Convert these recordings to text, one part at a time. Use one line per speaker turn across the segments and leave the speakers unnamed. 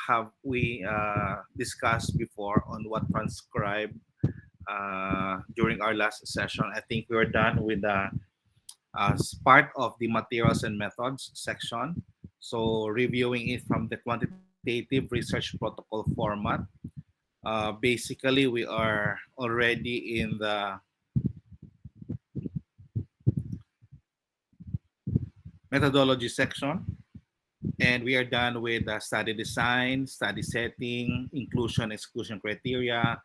have we discussed before on what transcribe during our last session. I think we were done with the as part of the materials and methods section. So reviewing it from the quantitative research protocol format. Basically, we are already in the methodology section, and we are done with study design, study setting, inclusion, exclusion criteria.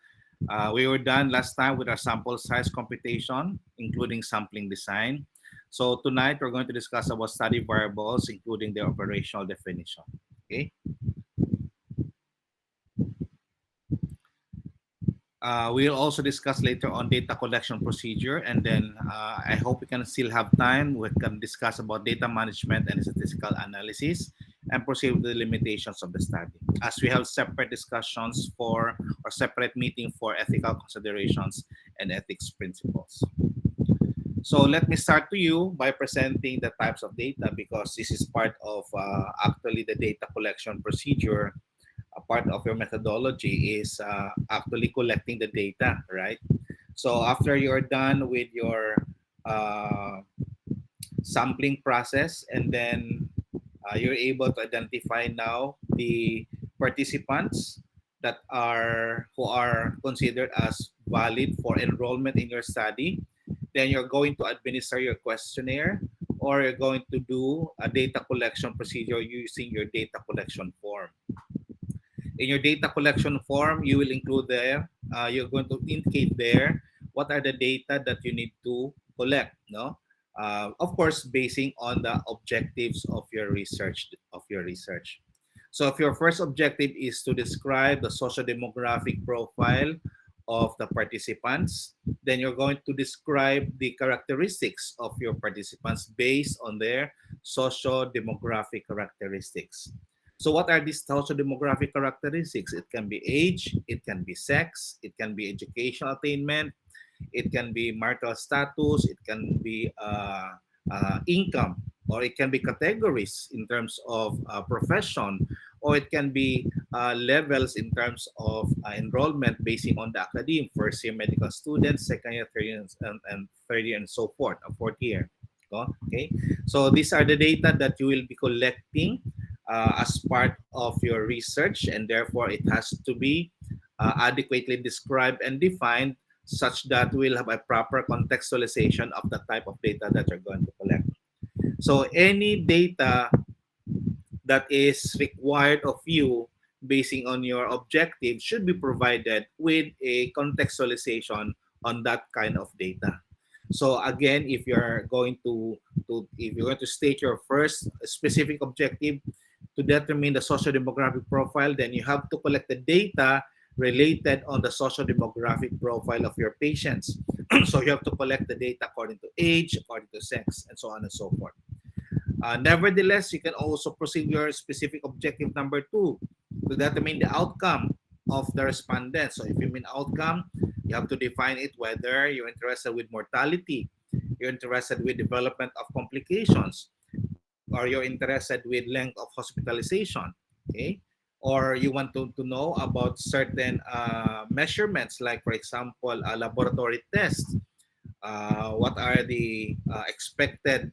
We were done last time with our sample size computation, including sampling design. So tonight we're going to discuss about study variables, including their operational definition. Okay. We'll also discuss later on data collection procedure, and then I hope we can still have time. We can discuss about data management and statistical analysis, and proceed with the limitations of the study. As we have separate discussions for or separate meeting for ethical considerations and ethics principles. So let me start to you by presenting the types of data because this is part of actually the data collection procedure. A part of your methodology is actually collecting the data, right? So after you're done with your uh, sampling process, and then you're able to identify now the participants that are who are considered as valid for enrollment in your study, then you're going to administer your questionnaire, or you're going to do a data collection procedure using your data collection form. In your data collection form, you will include there, you're going to indicate there what are the data that you need to collect, no? Of course, basing on the objectives of your research. So if your first objective is to describe the socio-demographic profile of the participants, then you're going to describe the characteristics of your participants based on their socio-demographic characteristics. So what are these socio-demographic characteristics? It can be age, it can be sex, it can be educational attainment, it can be marital status, it can be income, or it can be categories in terms of profession, or it can be levels in terms of enrollment basing on the academe, first year medical students, second year, third year, and third year, and so forth, a fourth year. Okay, so these are the data that you will be collecting as part of your research, and therefore it has to be adequately described and defined such that we'll have a proper contextualization of the type of data that you're going to collect. So any data that is required of you basing on your objective should be provided with a contextualization on that kind of data. So again, if you're going to if you're going to state your first specific objective to determine the socio-demographic profile, then you have to collect the data related on the socio-demographic profile of your patients. So you have to collect the data according to age, according to sex, and so on and so forth. Nevertheless, you can also proceed your specific objective number two to determine the outcome of the respondent. So if you mean outcome, you have to define it whether you're interested with mortality, you're interested with development of complications, or you're interested with length of hospitalization, okay? Or you want to know about certain measurements, like for example, a laboratory test. What are the expected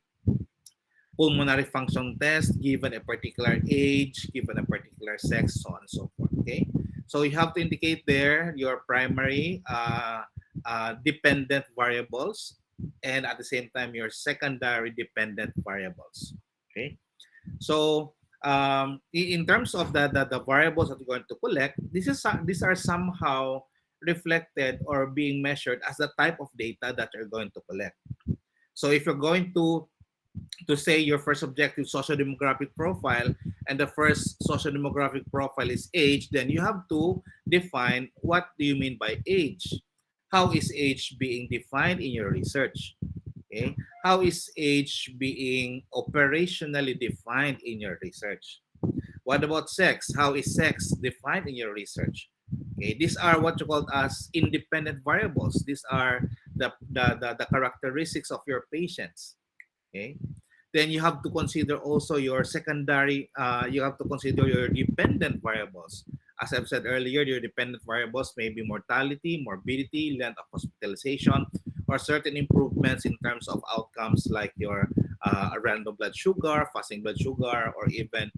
pulmonary function test given a particular age, given a particular sex, so on and so forth. Okay, so you have to indicate there your primary dependent variables, and at the same time your secondary dependent variables. Okay, so in terms of the variables that you're going to collect, these are somehow reflected or being measured as the type of data that you're going to collect. So if you're going to say your first objective socio-demographic profile, and the first socio-demographic profile is age, then you have to define what do you mean by age. How is age being defined in your research? Okay, how is age being operationally defined in your research? What about sex? How is sex defined in your research? Okay, these are what you call as independent variables. These are the characteristics of your patients. Okay, Then you have to consider also your secondary, you have to consider your dependent variables. As I've said earlier, your dependent variables may be mortality, morbidity, length of hospitalization, or certain improvements in terms of outcomes like your random blood sugar, fasting blood sugar, or even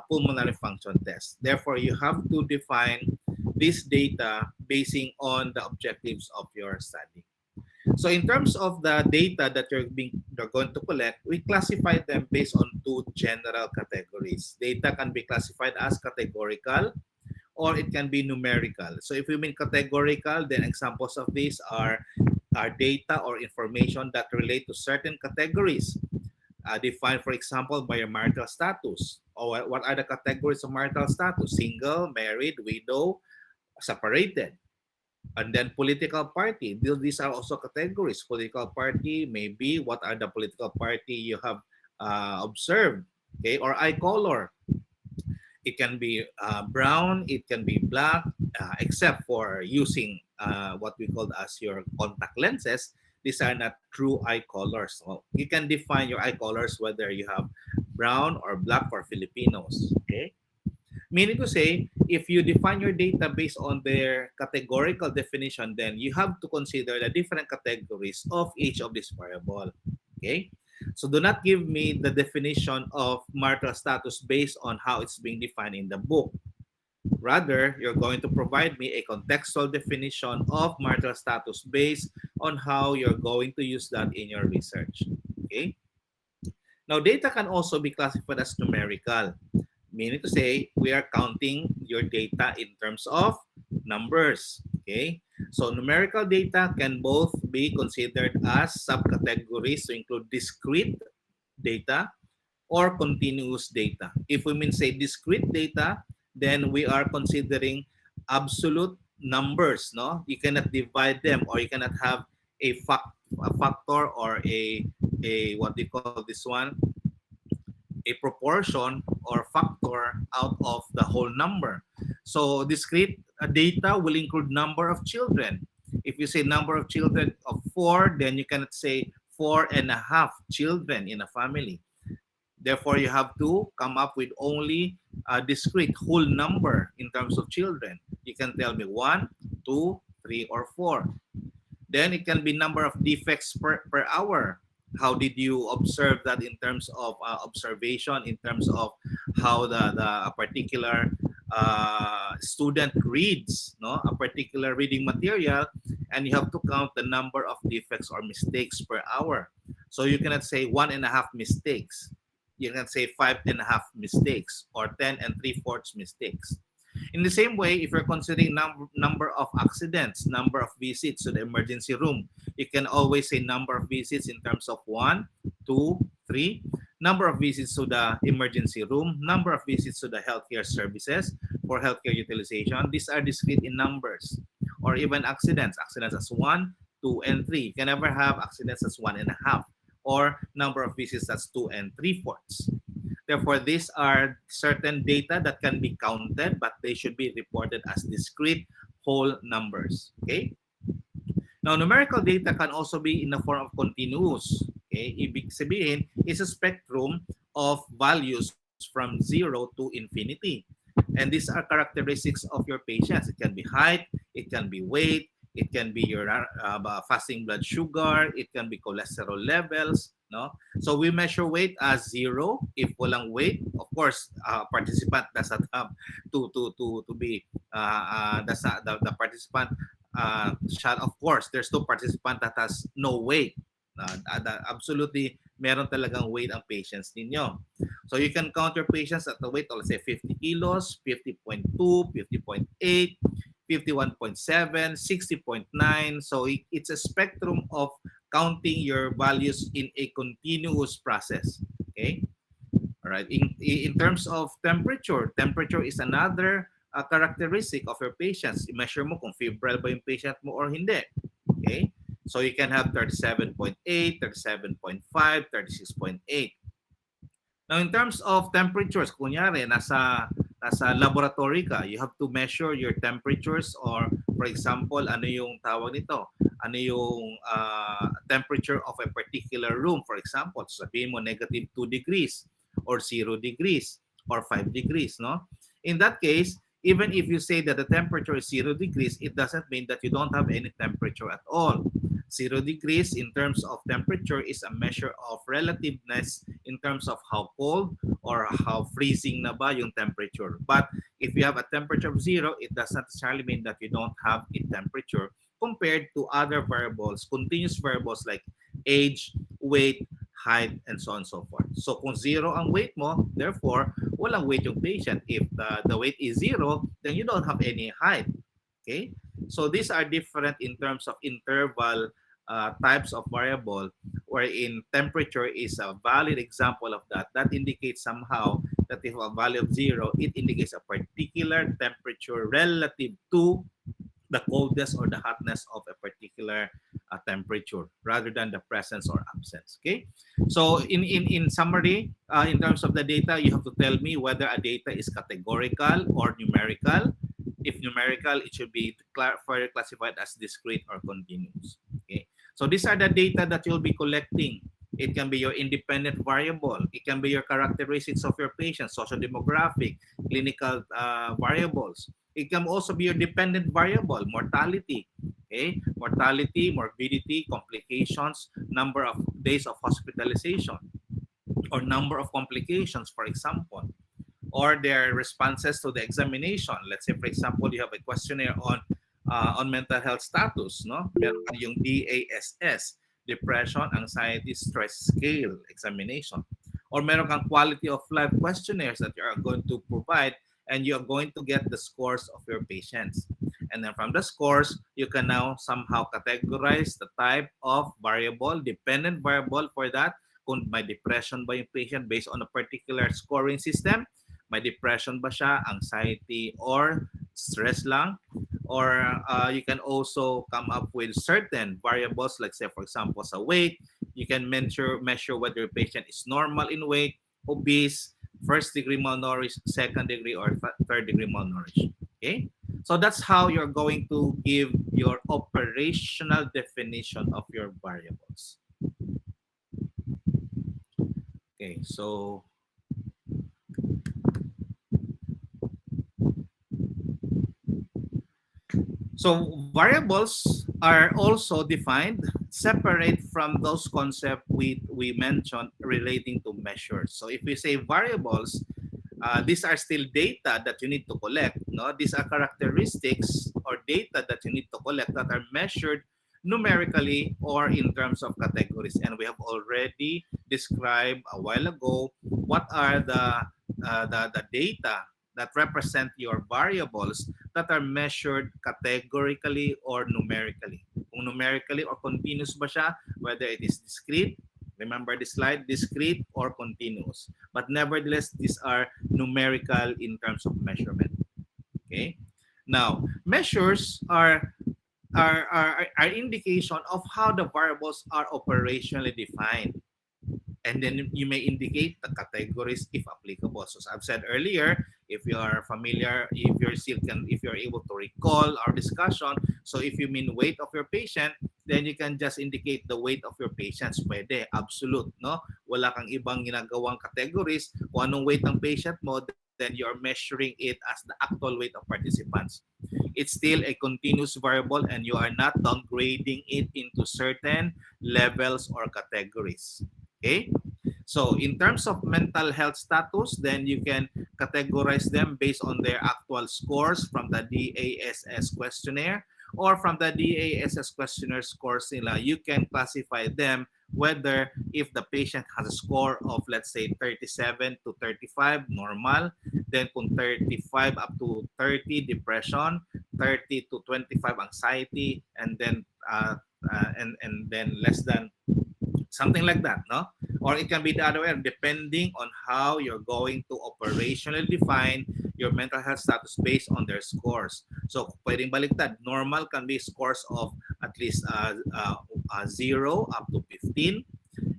pulmonary function test. Therefore, you have to define this data basing on the objectives of your study. So in terms of the data that you're going to collect, we classify them based on two general categories. Data can be classified as categorical or it can be numerical. So if we mean categorical, then examples of these are data or information that relate to certain categories, defined, for example, by your marital status. Or what are the categories of marital status? Single, married, widow, separated. And then political party. These are also categories. Political party may be what are the political party you have observed. Okay, or eye color. It can be brown, it can be black, except for using what we call as your contact lenses. These are not true eye colors. So you can define your eye colors whether you have brown or black for Filipinos. Okay. Meaning to say, if you define your data based on their categorical definition, then you have to consider the different categories of each of these variable. Okay? So do not give me the definition of marital status based on how it's being defined in the book. Rather, you're going to provide me a contextual definition of marital status based on how you're going to use that in your research. Okay? Now, data can also be classified as numerical. Meaning to say, we are counting your data in terms of numbers. Okay? So numerical data can both be considered as subcategories to include discrete data or continuous data. If we mean say discrete data, then we are considering absolute numbers. No, you cannot divide them, or you cannot have a factor or a what do you call this one, a proportion or factor out of the whole number. So discrete data will include number of children. If you say number of children of four, then you cannot say 4.5 children in a family. Therefore, you have to come up with only a discrete whole number in terms of children. You can tell me one, two, three, or four. Then it can be number of defects per hour. How did you observe that in terms of observation, in terms of how the a particular student reads, no, a particular reading material, and you have to count the number of defects or mistakes per hour. So you cannot say 1.5 mistakes. You can say 5.5 mistakes or 10 3/4 mistakes. In the same way, if you're considering number of accidents, number of visits to the emergency room, you can always say number of visits in terms of 1, 2, 3, number of visits to the emergency room, number of visits to the healthcare services for healthcare utilization. These are discrete in numbers. Or even accidents as 1, 2, and 3. You can never have accidents as 1.5, or number of visits as 2 3/4. Therefore, these are certain data that can be counted, but they should be reported as discrete whole numbers. Okay. Now, numerical data can also be in the form of continuous. Okay. Ibig sabihin is a spectrum of values from 0 to infinity. And these are characteristics of your patients. It can be height, it can be weight, it can be your fasting blood sugar, it can be cholesterol levels. No? So we measure weight as 0 if walang weight. Of course, participant does not have to be the participant shall, of course, there's no participant that has no weight. Absolutely, meron talagang weight ang patients ninyo. So you can count your patients at the weight of, let's say, 50 kilos, 50.2, 50.8, 51.7, 60.9. So it's a spectrum of counting your values in a continuous process. Okay? All right. In terms of temperature, temperature is another characteristic of your patients. I-measure mo kung febrile ba yung patient mo or hindi. Okay? So you can have 37.8, 37.5, 36.8. Now, in terms of temperatures, kunyari, nasa laboratory ka, you have to measure your temperatures, or, for example, ano yung tawag nito? ano yung temperature of a particular room. For example, sabihin mo negative 2 degrees or 0 degrees or 5 degrees, no? In that case, even if you say that the temperature is 0 degrees, it doesn't mean that you don't have any temperature at all. 0 degrees in terms of temperature is a measure of relativeness in terms of how cold or how freezing na ba yung temperature. But if you have a temperature of 0, it does not necessarily mean that you don't have a temperature compared to other variables, continuous variables like age, weight, height, and so on and so forth. So kung 0 ang weight mo, therefore, walang weight yung patient. If the weight is 0, then you don't have any height. Okay? So these are different in terms of interval types of variable, wherein temperature is a valid example of that. That indicates somehow that if a value of 0, it indicates a particular temperature relative to the coldness or the hotness of a particular temperature rather than the presence or absence. Okay. So in summary, in terms of the data, you have to tell me whether a data is categorical or numerical. If numerical, it should be further classified as discrete or continuous. Okay. So these are the data that you'll be collecting. It can be your independent variable. It can be your characteristics of your patient, social demographic, clinical variables. It can also be your dependent variable, mortality. Okay, mortality, morbidity, complications, number of days of hospitalization, or number of complications, for example, or their responses to the examination. Let's say, for example, you have a questionnaire on mental health status, no? Meron ka yung DASS, Depression, Anxiety, Stress Scale examination. Or meron kang quality of life questionnaires that you are going to provide, and you are going to get the scores of your patients. And then from the scores, you can now somehow categorize the type of variable, dependent variable for that. Kung may depression ba yung patient based on a particular scoring system, may depression ba siya, anxiety, or stress lang? Or you can also come up with certain variables, like say, for example, sa weight, you can measure whether your patient is normal in weight, obese, first degree malnourished, second degree, or third degree malnourished. Okay? So that's how you're going to give your operational definition of your variables. Okay, so variables are also defined separate from those concepts we mentioned relating to measures. So if we say variables, these are still data that you need to collect. No, these are characteristics or data that you need to collect that are measured numerically or in terms of categories. And we have already described a while ago what are the data that represent your variables that are measured categorically or numerically. Kung numerically or continuous ba siya, whether it is discrete, remember this slide, discrete or continuous. But nevertheless, these are numerical in terms of measurement. Okay. Now, measures are indication of how the variables are operationally defined. And then you may indicate the categories if applicable. So as I've said earlier, if you are familiar, if you're able to recall our discussion, so if you mean weight of your patient, then you can just indicate the weight of your patients. Pwede, absolute, no? Wala kang ibang ginagawang categories. Kung anong weight ng patient mo, then you're measuring it as the actual weight of participants. It's still a continuous variable, and you are not downgrading it into certain levels or categories. Okay? So in terms of mental health status, then you can categorize them based on their actual scores from the DASS questionnaire, or from the DASS questionnaire scores nila, you can classify them whether if the patient has a score of, let's say, 37 to 35, normal, then kung 35 up to 30, depression, 30 to 25, anxiety, and then less than, something like that, no? Or it can be the other way, depending on how you're going to operationally define your mental health status based on their scores. So, pwedeng baliktad. Normal can be scores of at least 0 up to 15.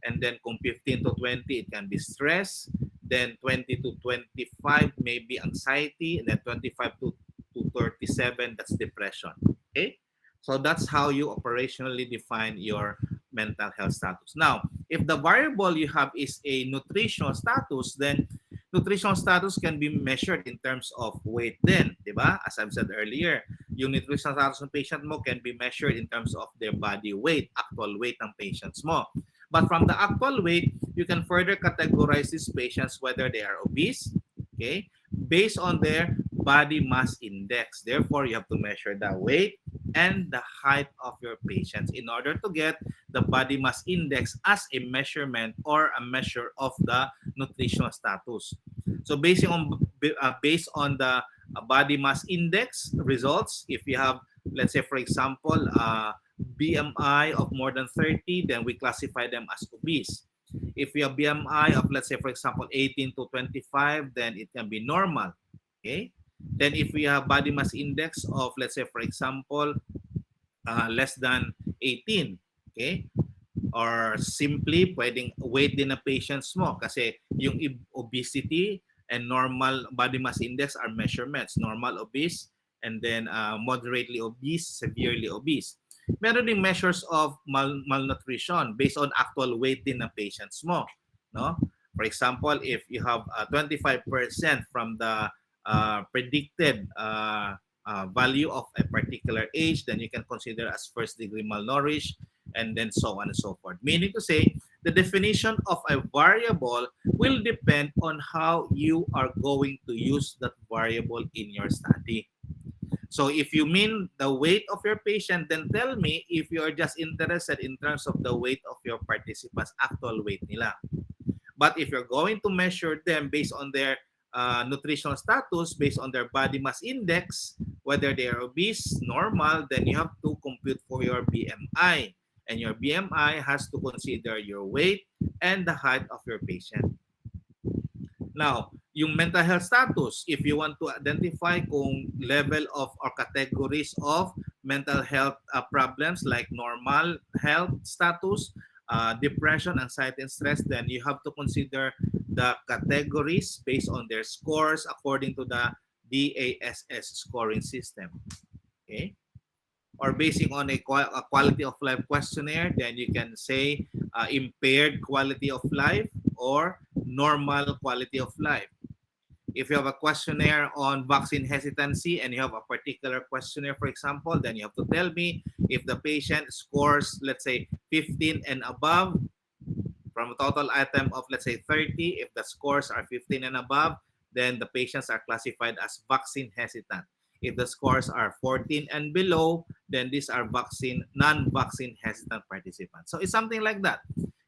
And then kung 15 to 20, it can be stress. Then 20 to 25, maybe anxiety. And then 25 to 37, that's depression. Okay? So that's how you operationally define your mental health status. Now, if the variable you have is a nutritional status, then nutritional status can be measured in terms of weight din, di ba? As I've said earlier, yung nutritional status ng patient mo can be measured in terms of their body weight, actual weight ng patients mo. But from the actual weight, you can further categorize these patients whether they are obese, okay, based on their body mass index. Therefore, you have to measure the weight and the height of your patients in order to get the body mass index as a measurement or a measure of the nutritional status. So based on the body mass index results, if you have, let's say for example, BMI of more than 30, then we classify them as obese. If you have BMI of, let's say for example, 18 to 25, then it can be normal. Okay. Then if we have body mass index of, let's say for example, less than 18, okay, or simply pwedeng weight din ng patients mo kasi yung obesity and normal body mass index are measurements, normal obese and then moderately obese, severely obese. Meron ding measures of malnutrition based on actual weight din ng patients mo, no? For example, if you have 25% from the predicted value of a particular age, then you can consider as first degree malnourished, and then so on and so forth. Meaning to say, the definition of a variable will depend on how you are going to use that variable in your study. So if you mean the weight of your patient, then tell me if you are just interested in terms of the weight of your participants, actual weight nila. But if you're going to measure them based on their nutritional status, based on their body mass index, whether they are obese, normal, then you have to compute for your BMI. And your BMI has to consider your weight and the height of your patient. Now, yung mental health status, if you want to identify kung level of or categories of mental health problems like normal health status, depression, anxiety, and stress, then you have to consider the categories based on their scores according to the DASS scoring system. Okay? Or basing on a quality of life questionnaire, then you can say impaired quality of life or normal quality of life. If you have a questionnaire on vaccine hesitancy and you have a particular questionnaire, for example, then you have to tell me if the patient scores, let's say, 15 and above from a total item of, let's say, 30. If the scores are 15 and above, then the patients are classified as vaccine hesitant. If the scores are 14 and below, then these are non-vaccine hesitant participants. So it's something like that.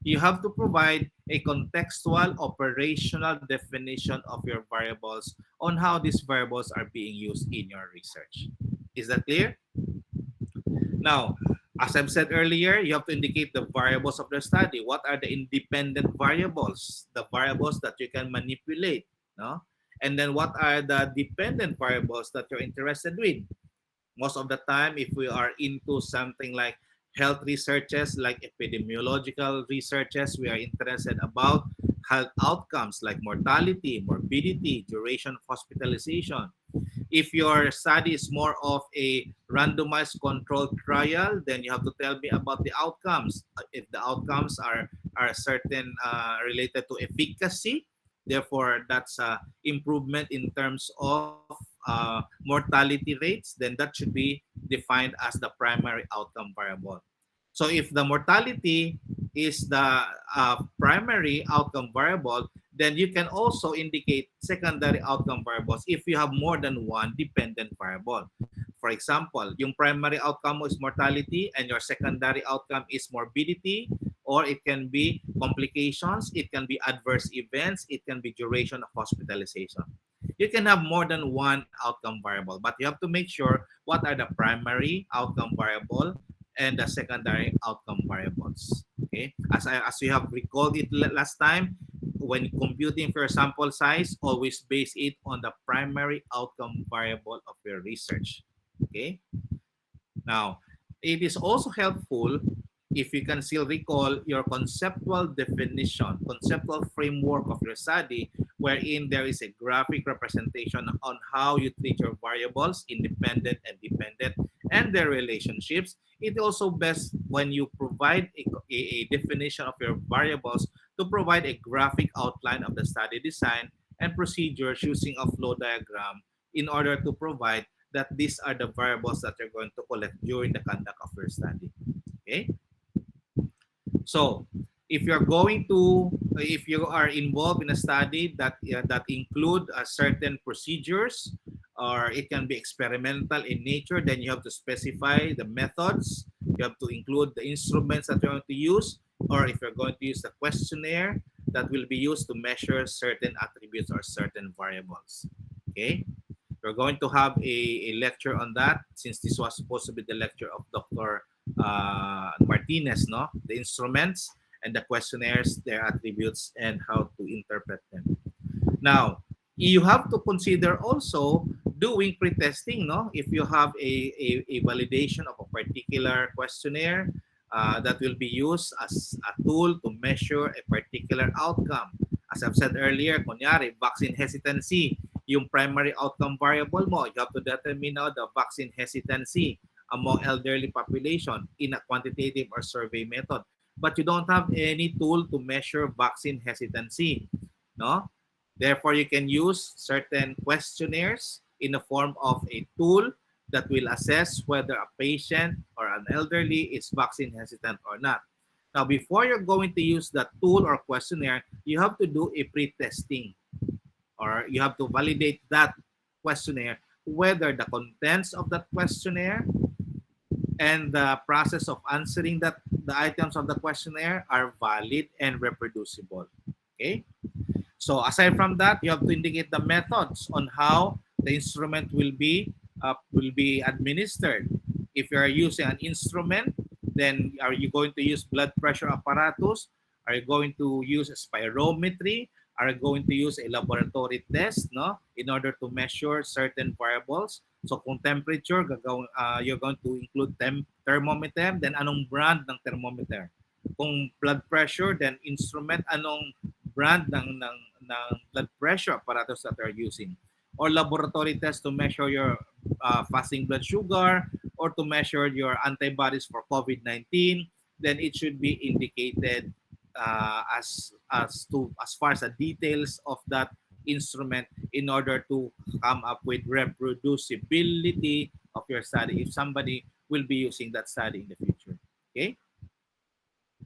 You have to provide a contextual operational definition of your variables on how these variables are being used in your research. Is that clear? Now, as I've said earlier, you have to indicate the variables of the study. What are the independent variables? The variables that you can manipulate, no? And then what are the dependent variables that you're interested with? Most of the time, if we are into something like health researches, like epidemiological researches, we are interested about health outcomes like mortality, morbidity, duration of hospitalization. If your study is more of a randomized controlled trial, then you have to tell me about the outcomes. If the outcomes are certain related to efficacy, therefore that's improvement in terms of mortality rates, then that should be defined as the primary outcome variable. So if the mortality is the primary outcome variable, then you can also indicate secondary outcome variables if you have more than one dependent variable. For example, yung primary outcome is mortality and your secondary outcome is morbidity, or it can be complications, it can be adverse events, it can be duration of hospitalization. You can have more than one outcome variable, but you have to make sure what are the primary outcome variable and the secondary outcome variables. Okay, as you have recalled it last time, when computing for your sample size, always base it on the primary outcome variable of your research. Okay. Now, it is also helpful if you can still recall your conceptual definition, conceptual framework of your study, wherein there is a graphic representation on how you treat your variables, independent and dependent, and their relationships. It also best when you provide a definition of your variables to provide a graphic outline of the study design and procedures using a flow diagram in order to provide that these are the variables that you're going to collect during the conduct of your study. Okay? So, if you are involved in a study that include certain procedures, or it can be experimental in nature, then you have to specify the methods. You have to include the instruments that you're going to use, or if you're going to use the questionnaire that will be used to measure certain attributes or certain variables. Okay. We're going to have a lecture on that since this was supposed to be the lecture of Dr. Martinez, no? The instruments and the questionnaires, their attributes, and how to interpret them. Now, you have to consider also doing pre-testing, no? If you have a validation of a particular questionnaire that will be used as a tool to measure a particular outcome. As I've said earlier, kunyari, vaccine hesitancy, yung primary outcome variable mo, you have to determine now the vaccine hesitancy among elderly population in a quantitative or survey method. But you don't have any tool to measure vaccine hesitancy, no? Therefore, you can use certain questionnaires in the form of a tool that will assess whether a patient or an elderly is vaccine hesitant or not. Now, before you're going to use that tool or questionnaire, you have to do a pre-testing, or you have to validate that questionnaire, whether the contents of that questionnaire and the process of answering the items of the questionnaire are valid and reproducible. Okay? So aside from that, you have to indicate the methods on how the instrument will be administered. If you are using an instrument, then are you going to use blood pressure apparatus? Are you going to use a spirometry? Are you going to use a laboratory test, no, in order to measure certain variables? So kung temperature, you're going to include thermometer, then anong brand ng thermometer? Kung blood pressure, then instrument, anong brand ng blood pressure apparatus that they're using, or laboratory test to measure your fasting blood sugar or to measure your antibodies for COVID-19, then it should be indicated as far as the details of that instrument in order to come up with reproducibility of your study if somebody will be using that study in the future. Okay.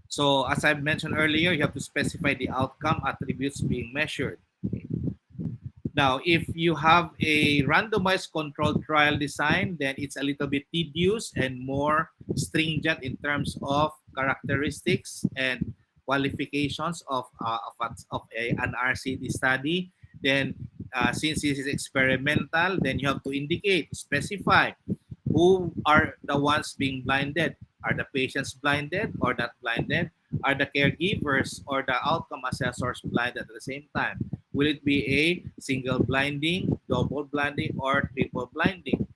So as I mentioned earlier, you have to specify the outcome attributes being measured. Okay. Now, if you have a randomized controlled trial design, then it's a little bit tedious and more stringent in terms of characteristics and qualifications of an RCT study. Then, since this is experimental, then you have to indicate, specify who are the ones being blinded. Are the patients blinded or not blinded? Are the caregivers or the outcome assessors blinded at the same time? Will it be a single blinding, double blinding, or triple blinding?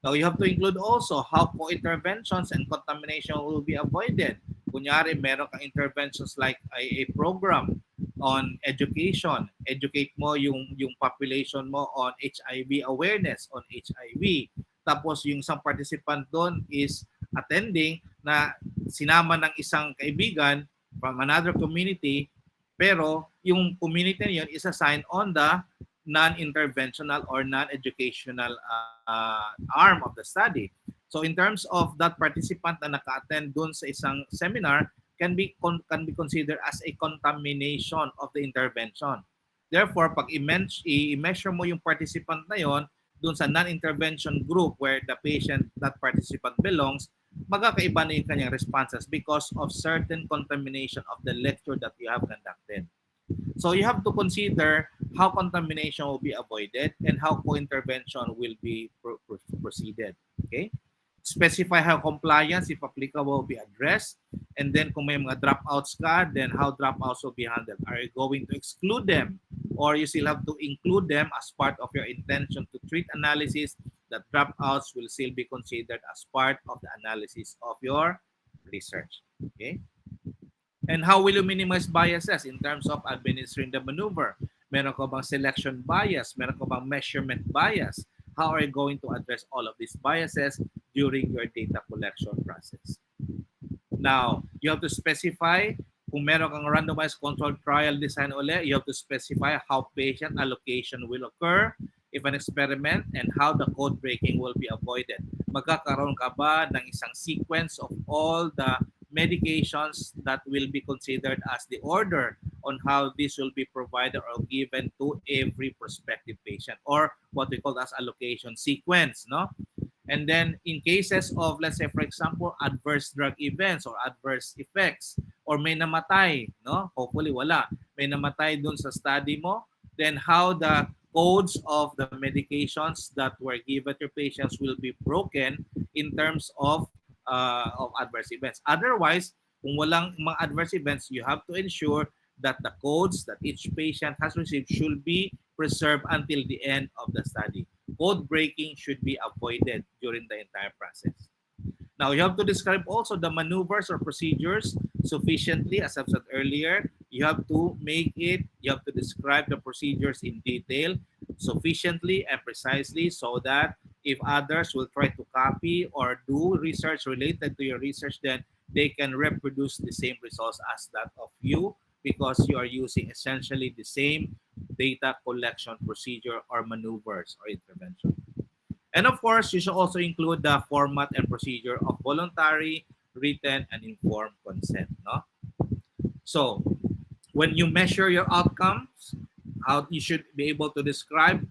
Now, you have to include also how co-interventions and contamination will be avoided. Kunyari, meron kang interventions like a program on education. Educate mo yung population mo on HIV awareness, on HIV. Tapos yung isang participant doon is attending na sinama ng isang kaibigan from another community, pero yung community na yun is assigned on the non-interventional or non-educational arm of the study. So in terms of that participant na naka-attend dun sa isang seminar, can be considered as a contamination of the intervention. Therefore, pag i-measure mo yung participant na yon dun sa non-intervention group where the patient, that participant belongs, magkakaiba na yung kanyang responses because of certain contamination of the lecture that you have conducted. So you have to consider how contamination will be avoided and how co-intervention will be proceeded. Okay? Specify how compliance, if applicable, will be addressed. And then kung may mga dropouts ka, then how dropouts will be handled. Are you going to exclude them? Or you still have to include them as part of your intention to treat analysis, that dropouts will still be considered as part of the analysis of your research. Okay? And how will you minimize biases in terms of administering the maneuver? Meron ka bang selection bias? Meron ka bang measurement bias? how are you going to address all of these biases during your data collection process. Now, you have to specify kung meron kang randomized controlled trial design uli, you have to specify how patient allocation will occur if an experiment and how the code breaking will be avoided. Magkakaroon ka ba ng isang sequence of all the medications that will be considered as the order on how this will be provided or given to every prospective patient, or what we call as allocation sequence, no? And then in cases of, let's say, for example, adverse drug events or adverse effects, or may namatay, no? Hopefully wala. May namatay dun sa study mo, then how the codes of the medications that were given to patients will be broken in terms of adverse events. Otherwise, kung walang mga adverse events, you have to ensure that the codes that each patient has received should be preserved until the end of the study. Code breaking should be avoided during the entire process. Now, you have to describe also the maneuvers or procedures sufficiently, as I've said earlier. You have to describe the procedures in detail, sufficiently and precisely, so that if others will try to copy or do research related to your research, then they can reproduce the same results as that of you, because you are using essentially the same data collection procedure or maneuvers or intervention. And of course, you should also include the format and procedure of voluntary, written, and informed consent. No? So, when you measure your outcomes, how you should be able to describe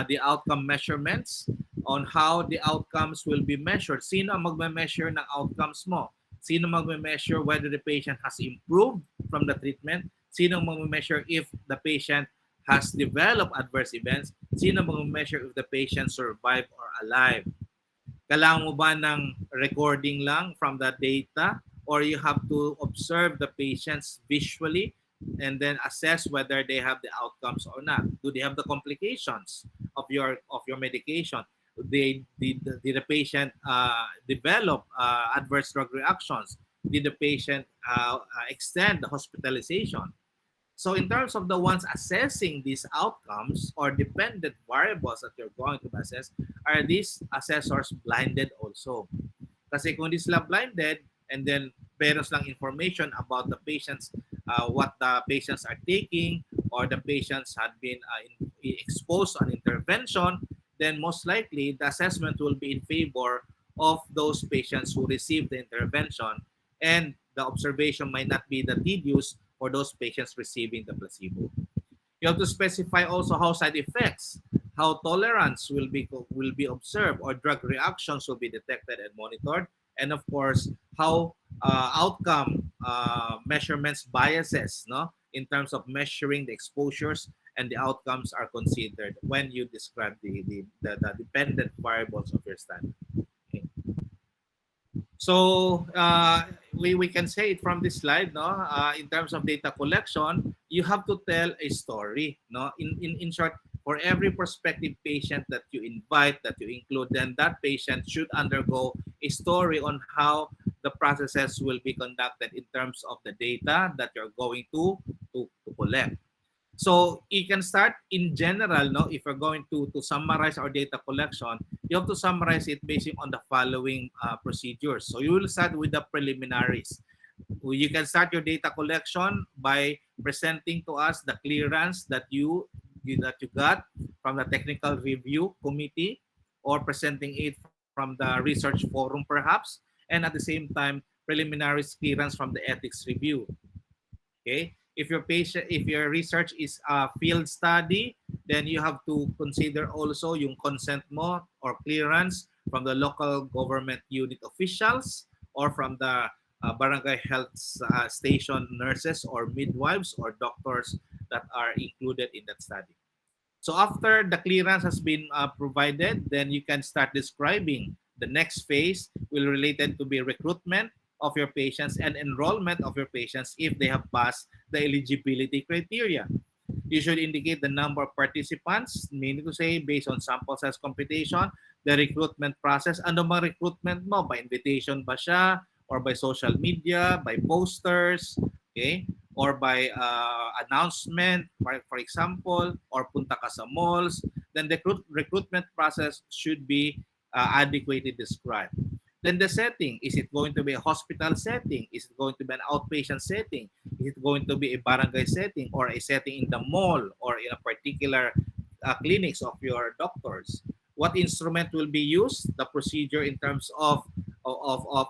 the outcome measurements on how the outcomes will be measured. Sino ang magme-measure ng outcomes mo? Sino magme-measure whether the patient has improved from the treatment? Sino magme-measure if the patient has developed adverse events? Sino magme-measure if the patient survived or alive? Kailangan mo ba ng recording lang from the data, or you have to observe the patients visually and then assess whether they have the outcomes or not? Do they have the complications of your medication? Did the patient develop adverse drug reactions? Did the patient extend the hospitalization? So in terms of the ones assessing these outcomes or dependent variables that you're going to assess, are these assessors blinded also? Kasi kung di sila blinded and then meron lang information about the patients, what the patients are taking, or the patients had been exposed to an intervention, then most likely the assessment will be in favor of those patients who received the intervention, and the observation might not be that tedious for those patients receiving the placebo. You have to specify also how side effects, how tolerance will be observed, or drug reactions will be detected and monitored, and of course how outcome measurements biases, no, in terms of measuring the exposures and the outcomes are considered when you describe the dependent variables of your study. Okay. So we can say it from this slide, no? In terms of data collection, you have to tell a story, no? In short, for every prospective patient that you invite, that you include, then that patient should undergo a story on how the processes will be conducted in terms of the data that you're going to collect. So you can start in general, no? If you're going to summarize our data collection, you have to summarize it based on the following procedures. So you will start with the preliminaries. You can start your data collection by presenting to us the clearance that you got from the technical review committee, or presenting it from the research forum perhaps, and at the same time preliminary clearance from the ethics review. Okay, if your research is a field study, then you have to consider also yung consent mo or clearance from the local government unit officials, or from the barangay health station nurses or midwives or doctors that are included in that study. So after the clearance has been provided, then you can start describing the next phase will related to be recruitment of your patients and enrollment of your patients if they have passed the eligibility criteria. You should indicate the number of participants, meaning to say based on sample size computation, the recruitment process. Ano bang recruitment mo? By invitation ba siya? Or by social media, by posters, okay? Or by announcement, for example, or punta ka sa malls, then the recruitment process should be adequately described. Then the setting, is it going to be a hospital setting? Is it going to be an outpatient setting? Is it going to be a barangay setting or a setting in the mall or in a particular clinics of your doctors? What instrument will be used? The procedure in terms of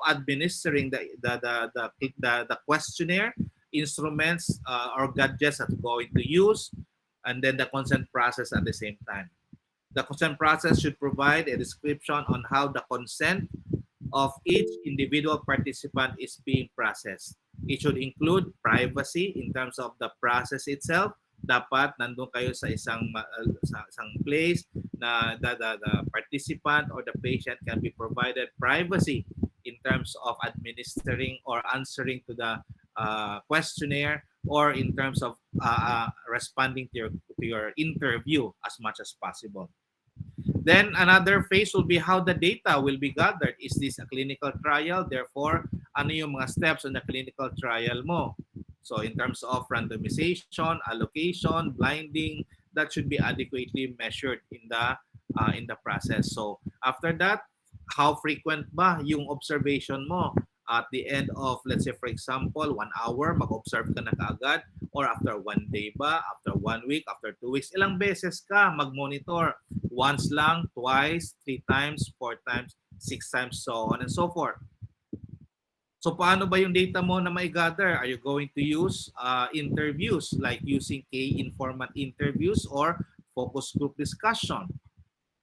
administering the questionnaire, instruments or gadgets that we're going to use, and then the consent process at the same time. The consent process should provide a description on how the consent of each individual participant is being processed. It should include privacy in terms of the process itself. Dapat nandun kayo sa isang place na the participant or the patient can be provided privacy in terms of administering or answering to the questionnaire, or in terms of responding to your interview as much as possible. Then another phase will be how the data will be gathered. Is this a clinical trial? Therefore, ano yung mga steps on the clinical trial mo? So in terms of randomization, allocation, blinding, that should be adequately measured in the process. So after that, how frequent ba yung observation mo? At the end of, let's say for example, 1 hour, mag-observe ka na kaagad, or after 1 day ba, after 1 week, after 2 weeks, ilang beses ka mag-monitor? Once lang, twice, 3 times, 4 times, 6 times, so on and so forth. So paano ba yung data mo na mai-gather? Are you going to use interviews, like using K-informant interviews or focus group discussion?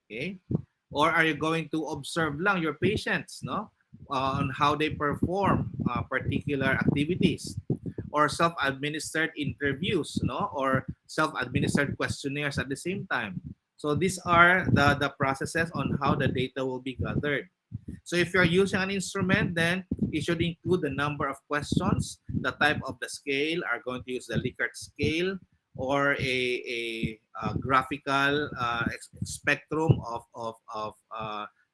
Okay? Or are you going to observe lang your patients, no? On how they perform particular activities, or self-administered interviews, no? Or self-administered questionnaires at the same time. So these are the processes on how the data will be gathered. So if you're using an instrument, then it should include the number of questions, the type of the scale. Are going to use the Likert scale or a graphical spectrum of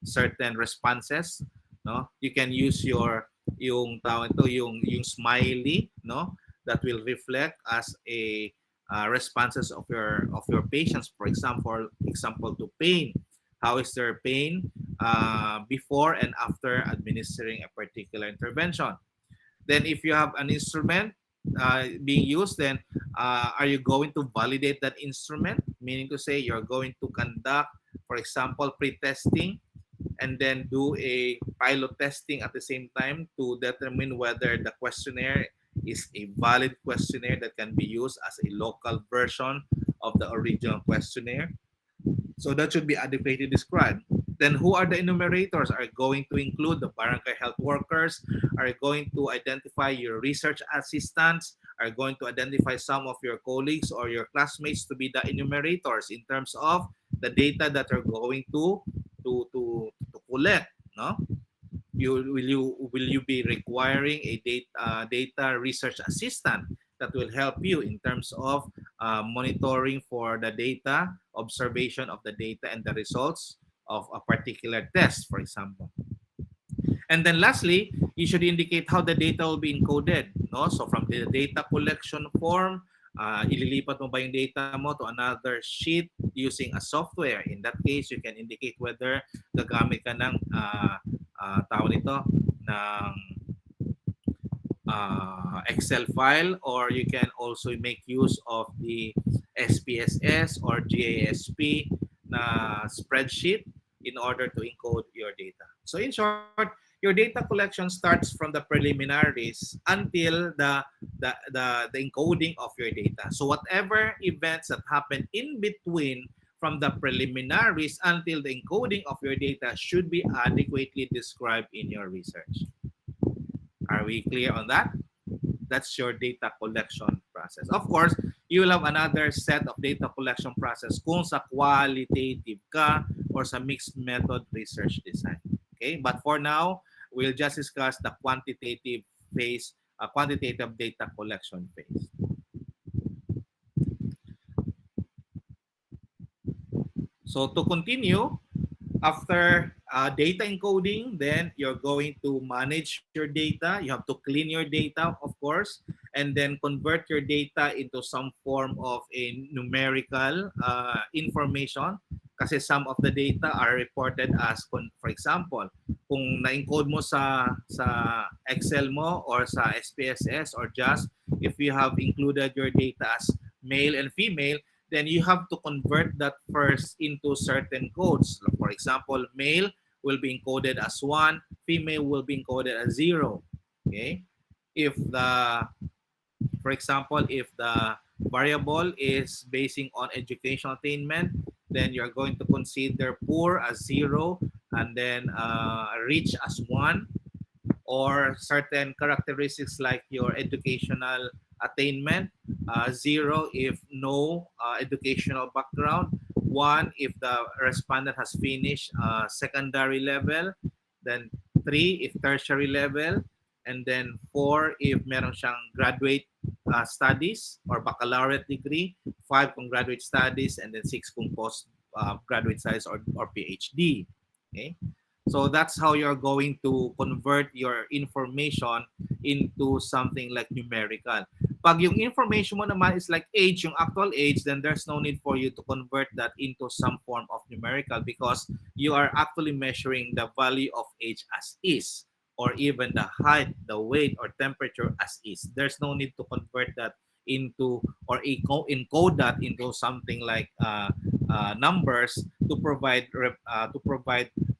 certain responses. No, you can use yung tawag ito, yung smiley, no, that will reflect as a responses of your patients. For example to pain. How is their pain before and after administering a particular intervention? Then if you have an instrument being used, then are you going to validate that instrument? Meaning to say, you're going to conduct, for example, pre-testing, and then do a pilot testing at the same time to determine whether the questionnaire is a valid questionnaire that can be used as a local version of the original questionnaire. So that should be adequately described. Then who are the enumerators? Are going to include the barangay health workers? Are going to identify your research assistants? Are going to identify some of your colleagues or your classmates to be the enumerators in terms of the data that are going to collect, no? Will you be requiring a data research assistant that will help you in terms of monitoring for the data, observation of the data and the results of a particular test, for example. And then lastly, you should indicate how the data will be encoded, no? So from the data collection form, ililipat mo ba yung data mo to another sheet using a software? In that case, you can indicate whether gagamit ka ng tawag nito, ng Excel file, or you can also make use of the SPSS or GASP na spreadsheet in order to encode your data. So in short, your data collection starts from the preliminaries until the encoding of your data. So whatever events that happen in between from the preliminaries until the encoding of your data should be adequately described in your research. Are we clear on that? That's your data collection process. Of course, you will have another set of data collection process kung sa qualitative ka or sa mixed method research design. Okay, but for now, we'll just discuss the quantitative phase, quantitative data collection phase. So to continue, after data encoding, then you're going to manage your data. You have to clean your data, of course, and then convert your data into some form of a numerical information. Kasi some of the data are reported as, for example, kung na-encode mo sa Excel mo or sa SPSS or just if you have included your data as male and female, then you have to convert that first into certain codes. For example, male will be encoded as 1, female will be encoded as 0. Okay? If the For example, if the variable is basing on educational attainment, then you're going to consider poor as 0 and then rich as 1, or certain characteristics like your educational attainment, 0 if no educational background, 1 if the respondent has finished secondary level, then 3 if tertiary level, and then 4 if meron siyang graduate studies or baccalaureate degree, 5 kung graduate studies, and then 6 kung post graduate studies or PhD. Okay? So that's how you're going to convert your information into something like numerical. Pag yung information mo naman is like age, yung actual age, then there's no need for you to convert that into some form of numerical because you are actually measuring the value of age as is, or even the height, the weight, or temperature as is. There's no need to convert that into or encode that into something like numbers to provide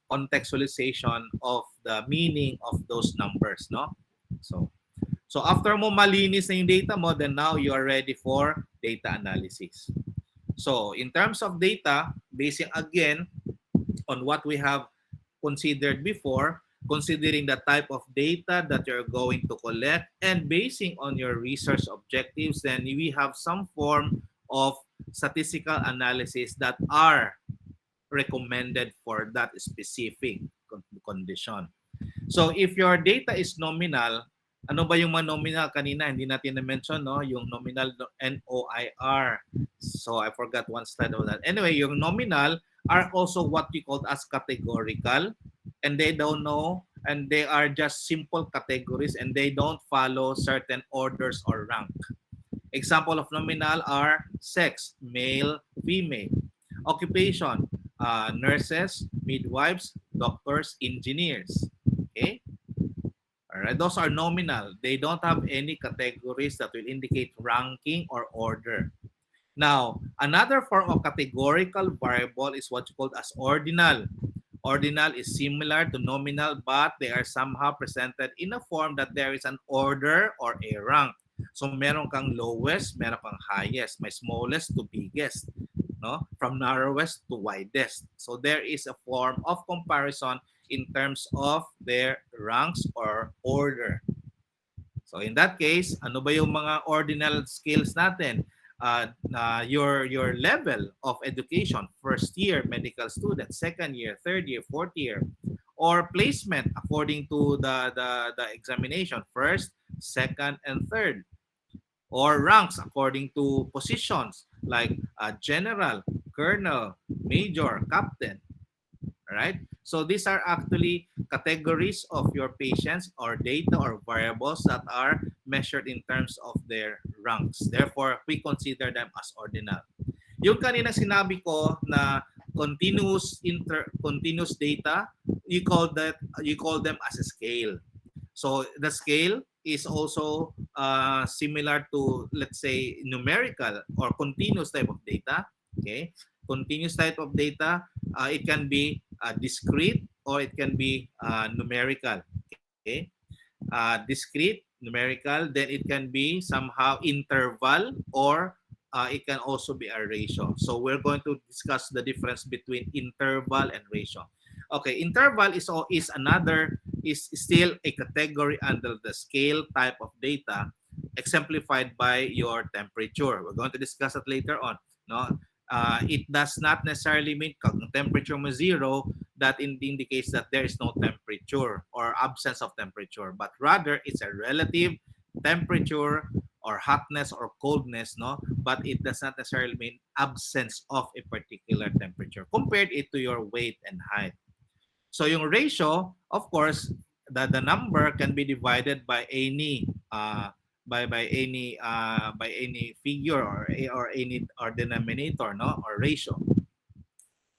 contextualization of the meaning of those numbers, no? So after mo malinis na yung data mo, then now you are ready for data analysis. So in terms of data, basing again on what we have considered before, considering the type of data that you're going to collect and basing on your research objectives, then we have some form of statistical analysis that are recommended for that specific condition. So if your data is nominal, ano ba yung mga nominal kanina? Hindi natin na-mention, no? Yung nominal, NOIR. So I forgot one slide of that. Anyway, yung nominal are also what we call as categorical, and they don't know, and they are just simple categories, and they don't follow certain orders or rank. Example of nominal are sex, male, female. Occupation, nurses, midwives, doctors, engineers. Okay? All right, those are nominal. They don't have any categories that will indicate ranking or order. Now, another form of categorical variable is what you call as ordinal. Ordinal is similar to nominal, but they are somehow presented in a form that there is an order or a rank. So meron kang lowest, meron kang highest, may smallest to biggest, no? From narrowest to widest. So there is a form of comparison in terms of their ranks or order. So in that case, ano ba yung mga ordinal skills natin? Your level of education, first year medical student, second year, third year, fourth year, or placement according to the examination, first, second, and third, or ranks according to positions like general, colonel, major, captain. Right? So these are actually categories of your patients or data or variables that are measured in terms of their ranks. Therefore, we consider them as ordinal. Yung kanina sinabi ko na continuous data, you call them as a scale. So the scale is also similar to, let's say, numerical or continuous type of data. Okay, continuous type of data, it can be discrete or it can be numerical. Okay, discrete, numerical, then it can be somehow interval, or it can also be a ratio. So we're going to discuss the difference between interval and ratio. Okay, interval is still a category under the scale type of data, exemplified by your temperature. We're going to discuss it later on. No, it does not necessarily mean kung temperature mo 0, that indicates that there is no temperature or absence of temperature, but rather it's a relative temperature or hotness or coldness, no? But it does not necessarily mean absence of a particular temperature. Compared it to your weight and height. So yung ratio, of course, the number can be divided by any figure or any or denominator, no, or ratio.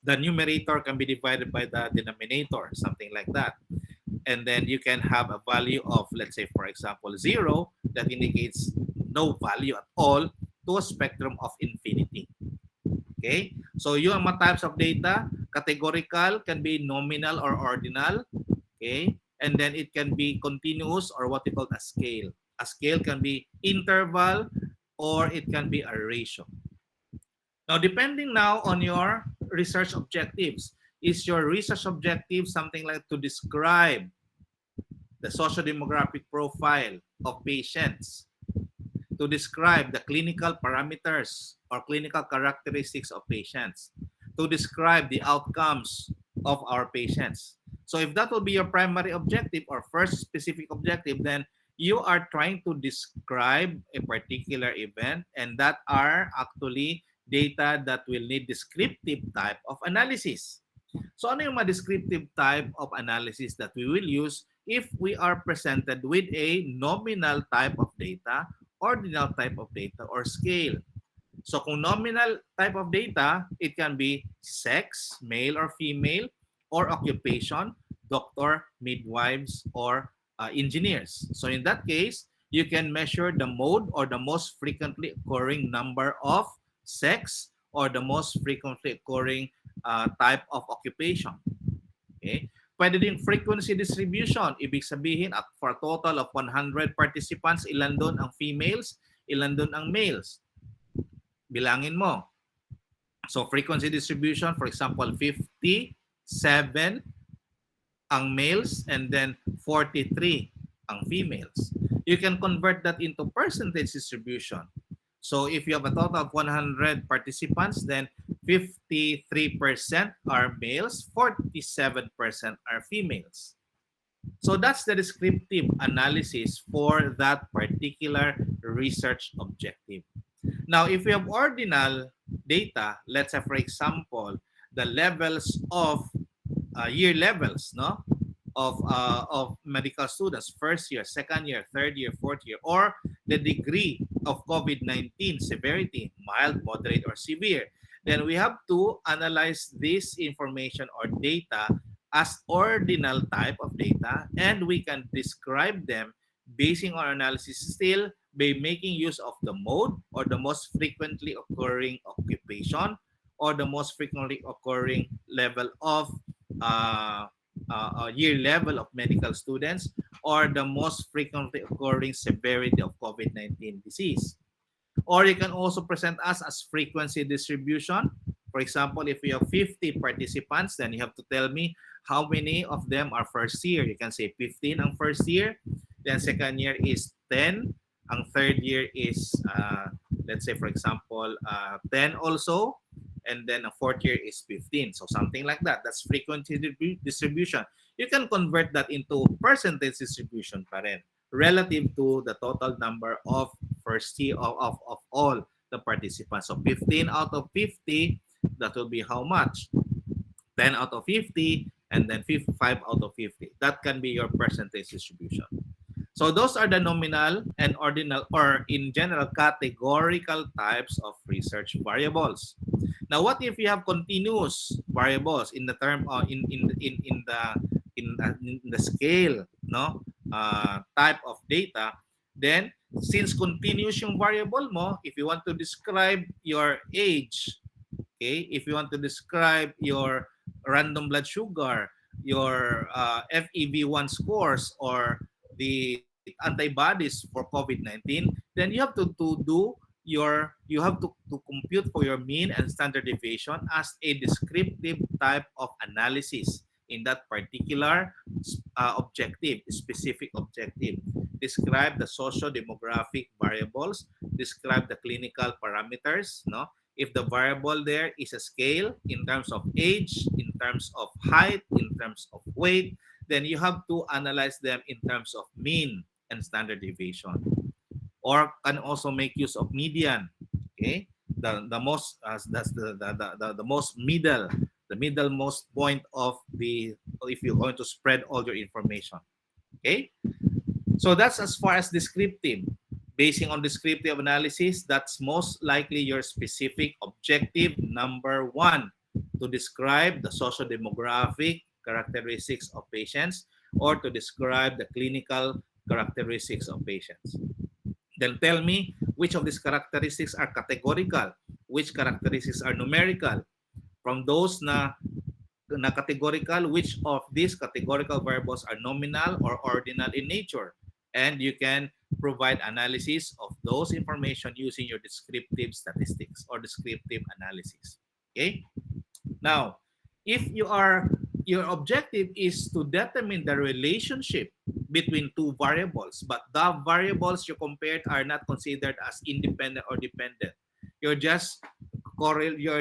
The numerator can be divided by the denominator, something like that. And then you can have a value of, let's say, for example, 0, that indicates no value at all, to a spectrum of infinity. Okay? So yung mga types of data, categorical can be nominal or ordinal. Okay? And then it can be continuous, or what we call a scale. A scale can be interval, or it can be a ratio. Now, depending now on your research objectives, is your research objective something like to describe the socio-demographic profile of patients, to describe the clinical parameters or clinical characteristics of patients, to describe the outcomes of our patients? So if that will be your primary objective or first specific objective, then you are trying to describe a particular event, and that are actually data that will need descriptive type of analysis. So ano yung mga descriptive type of analysis that we will use if we are presented with a nominal type of data, ordinal type of data, or scale? So kung nominal type of data, it can be sex, male or female, or occupation, doctor, midwives, or engineers. So in that case, you can measure the mode or the most frequently occurring number of sex, or the most frequently occurring type of occupation. Okay? Pwede din frequency distribution. Ibig sabihin, at for a total of 100 participants, ilan doon ang females, ilan doon ang males. Bilangin mo. So frequency distribution, for example, 57 ang males and then 43 ang females. You can convert that into percentage distribution. So if you have a total of 100 participants, then 53% are males, 47% are females. So that's the descriptive analysis for that particular research objective. Now, if we have ordinal data, let's say, for example, the levels of year levels, no, of medical students, first year, second year, third year, fourth year, or the degree of COVID-19 severity, mild, moderate, or severe, then we have to analyze this information or data as ordinal type of data, and we can describe them basing on analysis still by making use of the mode, or the most frequently occurring occupation, or the most frequently occurring level of year level of medical students, or the most frequently occurring severity of COVID-19 disease. Or you can also present us as frequency distribution. For example, if you have 50 participants, then you have to tell me how many of them are first year. You can say 15 ang first year, then second year is 10, ang third year is, let's say, for example, 10 also, and then a fourth year is 15. So something like that. That's frequency distribution. You can convert that into percentage distribution pa rin, relative to the total number of first year of all the participants. So 15 out of 50, that will be how much? 10 out of 50, and then 5 out of 50. That can be your percentage distribution. So those are the nominal and ordinal, or in general, categorical types of research variables. Now, what if you have continuous variables in the term, in the scale, no, type of data? Then, since continuous yung variable mo, if you want to describe your age, okay, if you want to describe your random blood sugar, your FEV1 scores, or the antibodies for COVID-19, then you have to compute for your mean and standard deviation as a descriptive type of analysis in that particular objective, specific objective. Describe the socio-demographic variables, describe the clinical parameters, no? If the variable there is a scale in terms of age, in terms of height, in terms of weight, then you have to analyze them in terms of mean and standard deviation. Or can also make use of median. Okay, the most that's the most middle, the middlemost point of the, if you're going to spread all your information. Okay, so that's as far as descriptive. Basing on descriptive analysis, that's most likely your specific objective number one. to describe the socio-demographic characteristics of patients or to describe the clinical characteristics of patients. Then tell me which of these characteristics are categorical, which characteristics are numerical. From those na categorical, which of these categorical variables are nominal or ordinal in nature. And you can provide analysis of those information using your descriptive statistics or descriptive analysis. Okay? Now, if your objective is to determine the relationship between two variables, but the variables you compared are not considered as independent or dependent. You're just correlating,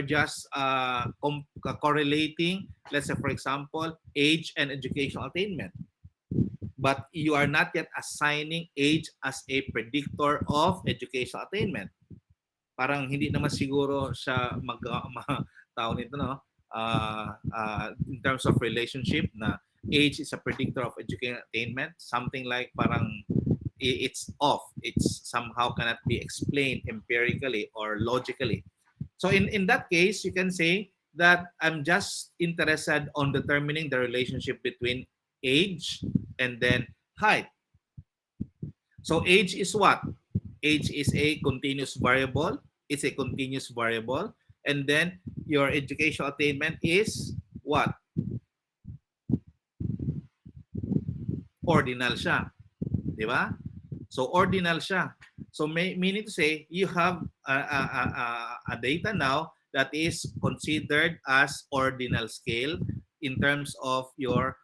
let's say for example, age and educational attainment, but you are not yet assigning age as a predictor of educational attainment. Parang hindi naman siguro siya tao nito, no? In terms of relationship na age is a predictor of educational attainment, something like parang it's off. It's somehow cannot be explained empirically or logically. So in that case, you can say that I'm just interested on determining the relationship between age and then height. So age is what? Age is a continuous variable. It's a continuous variable. And then your educational attainment is what? Ordinal siya. Di ba? So ordinal siya. So meaning to say, you have a data now that is considered as ordinal scale in terms of your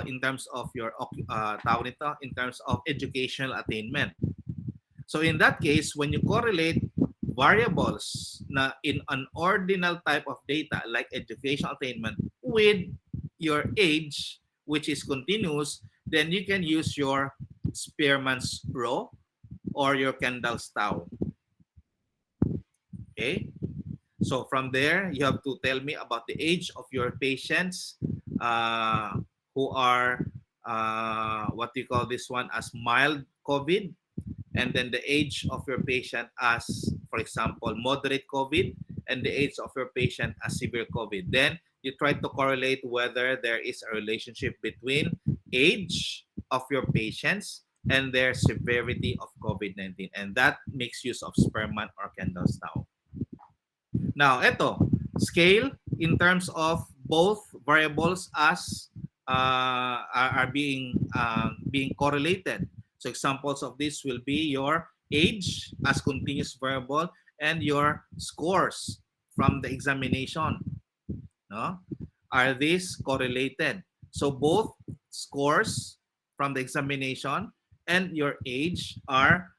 in terms of educational attainment. So in that case, when you correlate variables na in an ordinal type of data like educational attainment with your age, which is continuous, then you can use your Spearman's rho or your Kendall's tau. Okay? So from there, you have to tell me about the age of your patients who are what you call this one as mild COVID, and then the age of your patient as, for example, moderate COVID, and the age of your patient as severe COVID. Then you try to correlate whether there is a relationship between age of your patients and their severity of COVID-19. And that makes use of Spearman or Kendall's tau. Now, ito, scale in terms of both variables as are being correlated. So examples of this will be your age as continuous variable and your scores from the examination. No? Are these correlated? So both scores from the examination and your age are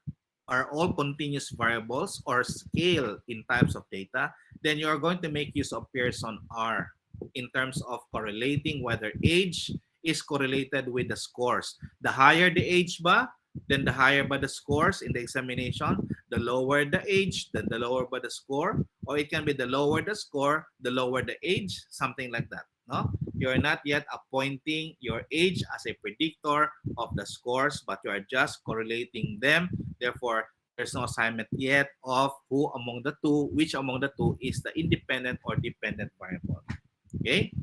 all continuous variables or scale in types of data, then you are going to make use of Pearson R in terms of correlating whether age is correlated with the scores. The higher the age ba, then the higher ba the scores in the examination. The lower the age, then the lower ba the score. Or it can be the lower the score, the lower the age, something like that. No? You're not yet appointing your age as a predictor of the scores, but you are just correlating them. Therefore, there's no assignment yet of which among the two is the independent or dependent variable. Okay?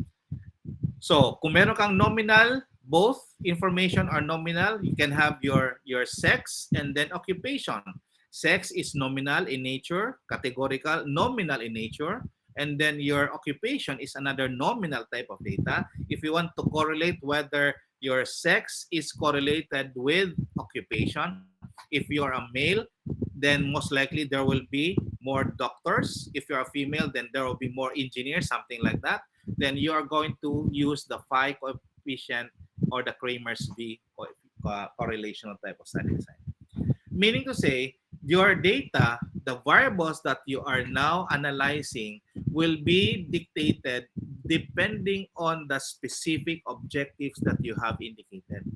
So, kung meron kang nominal, both information are nominal. You can have your sex and then occupation. Sex is nominal in nature, categorical, nominal in nature. And then your occupation is another nominal type of data. If you want to correlate whether your sex is correlated with occupation, if you're a male, then most likely there will be more doctors. If you're a female, then there will be more engineers, something like that. Then you are going to use the phi coefficient or the Kramer's V correlational type of study design. Meaning to say, your data, the variables that you are now analyzing will be dictated depending on the specific objectives that you have indicated.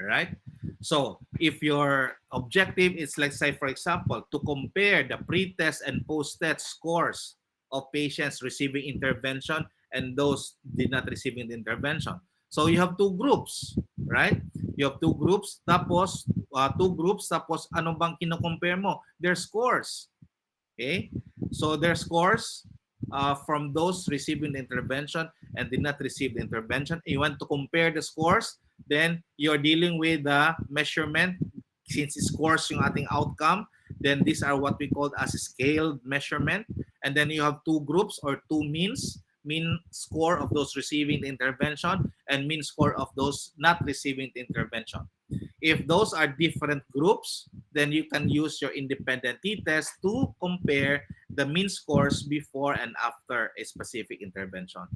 Right? So if your objective is, let's say, for example, to compare the pre-test and post-test scores of patients receiving intervention and those did not receiving the intervention. So you have two groups, right? You have two groups, tapos ano bang kino-compare mo? Their scores. Okay? So their scores, from those receiving the intervention and did not receive the intervention. You want to compare the scores, then you're dealing with the measurement. Since scores yung ating outcome, then these are what we call as a scaled measurement. And then you have two groups or two means: mean score of those receiving the intervention and mean score of those not receiving the intervention. If those are different groups, then you can use your independent t-test to compare the mean scores before and after a specific intervention.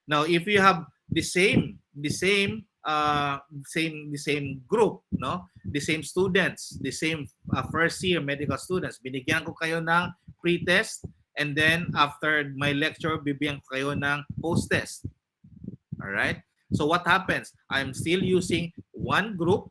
Now, if you have the same group, no, the same students, the same first year medical students, binigyan ko kayo ng pre-test, and then after my lecture, bibigyan ko kayo ng post-test. All right. So what happens? I'm still using one group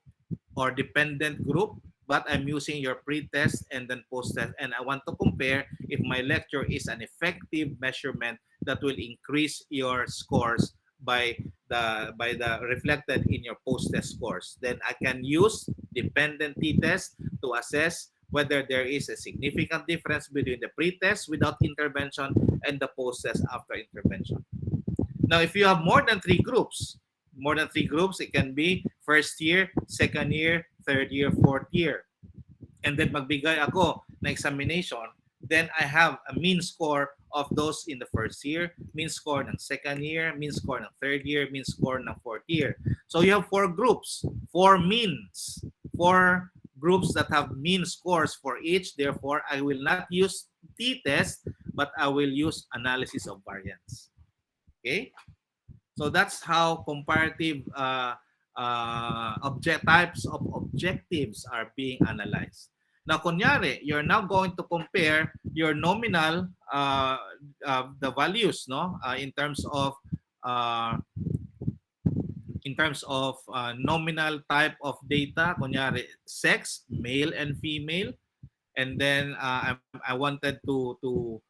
or dependent group, but I'm using your pre-test and then post-test, and I want to compare if my lecture is an effective measurement that will increase your scores by the reflected in your post-test scores. Then I can use dependent t-test to assess whether there is a significant difference between the pre-test without intervention and the post-test after intervention. Now, if you have more than three groups, it can be first year, second year, third year, fourth year. And then magbigay ako na examination, then I have a mean score of those in the first year, mean score ng second year, mean score ng third year, mean score ng fourth year. So you have four groups, four means, four groups that have mean scores for each. Therefore, I will not use t-test, but I will use analysis of variance. Okay? So that's how comparative types of objectives are being analyzed. Now, kunyari, you're now going to compare your nominal, the values, no, uh, in terms of nominal type of data. Kunyari, sex, male and female, and then I wanted to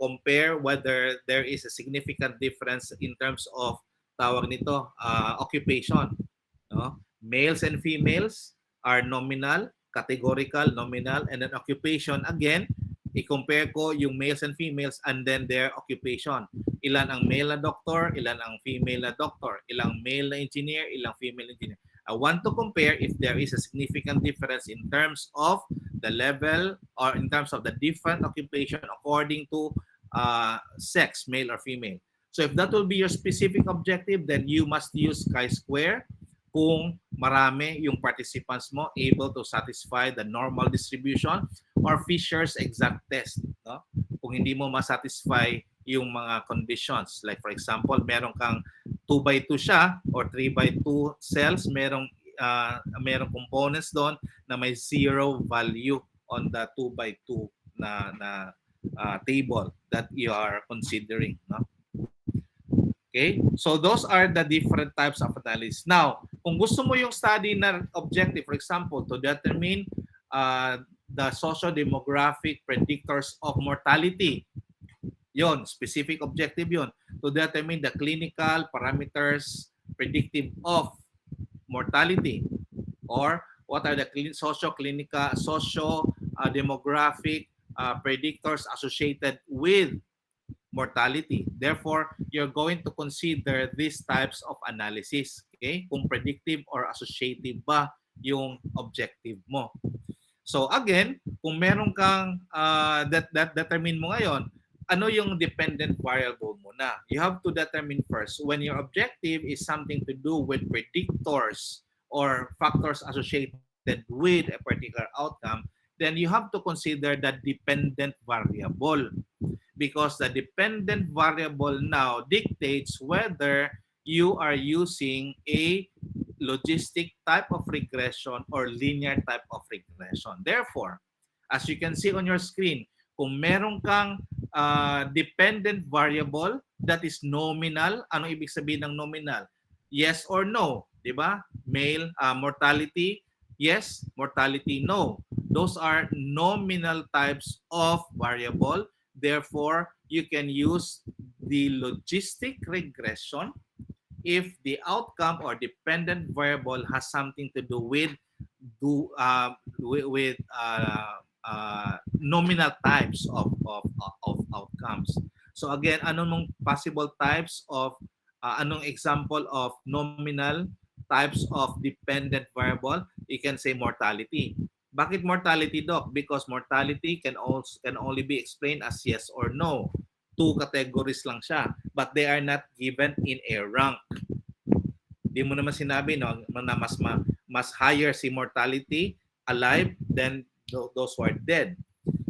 compare whether there is a significant difference in terms of tawag nito occupation, no? Males and females are nominal, categorical, nominal, and then occupation again. I-compare ko yung males and females and then their occupation. Ilan ang male na doctor, ilan ang female na doctor, ilang male na engineer, ilang female engineer. I want to compare if there is a significant difference in terms of the level or in terms of the different occupation according to sex, male or female. So if that will be your specific objective, then you must use chi-square kung marami yung participants mo able to satisfy the normal distribution, or Fisher's exact test, no? Kung hindi mo ma-satisfy yung mga conditions. Like for example, meron kang 2 by 2 siya or 3 by 2 cells, merong components doon na may zero value on the 2 by 2 na table that you are considering, no? Okay? So those are the different types of analysis. Now, kung gusto mo yung study na objective, for example, to determine the socio-demographic predictors of mortality, yon, specific objective yon, to determine the clinical parameters predictive of mortality, or what are the socio-demographic predictors associated with mortality. Therefore, you're going to consider these types of analysis. Okay? Kung predictive or associative ba yung objective mo. So again, kung meron kang determine mo ngayon, ano yung dependent variable mo na? You have to determine first when your objective is something to do with predictors or factors associated with a particular outcome, then you have to consider the dependent variable, because the dependent variable now dictates whether you are using a logistic type of regression or linear type of regression. Therefore, as you can see on your screen, kung meron kang dependent variable that is nominal, ano ibig sabihin ng nominal? Yes or no, di ba? Male mortality, yes. Mortality, no. Those are nominal types of variable. Therefore, you can use the logistic regression if the outcome or dependent variable has something to do with nominal types of outcomes. So again, anong possible types of anong example of nominal types of dependent variable? You can say mortality. Bakit mortality, Doc? Because mortality can only be explained as yes or no. Two categories lang siya, but they are not given in a rank. Di mo naman sinabi no na mas higher si mortality alive than those who are dead.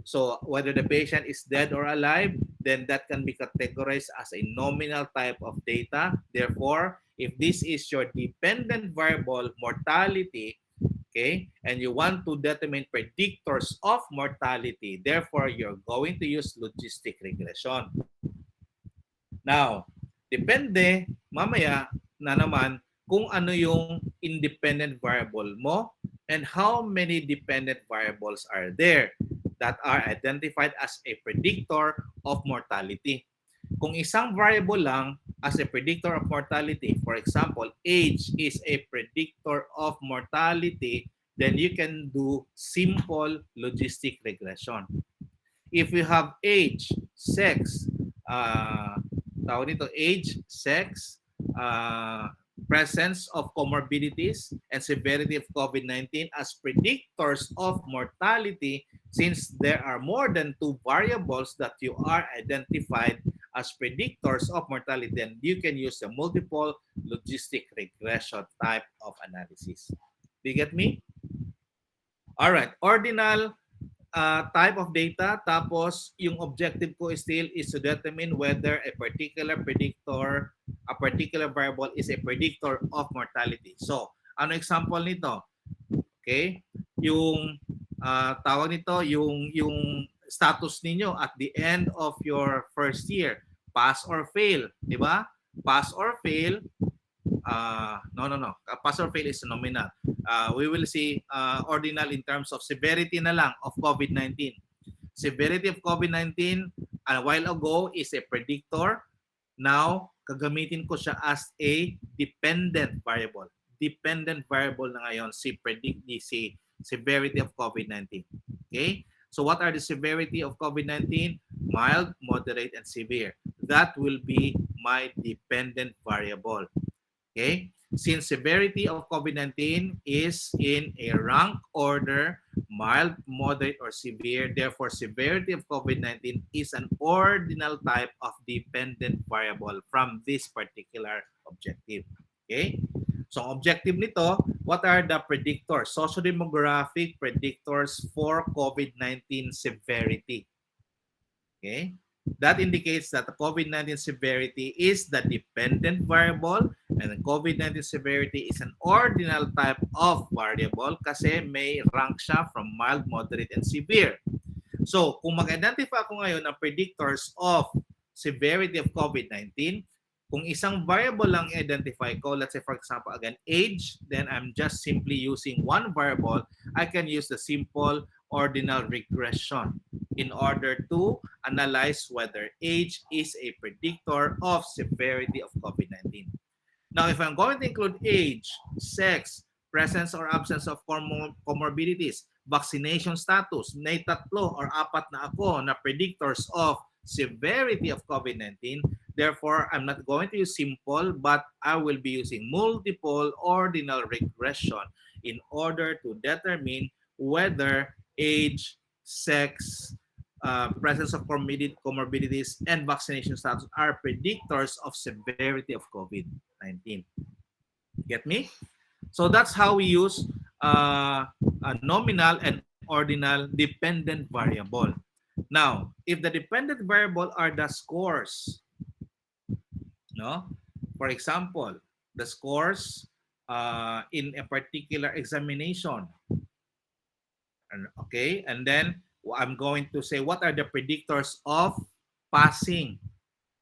So whether the patient is dead or alive, then that can be categorized as a nominal type of data. Therefore, if this is your dependent variable mortality, okay, and you want to determine predictors of mortality, therefore you're going to use logistic regression. Now, depende mamaya na naman kung ano yung independent variable mo and how many dependent variables are there that are identified as a predictor of mortality. Kung isang variable lang as a predictor of mortality, for example, age is a predictor of mortality, then you can do simple logistic regression. If you have age, sex, tawag nito, age, sex, presence of comorbidities, and severity of COVID-19 as predictors of mortality, since there are more than two variables that you are identified as predictors of mortality, then you can use the multiple logistic regression type of analysis. Do you get me? All right. Ordinal type of data, tapos yung objective ko still is to determine whether a particular predictor, a particular variable is a predictor of mortality. So, ano example nito? Okay? Yung tawag nito, yung status ninyo at the end of your first year, pass or fail, di ba? Pass or fail, no. Pass or fail is nominal. We will see ordinal in terms of severity na lang of COVID-19. Severity of COVID-19 a while ago is a predictor. Now, gagamitin ko siya as a dependent variable. Dependent variable na ngayon si si severity of COVID-19. Okay? So what are the severity of COVID-19? Mild, moderate, and severe. That will be my dependent variable. Okay? Since severity of COVID-19 is in a rank order, mild, moderate, or severe, therefore severity of COVID-19 is an ordinal type of dependent variable from this particular objective. Okay? So objective nito, what are the predictors, sociodemographic predictors for COVID-19 severity? Okay? That indicates that the COVID-19 severity is the dependent variable and the COVID-19 severity is an ordinal type of variable kasi may rank siya from mild, moderate, and severe. So, kung mag-identify ako ngayon ng predictors of severity of COVID-19, kung isang variable lang i-identify ko, let's say for example, again, age, then I'm just simply using one variable. I can use the simple ordinal regression in order to analyze whether age is a predictor of severity of COVID-19. Now, if I'm going to include age, sex, presence or absence of comorbidities, vaccination status, may tatlo or apat na ako na predictors of severity of COVID-19. Therefore, I'm not going to use simple, but I will be using multiple ordinal regression in order to determine whether age, sex, presence of comorbidities, and vaccination status are predictors of severity of COVID-19. Get me? So that's how we use a nominal and ordinal dependent variable. Now, if the dependent variable are the scores, no? For example, the scores in a particular examination. Okay, and then I'm going to say what are the predictors of passing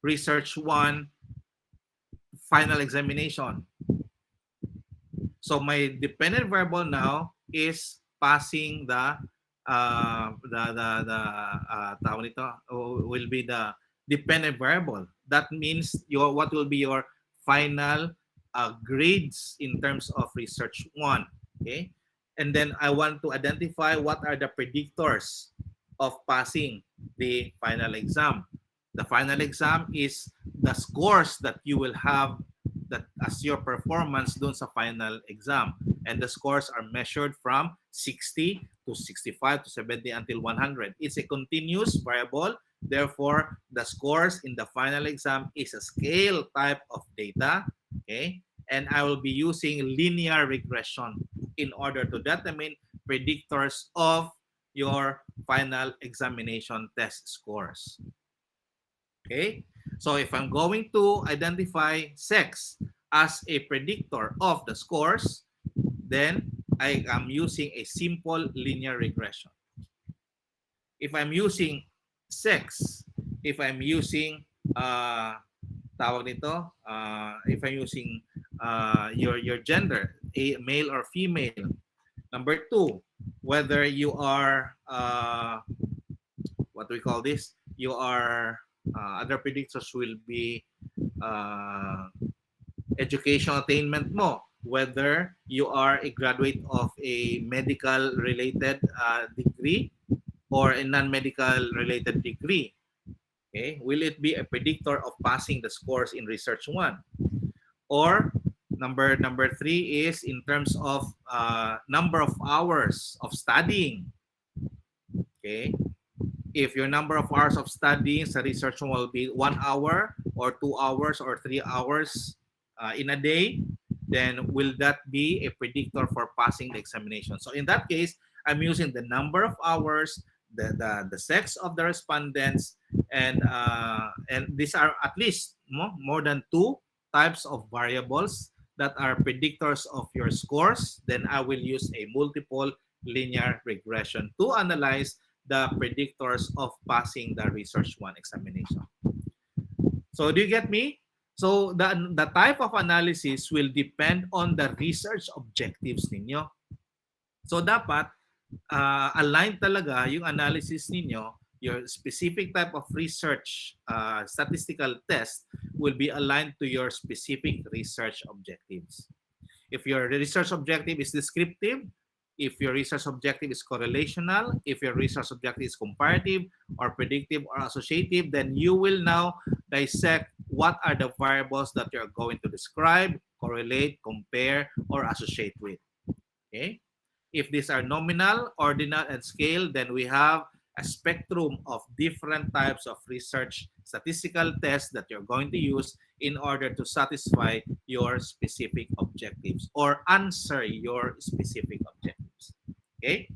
research 1 final examination. So my dependent variable now is passing tawag nito, will be the dependent variable. That means what will be your final grades in terms of research 1. Okay? And then I want to identify what are the predictors of passing the final exam. The final exam is the scores that you will have that as your performance dun sa final exam. And the scores are measured from 60 to 65 to 70 until 100. It's a continuous variable. Therefore, the scores in the final exam is a scale type of data. Okay. And I will be using linear regression in order to determine predictors of your final examination test scores. Okay? So if I'm going to identify sex as a predictor of the scores, then I am using a simple linear regression. If I'm using sex, if I'm using tawag nito, if I'm using your gender, a male or female. Number two, whether you are what do we call this? You are other predictors will be uh, educational attainment mo, whether you are a graduate of a medical related degree or a non-medical related degree. Okay, will it be a predictor of passing the scores in research one? Or number three is in terms of number of hours of studying. Okay, if your number of hours of studying sa research will be 1 hour or 2 hours or 3 hours in a day, then will that be a predictor for passing the examination? So in that case, I'm using the number of hours, the sex of the respondents, and these are at least more than two types of variables that are predictors of your scores. Then I will use a multiple linear regression to analyze the predictors of passing the research one examination. So do you get me? So the type of analysis will depend on the research objectives ninyo. So dapat align talaga yung analysis ninyo, your specific type of research statistical test will be aligned to your specific research objectives. If your research objective is descriptive, if your research objective is correlational, if your research objective is comparative or predictive or associative, then you will now dissect what are the variables that you're going to describe, correlate, compare, or associate with. Okay? If these are nominal, ordinal, and scale, then we have a spectrum of different types of research statistical tests that you're going to use in order to satisfy your specific objectives or answer your specific objectives. Okay?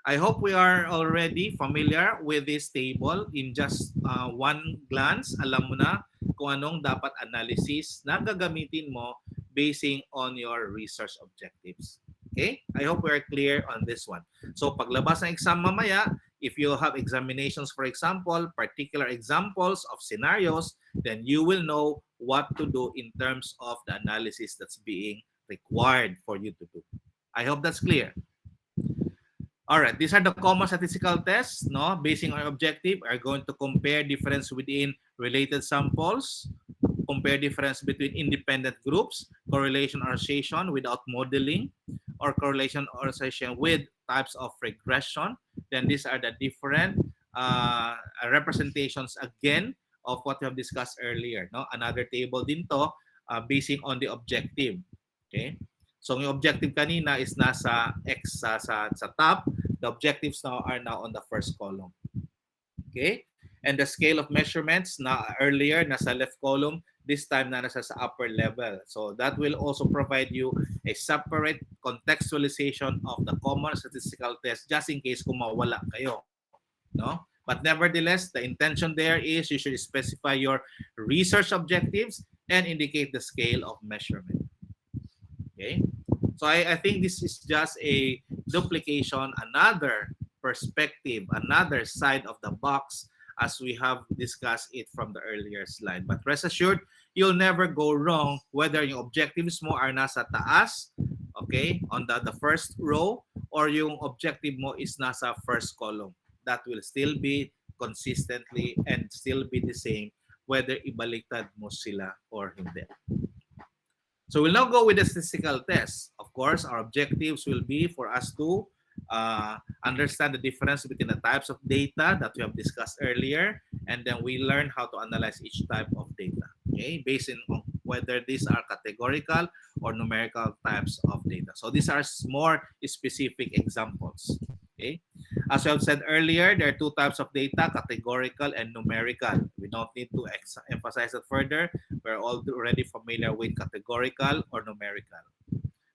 I hope we are already familiar with this table. In just one glance, alam mo na kung anong dapat analysis na gagamitin mo basing on your research objectives. Okay? I hope we are clear on this one. So paglabas ng exam mamaya, if you have examinations, for example, particular examples of scenarios, then you will know what to do in terms of the analysis that's being required for you to do. I hope that's clear. All right, these are the common statistical tests, no? Basing on objective, are going to compare difference within related samples, compare difference between independent groups, correlation or association without modeling, or correlation or association with types of regression. Then these are the different representations again of what we have discussed earlier, no? Another table din to, basing on the objective. Okay? So yung objective kanina is nasa X sa top. The objectives now are now on the first column. Okay? And the scale of measurements na earlier nasa left column, this time na nasa sa upper level. So that will also provide you a separate contextualization of the common statistical test just in case kung mawala kayo. No? But nevertheless, the intention there is you should specify your research objectives and indicate the scale of measurement. Okay? So I think this is just a duplication, another perspective, another side of the box as we have discussed it from the earlier slide. But rest assured, you'll never go wrong whether yung objectives mo are nasa taas, okay, on the first row, or yung objective mo is nasa first column. That will still be consistently and still be the same whether ibaliktad mo sila or hindi. So we'll now go with the statistical test. Of of course, our objectives will be for us to understand the difference between the types of data that we have discussed earlier, and then we learn how to analyze each type of data, okay, based on whether these are categorical or numerical types of data. So these are more specific examples. Okay. As we have said earlier, there are two types of data, categorical and numerical. We don't need to emphasize that further. We're already familiar with categorical or numerical.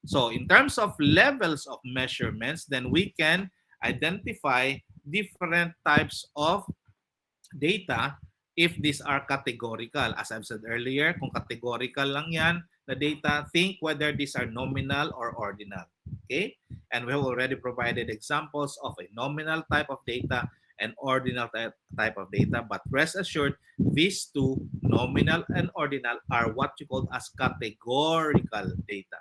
So in terms of levels of measurements, then we can identify different types of data if these are categorical. As I've said earlier, kung categorical lang yan, the data, think whether these are nominal or ordinal. Okay? And we have already provided examples of a nominal type of data and ordinal type of data. But rest assured, these two, nominal and ordinal, are what you call as categorical data.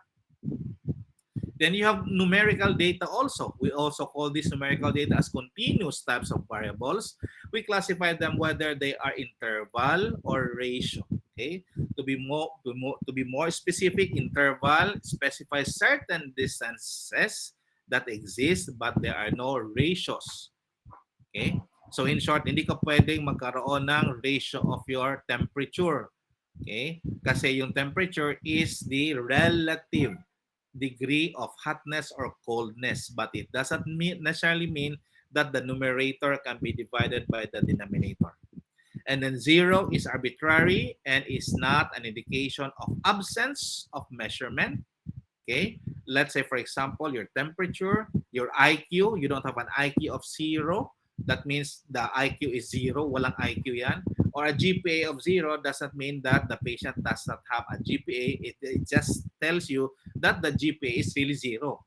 Then you have numerical data also. We also call this numerical data as continuous types of variables. We classify them whether they are interval or ratio. Okay. To be more specific, interval specifies certain distances that exist but there are no ratios. Okay. So in short, hindi ka pwedeng magkaroon ng ratio of your temperature. Okay? Kasi yung temperature is the relative degree of hotness or coldness, but it doesn't necessarily mean that the numerator can be divided by the denominator. And then zero is arbitrary and is not an indication of absence of measurement. Okay, let's say for example your temperature, your IQ, you don't have an IQ of 0, that means the IQ is 0, walang IQ yan. Or a GPA of 0 doesn't mean that the patient does not have a GPA. It just tells you that the GPA is really 0.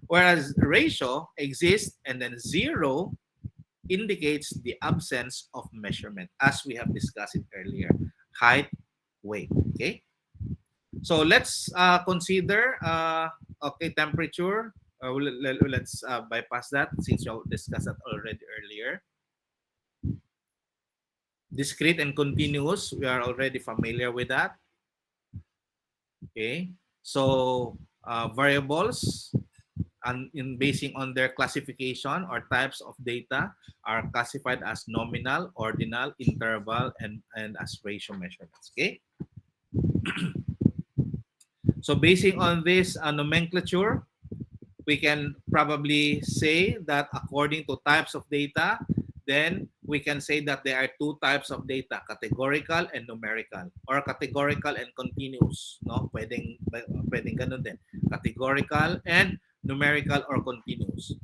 Whereas ratio exists and then 0 indicates the absence of measurement, as we have discussed it earlier. Height, weight. Okay. So let's consider temperature. Let's bypass that since we discussed that already earlier. Discrete and continuous, we are already familiar with that. Okay, so variables and in basing on their classification or types of data are classified as nominal, ordinal, interval, and as ratio measurements. Okay. So basing on this nomenclature, we can probably say that according to types of data, then we can say that there are two types of data, categorical and numerical, or categorical and continuous. No? Pwedeng ganun din. Categorical and numerical or continuous.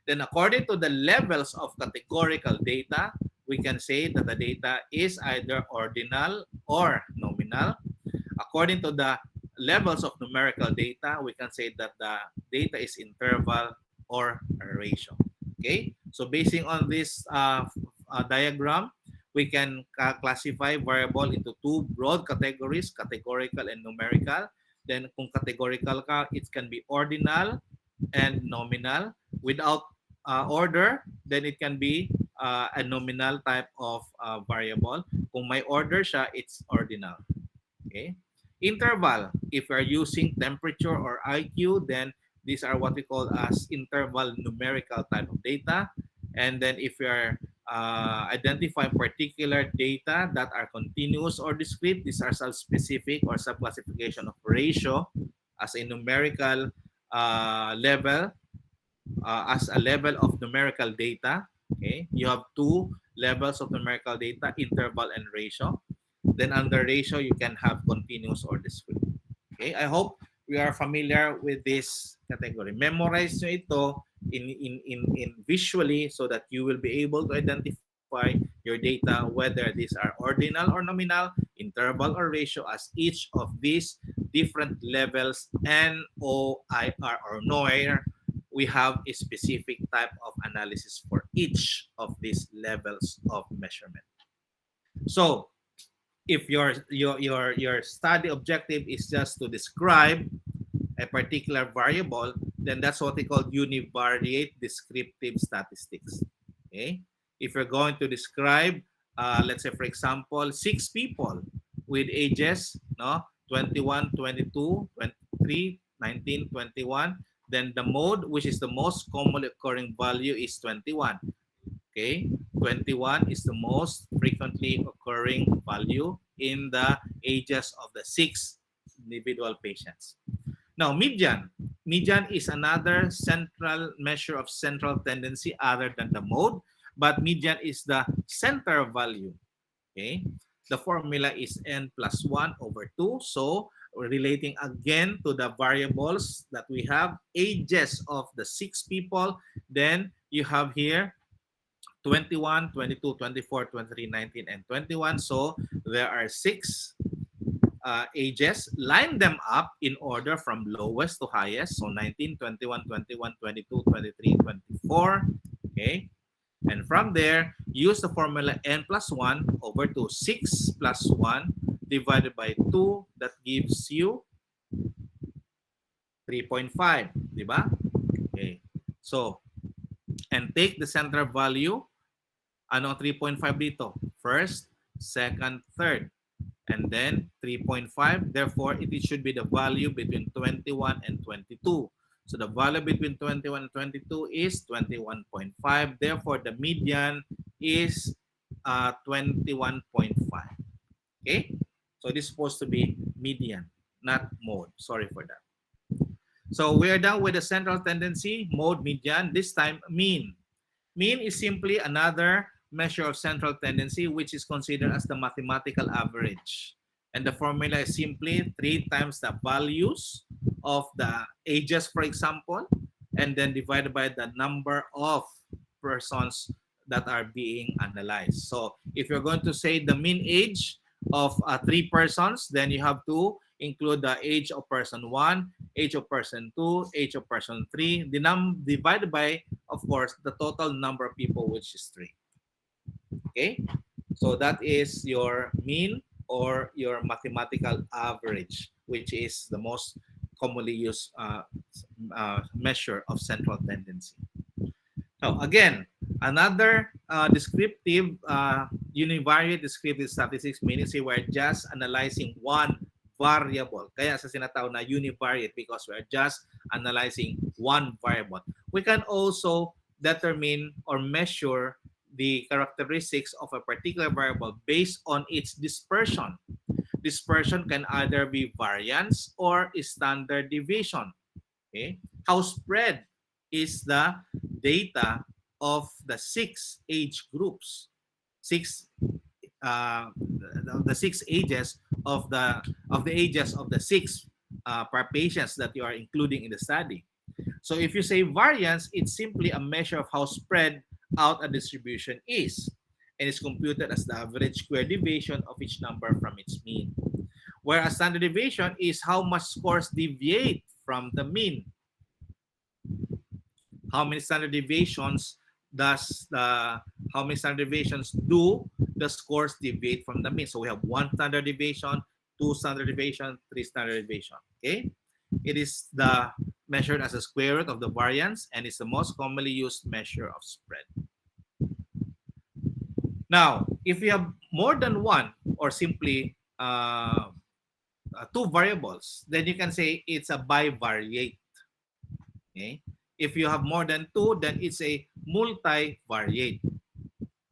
Then according to the levels of categorical data, we can say that the data is either ordinal or nominal. According to the levels of numerical data, we can say that the data is interval or ratio. Okay, so basing on this diagram, we can classify variable into two broad categories, categorical and numerical. Then kung categorical ka, it can be ordinal and nominal. Without order, then it can be a nominal type of variable. Kung may order siya, it's ordinal. Okay. Interval, if we are using temperature or IQ, then these are what we call as interval numerical type of data. And then if we are identifying particular data that are continuous or discrete, these are sub-specific or sub-classification of ratio as a numerical level, as a level of numerical data. Okay, you have two levels of numerical data, interval and ratio. Then under ratio, you can have continuous or discrete. Okay, I hope we are familiar with this category. Memorize nyo ito in visually so that you will be able to identify your data whether these are ordinal or nominal, interval or ratio, as each of these different levels, NOIR or NOIR, we have a specific type of analysis for each of these levels of measurement. So if your study objective is just to describe a particular variable, then that's what we call univariate descriptive statistics. Okay, if you're going to describe, let's say for example, 6 people with ages 21, 22, 23, 19, 21. Then the mode, which is the most commonly occurring value, is 21. Okay, 21 is the most frequently occurring value in the ages of the 6 individual patients. Now, median. Median is another central measure of central tendency other than the mode, but median is the center value. Okay, the formula is n plus 1 over 2. So, relating again to the variables that we have, ages of the 6 people, then you have here 21, 22, 24, 23, 19, and 21. So there are 6 ages. Line them up in order from lowest to highest. So 19, 21, 21, 22, 23, 24. Okay. And from there, use the formula n plus 1 over 2. 6 plus 1 divided by 2. That gives you 3.5. Diba? Okay. So, and take the central value. Ano ang 3.5 dito? First, second, third. And then 3.5. Therefore, it should be the value between 21 and 22. So the value between 21 and 22 is 21.5. Therefore, the median is 21.5. Okay? So this is supposed to be median, not mode. Sorry for that. So we are done with the central tendency, mode, median. This time, mean. Mean is simply another measure of central tendency, which is considered as the mathematical average. And the formula is simply 3 times the values of the ages, for example, and then divided by the number of persons that are being analyzed. So if you're going to say the mean age of 3 persons, then you have to include the age of person 1, age of person 2, age of person 3, divided by, of course, the total number of people, which is 3. Okay? So that is your mean or your mathematical average, which is the most commonly used measure of central tendency. Now, again, another descriptive, univariate descriptive statistics, meaning say we're just analyzing one variable. Kaya sa sinatawag na univariate, because we're just analyzing one variable. We can also determine or measure the characteristics of a particular variable based on its dispersion. Dispersion can either be variance or standard deviation. Okay? How spread is the data of the 6 age groups, the 6 ages of the ages of the 6 per patients that you are including in the study. So if you say variance, it's simply a measure of how spread out a distribution is, and it's computed as the average square deviation of each number from its mean. Whereas standard deviation is how much scores deviate from the mean. How many standard deviations do the scores deviate from the mean? So we have 1 standard deviation, 2 standard deviation, 3 standard deviation. Okay, it is measured as a square root of the variance, and it's the most commonly used measure of spread. Now, if you have more than one or simply 2 variables, then you can say it's a bivariate. Okay, if you have more than 2, then it's a multivariate.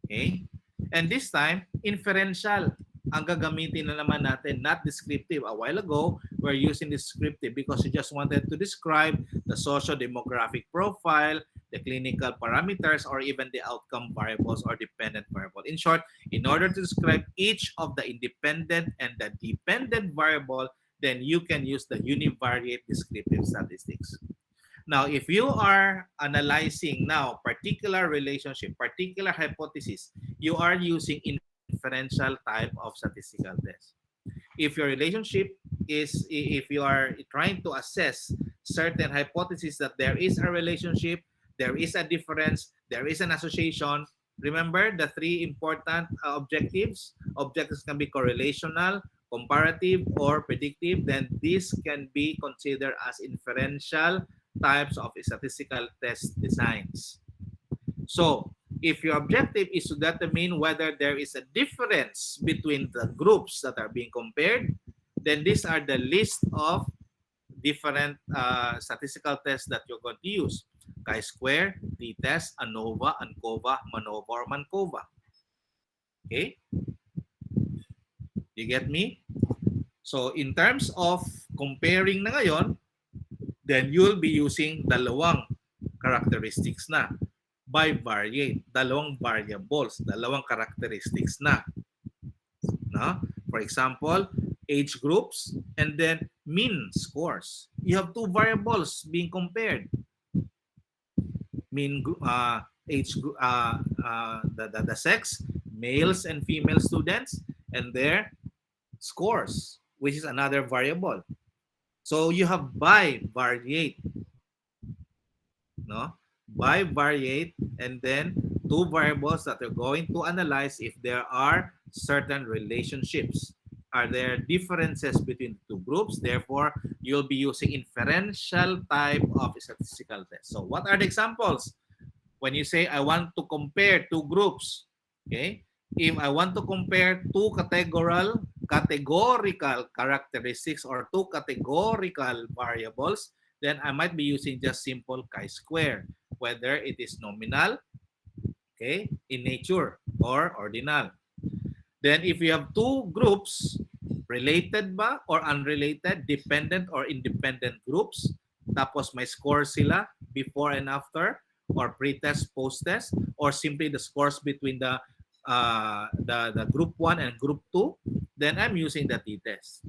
Okay, and this time inferential ang gagamitin na naman natin, not descriptive. A while ago, we're using descriptive because we just wanted to describe the socio-demographic profile, the clinical parameters, or even the outcome variables or dependent variable. In short, in order to describe each of the independent and the dependent variable, then you can use the univariate descriptive statistics. Now, if you are analyzing now particular relationship, particular hypothesis, you are using inferential type of statistical test. If your relationship is, if you are trying to assess certain hypothesis that there is a relationship, there is a difference, there is an association, remember the 3 important objectives. Objectives can be correlational, comparative, or predictive. Then this can be considered as inferential types of statistical test designs. So, if your objective is to determine whether there is a difference between the groups that are being compared, then these are the list of different statistical tests that you're going to use. Chi-square, t-test, ANOVA, ANCOVA, MANOVA, or MANCOVA. Okay? You get me? So in terms of comparing na ngayon, then you'll be using dalawang characteristics na. Bivariate, dalawang variables, dalawang characteristics na. No? For example, age groups and then mean scores. You have two variables being compared. Mean age the sex, males and female students, and their scores, which is another variable. So you have bivariate, no? Bivariate, and then two variables that are going to analyze if there are certain relationships. Are there differences between the two groups? Therefore, you'll be using inferential type of statistical test. So what are the examples? When you say I want to compare two groups, okay? If I want to compare two categorical characteristics or two categorical variables, then I might be using just simple chi-square, whether it is nominal, okay, in nature, or ordinal. Then if you have two groups, related ba or unrelated, dependent or independent groups, tapos may score sila before and after, or pre-test, post-test, or simply the scores between the group 1 and group 2, then I'm using the t-test.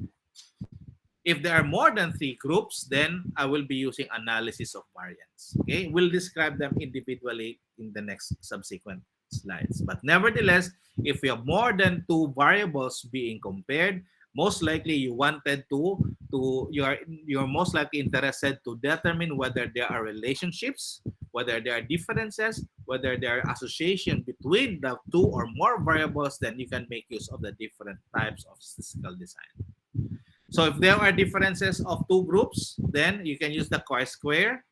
If there are more than 3 groups, then I will be using analysis of variance. Okay, we'll describe them individually in the next subsequent slides. But nevertheless, if you have more than 2 variables being compared, most likely you wanted you're most likely interested to determine whether there are relationships, whether there are differences, whether there are association between the 2 or more variables, then you can make use of the different types of statistical design. So if there are differences of 2 groups, then you can use the chi-square.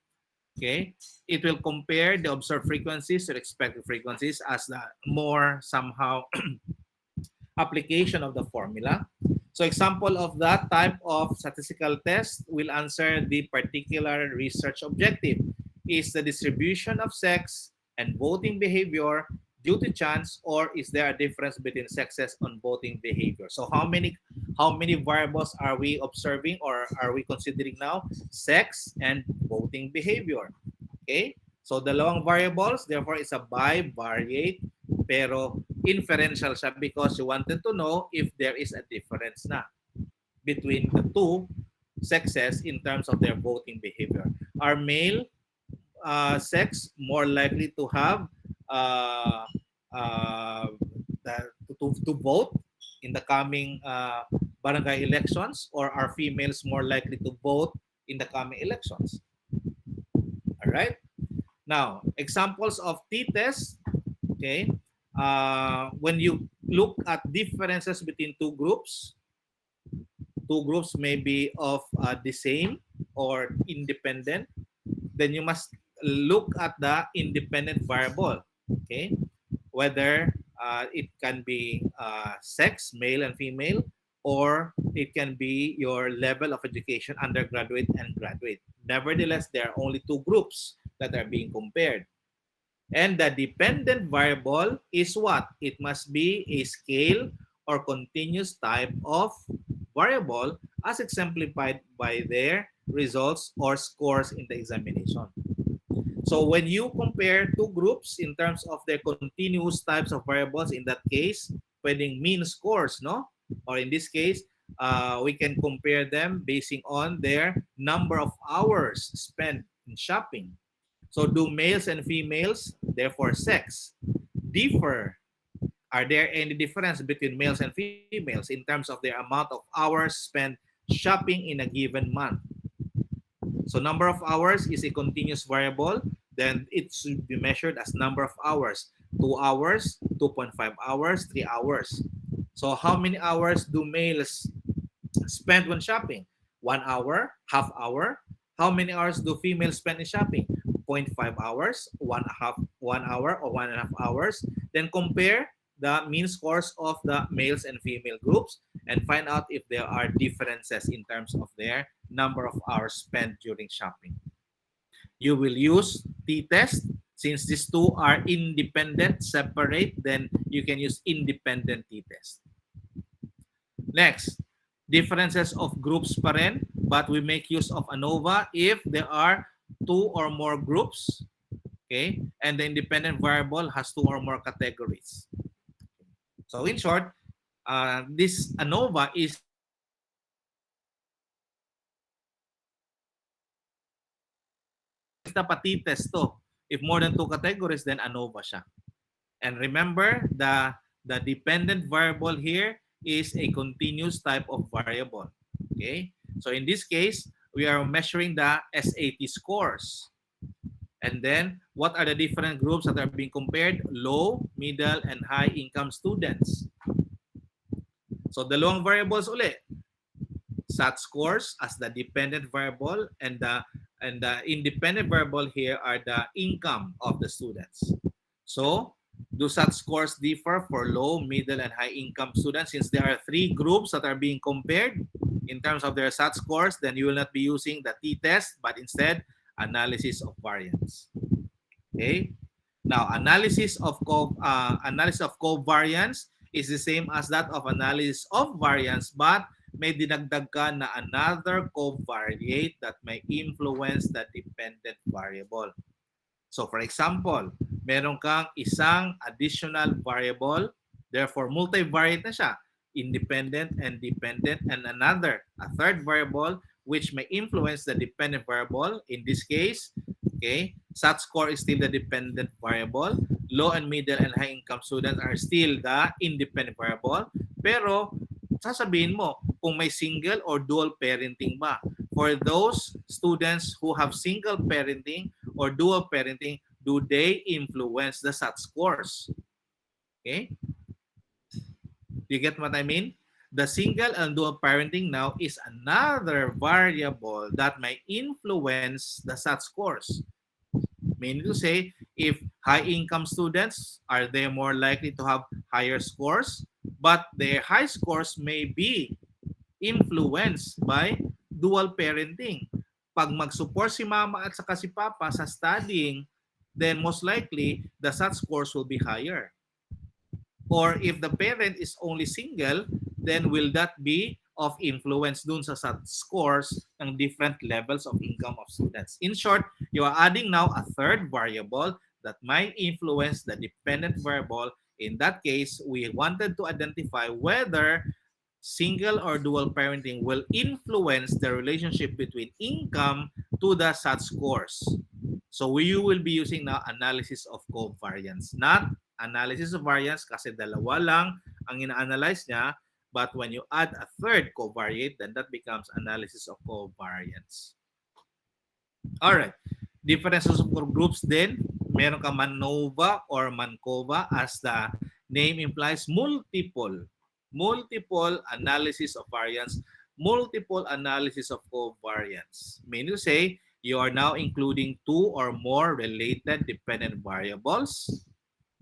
Okay, it will compare the observed frequencies to the expected frequencies as the more somehow application of the formula. So example of that type of statistical test will answer the particular research objective. Is the distribution of sex and voting behavior due to chance, or is there a difference between sexes on voting behavior? So how many variables are we observing or are we considering now? Sex and voting behavior. Okay? So dalawang variables, therefore it's a bivariate, pero inferential siya because you wanted to know if there is a difference na between the two sexes in terms of their voting behavior. Are male sex more likely to have to vote in the coming barangay elections, or are females more likely to vote in the coming elections? All right. Now, examples of t-test. Okay. When you look at differences between two groups may be of the same or independent, then you must look at the independent variable. Okay, whether it can be sex, male and female, or it can be your level of education, undergraduate and graduate. Nevertheless, there are only 2 groups that are being compared. And the dependent variable is what? It must be a scale or continuous type of variable as exemplified by their results or scores in the examination. So when you compare 2 groups in terms of their continuous types of variables, in that case, pwedeng mean scores, no? Or in this case, we can compare them basing on their number of hours spent in shopping. So do males and females, therefore sex, differ? Are there any difference between males and females in terms of their amount of hours spent shopping in a given month? So number of hours is a continuous variable, then it should be measured as number of hours. 2 hours, 2.5 hours, 3 hours. So how many hours do males spend when shopping? 1 hour, half hour. How many hours do females spend in shopping? 0.5 hours, 1 hour, or 1.5 hours. Then compare the mean scores of the males and female groups, and find out if there are differences in terms of their number of hours spent during shopping. You will use t-test. Since these two are independent, separate, then you can use independent t-test. Next, differences of groups pa rin, but we make use of ANOVA if there are two or more groups, okay? And the independent variable has two or more categories. So in short, this ANOVA is the independent variable test. Since dapat t-test to, if more than two categories, then ANOVA siya. And remember, the dependent variable here is a continuous type of variable. Okay? So in this case, we are measuring the SAT scores. And then, what are the different groups that are being compared? Low, middle, and high income students. So dalawang variables uli. SAT scores as the dependent variable, and the independent variable here are the income of the students. So, do SAT scores differ for low, middle, and high income students? Since there are three groups that are being compared in terms of their SAT scores, then you will not be using the t-test, but instead analysis of variance. Okay. Now, analysis of covariance is the same as that of analysis of variance, but may dinagdag ka na another covariate that may influence the dependent variable. So for example, meron kang isang additional variable, therefore multivariate na siya, independent and dependent, and a third variable which may influence the dependent variable. In this case, okay, SAT score is still the dependent variable. Low and middle and high income students are still the independent variable. Pero sasabihin mo kung may single or dual parenting ba. For those students who have single parenting or dual parenting, do they influence the SAT scores? Okay? Do you get what I mean? The single and dual parenting now is another variable that may influence the SAT scores. Meaning to say, if high income students, are they more likely to have higher scores? But their high scores may be influenced by dual parenting. Pag mag-support si mama at saka si papa sa studying, then most likely the SAT scores will be higher. Or if the parent is only single, then will that be of influence dun sa SAT scores ng different levels of income of students? In short, you are adding now a third variable that might influence the dependent variable. In that case, we wanted to identify whether single or dual parenting will influence the relationship between income to the SAT scores. So we will be using now analysis of covariance, not analysis of variance kasi dalawa lang ang ina-analyze niya. But when you add a third covariate, then that becomes analysis of covariance. Alright. Differences of groups din. Meron ka MANOVA or MANCOVA, as the name implies, multiple analysis of variance, multiple analysis of covariance. Meaning to say, you are now including two or more related dependent variables,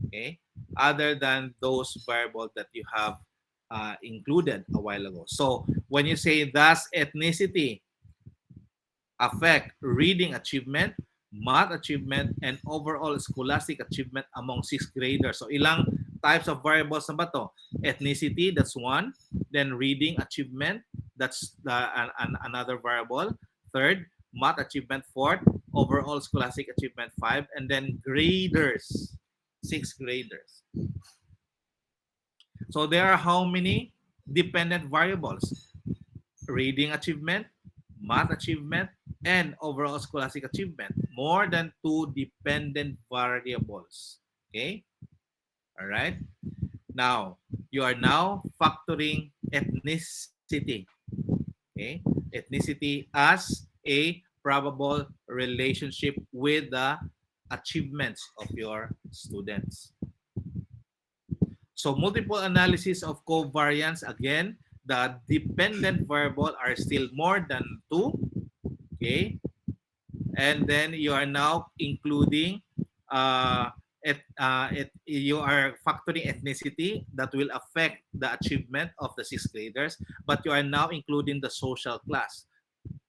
okay, other than those variables that you have included a while ago. So when you say, does ethnicity affect reading achievement, math achievement, and overall scholastic achievement among sixth graders? So ilang types of variables na ba to? Ethnicity, that's one. Then reading achievement, that's another variable. Third, math achievement. Fourth, overall scholastic achievement. Five, and then graders, sixth graders. So there are how many dependent variables? Reading achievement, math achievement, and overall scholastic achievement. More than two dependent variables. Okay? All right? Now, you are now factoring ethnicity. Okay? Ethnicity as a probable relationship with the achievements of your students. So multiple analysis of covariance, again, the dependent variable are still more than two. Okay? And then you are now including you are factoring ethnicity that will affect the achievement of the sixth graders, but you are now including the social class.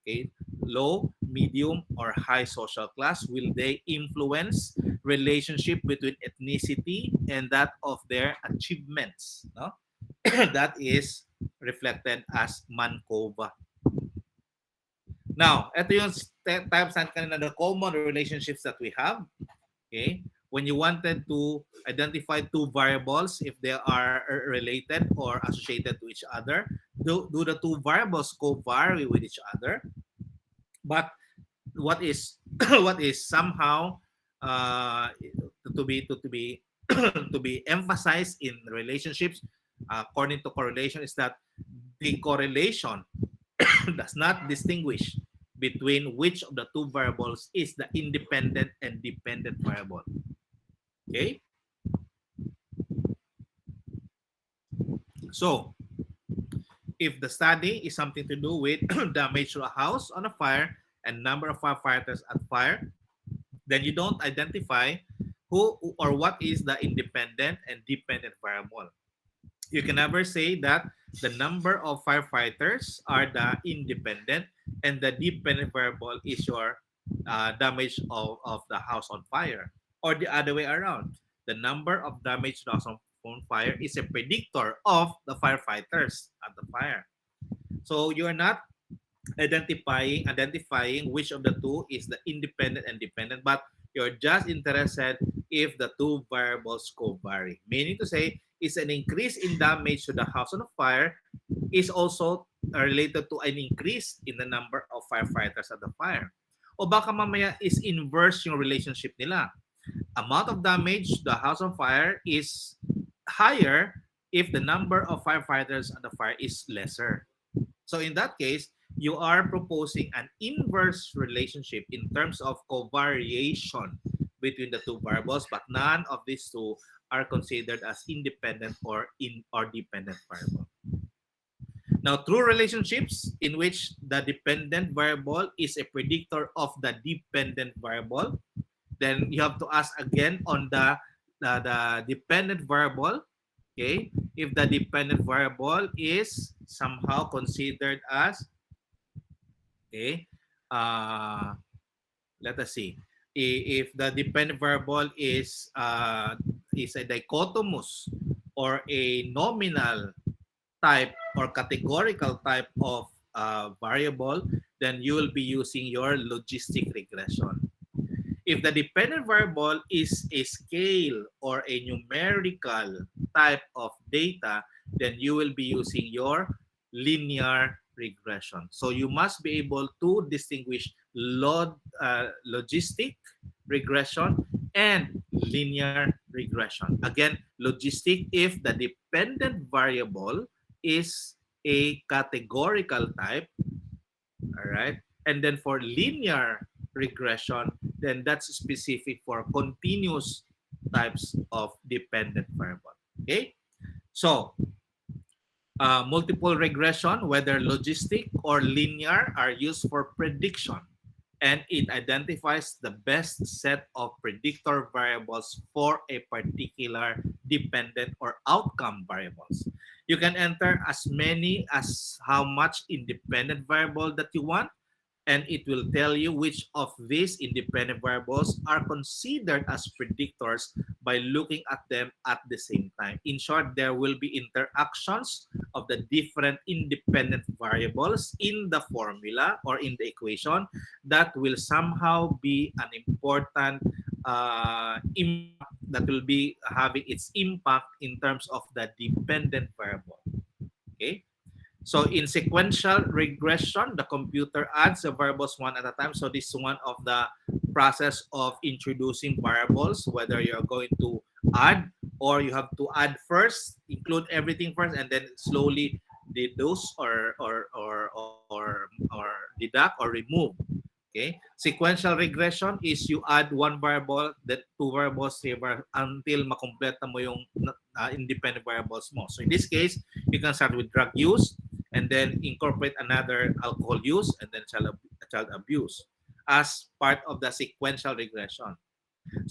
Okay, low, medium, or high social class, will they influence relationship between ethnicity and that of their achievements? No, that is reflected as Mankova. Now, ito yung types natin kanina, the common relationships that we have. Okay, when you wanted to identify two variables, if they are related or associated to each other, do the two variables co-vary with each other? But what is what is somehow to be to be emphasized in relationships, according to correlation, is that the correlation does not distinguish between which of the two variables is the independent and dependent variable. Okay, so if the study is something to do with damage to a house on a fire and number of firefighters at fire, then you don't identify who or what is the independent and dependent variable. You can never say that the number of firefighters are the independent and the dependent variable is your damage of the house on fire, or the other way around. The number of damage to the house on fire is a predictor of the firefighters at the fire. So you're not identifying which of the two is the independent and dependent, but you're just interested if the two variables co-vary. Meaning to say, is an increase in damage to the house on fire is also related to an increase in the number of firefighters at the fire. O baka mamaya is inverse yung relationship nila. Amount of damage, the house on fire is higher if the number of firefighters at the fire is lesser. So in that case, you are proposing an inverse relationship in terms of covariation between the two variables, but none of these two are considered as independent or dependent variable. Now, true relationships in which the dependent variable is a predictor of the dependent variable, then you have to ask again on the dependent variable. Okay, if the dependent variable is somehow considered as, okay, uh, let us see, if the dependent variable is a dichotomous or a nominal type or categorical type of variable, then you will be using your logistic regression. If the dependent variable is a scale or a numerical type of data, then you will be using your linear regression. So you must be able to distinguish logistic regression and linear regression. Again, logistic if the dependent variable is a categorical type, all right? And then for linear regression, then that's specific for continuous types of dependent variable. Okay? So, multiple regression, whether logistic or linear, are used for prediction, and it identifies the best set of predictor variables for a particular dependent or outcome variables. You can enter as many as how much independent variable that you want, and it will tell you which of these independent variables are considered as predictors by looking at them at the same time. In short, there will be interactions of the different independent variables in the formula or in the equation that will somehow be an important impact, that will be having its impact in terms of the dependent variable. Okay. So in sequential regression, the computer adds the variables one at a time. So this is one of the process of introducing variables, whether you're going to add or you have to add first, include everything first, and then slowly deduce or deduct or remove. Okay. Sequential regression is you add one variable, then two variables, three variables, until makompleta mo yung independent variables mo. So in this case, you can start with drug use and then incorporate another alcohol use and then child abuse as part of the sequential regression.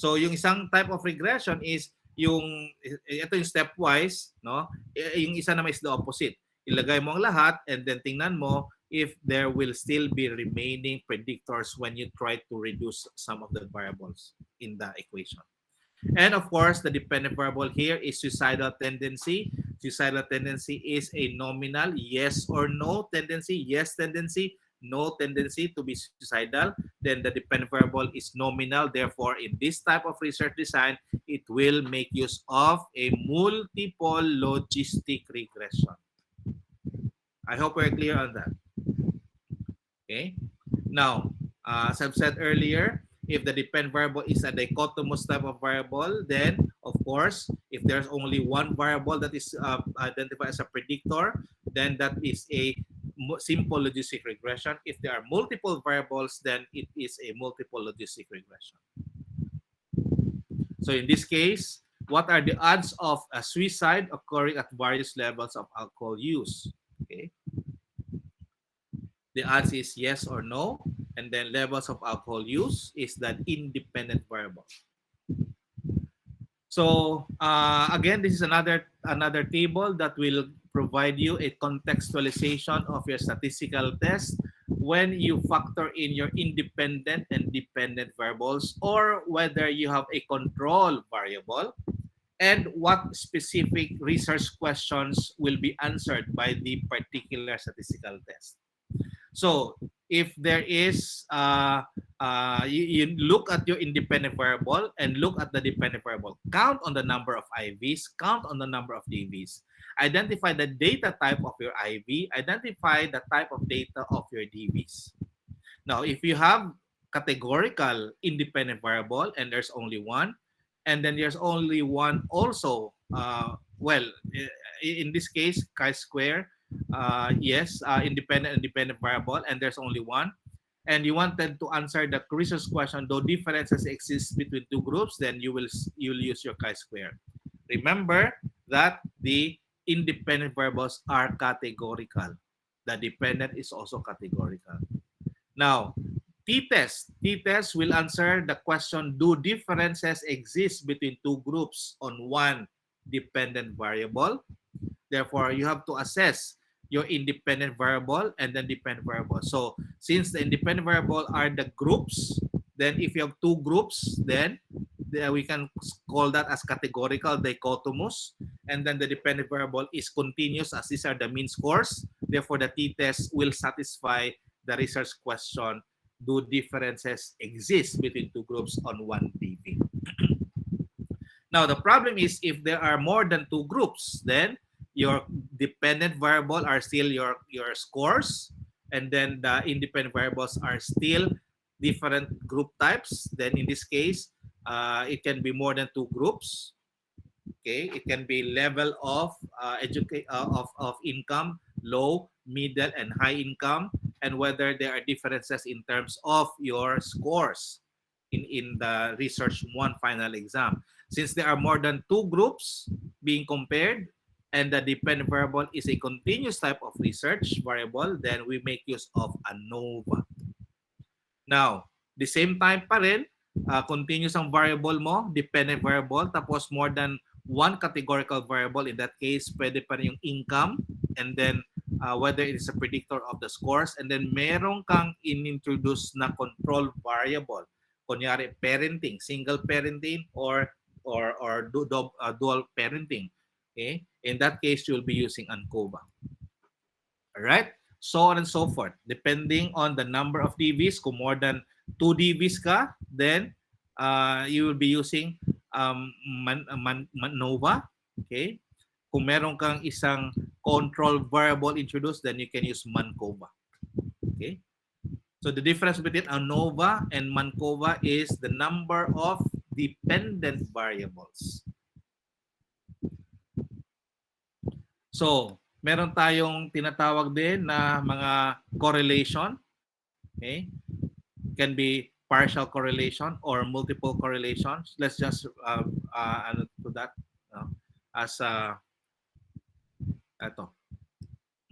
So yung isang type of regression is yung ito yung stepwise, no? Yung isa naman is the opposite. Ilagay mo ang lahat and then tingnan mo if there will still be remaining predictors when you try to reduce some of the variables in the equation. And of course, the dependent variable here is suicidal tendency. Suicidal tendency is a nominal yes or no tendency, yes tendency, no tendency to be suicidal. Then the dependent variable is nominal. Therefore, in this type of research design, it will make use of a multiple logistic regression. I hope we're clear on that. Okay. Now, as I've said earlier, if the dependent variable is a dichotomous type of variable, then of course, if there's only one variable that is identified as a predictor, then that is a simple logistic regression. If there are multiple variables, then it is a multiple logistic regression. So in this case, what are the odds of a suicide occurring at various levels of alcohol use? Okay. The odds is yes or no, and then levels of alcohol use is that independent variable. So again, this is another table that will provide you a contextualization of your statistical test when you factor in your independent and dependent variables, or whether you have a control variable, and what specific research questions will be answered by the particular statistical test. So if there is, you look at your independent variable and look at the dependent variable. Count on the number of IVs, count on the number of DVs. Identify the data type of your IV, identify the type of data of your DVs. Now, if you have categorical independent variable and there's only one, and then there's only one also, well, in this case, chi-square, yes, independent and dependent variable, and there's only one, and you wanted to answer the research question, though differences exist between two groups, then you'll use your chi-square. Remember that the independent variables are categorical. The dependent is also categorical. Now, t-test will answer the question, do differences exist between two groups on one dependent variable? Therefore, you have to assess your independent variable and then dependent variable. So since the independent variable are the groups, then if you have two groups, then we can call that as categorical dichotomous. And then the dependent variable is continuous, as these are the mean scores. Therefore, the t-test will satisfy the research question, do differences exist between two groups on one DV? Now, the problem is if there are more than two groups, then your dependent variable are still your scores, and then the independent variables are still different group types. Then in this case, it can be more than two groups. Okay, it can be level of of income, low, middle, and high income, and whether there are differences in terms of your scores in the research one final exam. Since there are more than two groups being compared, and the dependent variable is a continuous type of research variable, then we make use of ANOVA. Now, the same time pa rin, continuous ang variable mo, dependent variable, tapos more than one categorical variable. In that case, pwede pa rin yung income, and then whether it is a predictor of the scores, and then meron kang inintroduce na control variable. Kunyari, parenting, single parenting, or dual parenting. Okay? In that case, you'll be using ANCOVA. All right? So on and so forth. Depending on the number of DVs, kung more than 2 DVs ka, then you will be using MANOVA. Okay? Kung meron kang isang control variable introduced, then you can use MANCOVA. Okay? So the difference between ANOVA and MANCOVA is the number of dependent variables. So, meron tayong tinatawag din na mga correlation. Okay? Can be partial correlation or multiple correlations. Let's just to that as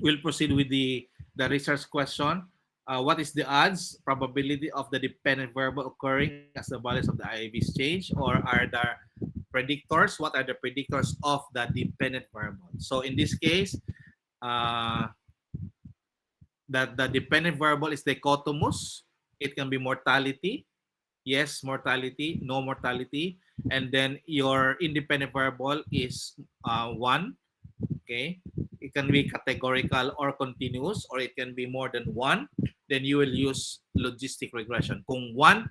we'll proceed with the research question. What is the odds probability of the dependent variable occurring as the values of the IVs change, or are there predictors. What are the predictors of the dependent variable? So in this case, uh, the dependent variable is dichotomous. It can be mortality, yes, mortality, no mortality, and then your independent variable is one. Okay, it can be categorical or continuous, or it can be more than one. Then you will use logistic regression. Kung one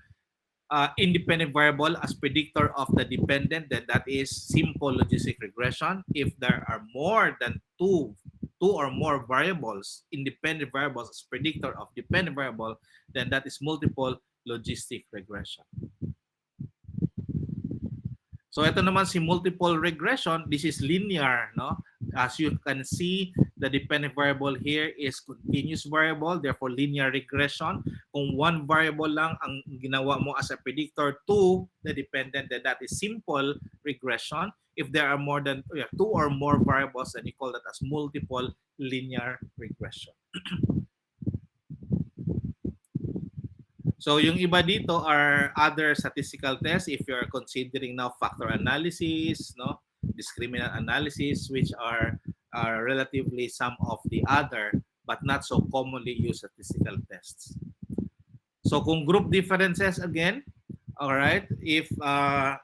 independent variable as predictor of the dependent, then that is simple logistic regression. If there are more than two or more variables, independent variables as predictor of dependent variable, then that is multiple logistic regression. So ito naman si multiple regression, this is linear, no? As you can see, the dependent variable here is continuous variable, therefore linear regression. Kung one variable lang ang ginawa mo as a predictor to the dependent, then that is simple regression. If there are more than two or more variables, then you call that as multiple linear regression. So yung iba dito are other statistical tests if you're considering now factor analysis, no, discriminant analysis, which are relatively some of the other but not so commonly used statistical tests. So kung group differences again, all right, if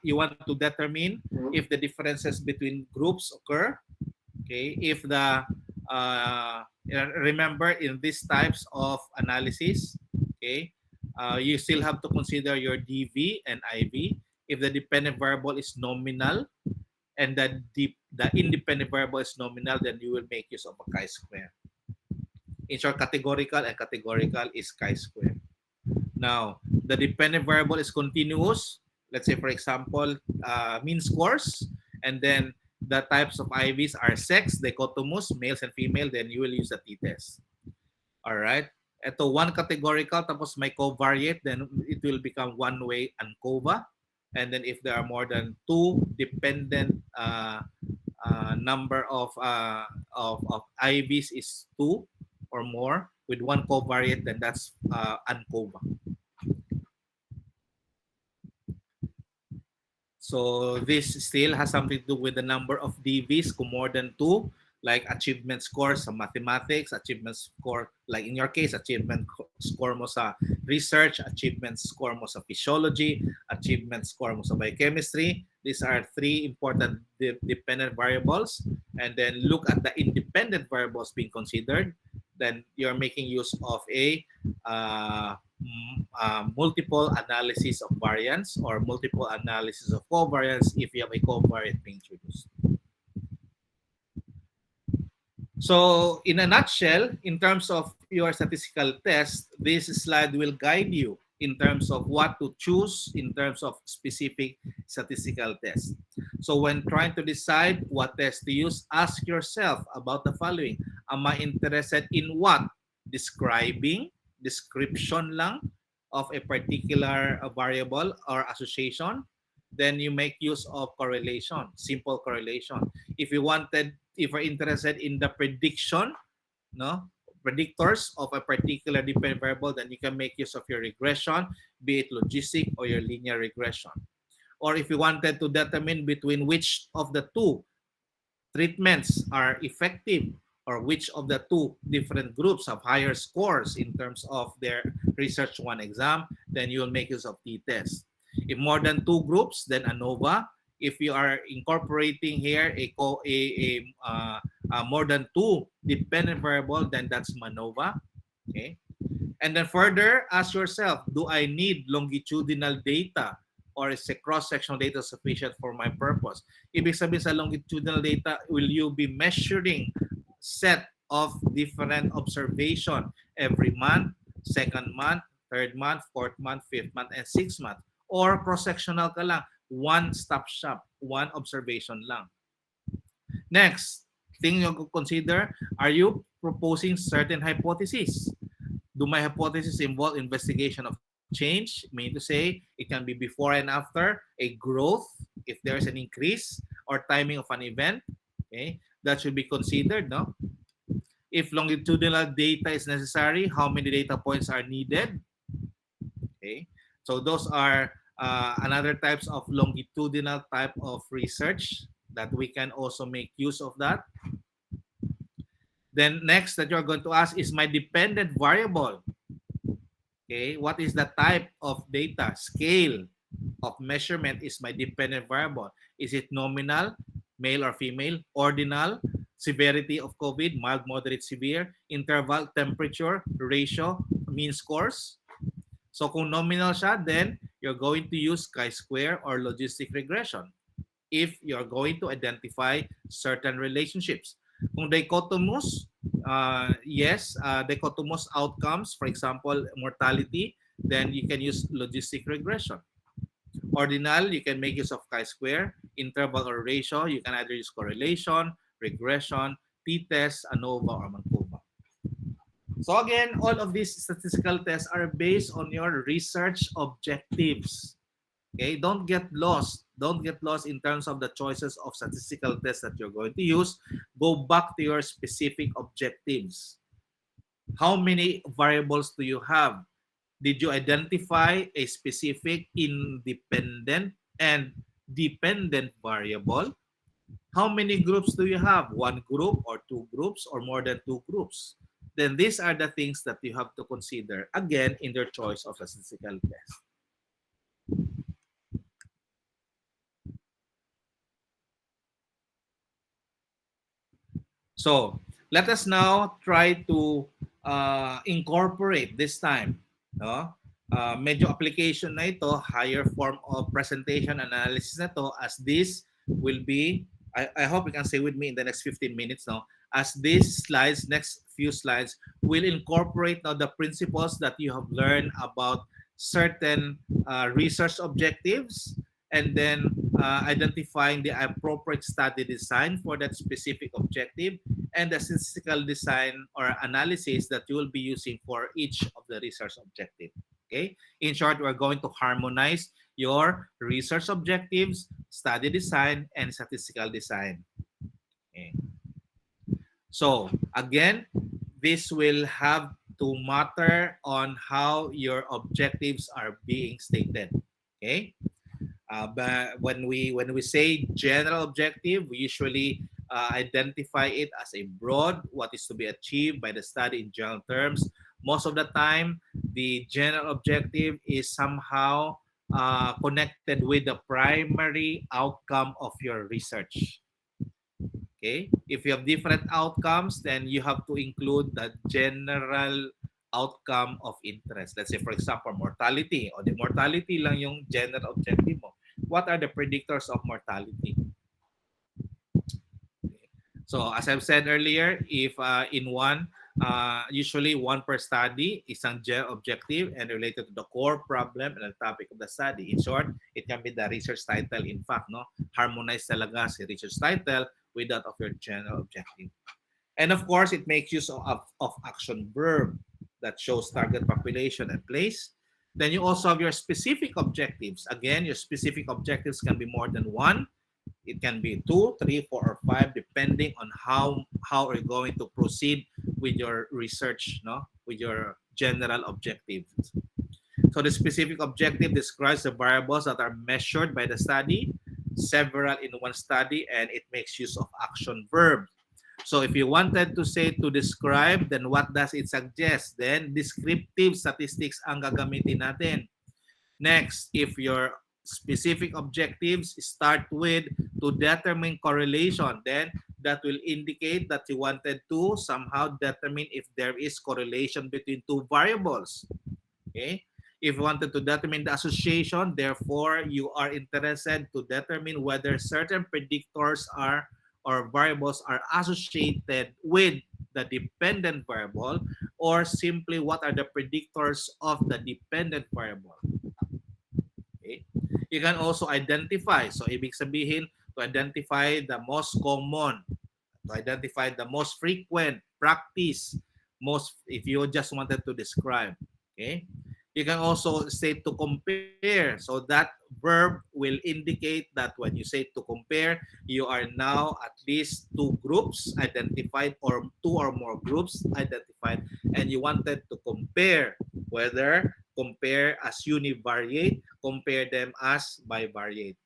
you want to determine if the differences between groups occur, okay, if the remember in these types of analysis, okay, you still have to consider your dv and iv. If the dependent variable is nominal and the independent variable is nominal, then you will make use of a chi-square. In short, categorical and categorical is chi-square. Now, the dependent variable is continuous. Let's say, for example, mean scores, and then the types of IVs are sex, dichotomous, males and female, then you will use the t-test. All right? Ito, one categorical, tapos may covariate, then it will become one-way ANCOVA. And then if there are more than two dependent number of IVs is two or more with one covariate, then that's ANCOVA. So this still has something to do with the number of DVs, kung more than two, like achievement score sa mathematics, achievement score, like in your case, achievement score mo sa research, achievement score mo sa physiology, achievement score mo sa biochemistry. These are three important dependent variables. And then look at the independent variables being considered. Then you're making use of a multiple analysis of variance or multiple analysis of covariance if you have a covariate being introduced. So in a nutshell, in terms of your statistical test, this slide will guide you in terms of what to choose in terms of specific statistical test. So when trying to decide what test to use, ask yourself about the following. Am I interested in what? Description lang of a particular variable or association? Then you make use of correlation, simple correlation. If you're interested in the prediction, no, predictors of a particular dependent variable, then you can make use of your regression, be it logistic or your linear regression. Or if you wanted to determine between which of the two treatments are effective or which of the two different groups have higher scores in terms of their research one exam, then you will make use of t-test. If more than two groups, then ANOVA. If you are incorporating here more than two dependent variable, then that's MANOVA. Okay. And then further, ask yourself, do I need longitudinal data or is a cross-sectional data sufficient for my purpose? Ibig sabihin sa longitudinal data, will you be measuring set of different observation every month, second month, third month, fourth month, fifth month, and sixth month? Or cross-sectional ka lang, one-stop shop, one observation lang. Next thing you consider, are you proposing certain hypotheses? Do my hypothesis involve investigation of change? Meaning to say, it can be before and after, a growth, if there is an increase, or timing of an event. Okay, that should be considered, no? If longitudinal data is necessary, how many data points are needed? Okay, so those are Another types of longitudinal type of research that we can also make use of that. Then next that you're going to ask is my dependent variable. Okay, what is the type of data scale of measurement is my dependent variable? Is it nominal, male or female, ordinal, severity of COVID, mild, moderate, severe, interval, temperature, ratio, mean scores? So kung nominal siya, then you're going to use chi-square or logistic regression if you're going to identify certain relationships. Kung dichotomous, yes, dichotomous outcomes, for example, mortality, then you can use logistic regression. Ordinal, you can make use of chi-square. Interval or ratio, you can either use correlation, regression, t-test, ANOVA, or Mancuba. So again, all of these statistical tests are based on your research objectives. Okay, don't get lost. Don't get lost in terms of the choices of statistical tests that you're going to use. Go back to your specific objectives. How many variables do you have? Did you identify a specific independent and dependent variable? How many groups do you have? One group or two groups or more than two groups? Then these are the things that you have to consider again in your choice of statistical test. So let us now try to incorporate this time. No? Medyo application na ito, higher form of presentation analysis na to as this will be, I hope you can stay with me in the next 15 minutes now, as these slides, next few slides, will incorporate now the principles that you have learned about certain research objectives and then identifying the appropriate study design for that specific objective and the statistical design or analysis that you will be using for each of the research objective. Okay. In short, we're going to harmonize your research objectives, study design, and statistical design. Okay. So again, this will have to matter on how your objectives are being stated. Okay. But when we say general objective, we usually identify it as a broad, what is to be achieved by the study in general terms. Most of the time, the general objective is somehow connected with the primary outcome of your research. Okay, if you have different outcomes, then you have to include the general outcome of interest. Let's say, for example, mortality. O the mortality lang yung general objective mo. What are the predictors of mortality? So as I've said earlier, if in one, usually one per study, isang general objective and related to the core problem and the topic of the study. In short, it can be the research title. In fact, no, harmonize talaga si research title with that of your general objective. And of course, it makes use of action verb that shows target population and place. Then you also have your specific objectives. Again, your specific objectives can be more than one. It can be 2, 3, 4, or 5, depending on how you're going to proceed with your research, no, with your general objectives. So the specific objective describes the variables that are measured by the study, several in one study, and it makes use of action verbs. So if you wanted to say to describe, then what does it suggest? Then descriptive statistics ang gagamitin natin. Next, if your specific objectives start with to determine correlation, then that will indicate that you wanted to somehow determine if there is correlation between two variables. Okay? If you wanted to determine the association, therefore you are interested to determine whether certain predictors are or variables are associated with the dependent variable or simply what are the predictors of the dependent variable. Okay? You can also identify. So, ibig sabihin, to identify the most common, to identify the most frequent practice, most if you just wanted to describe. Okay? You can also say to compare. So that verb will indicate that when you say to compare, you are now at least two groups identified or two or more groups identified and you wanted to compare whether compare as univariate, compare them as bivariate.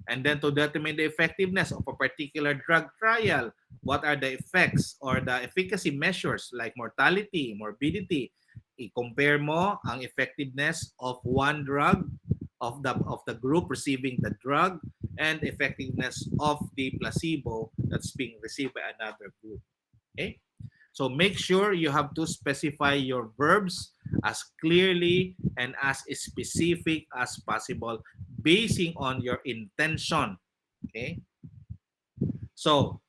And then to determine the effectiveness of a particular drug trial, what are the effects or the efficacy measures like mortality, morbidity. I-compare mo ang effectiveness of one drug of the group receiving the drug and effectiveness of the placebo that's being received by another group. Okay? So make sure you have to specify your verbs as clearly and as specific as possible basing on your intention. Okay? So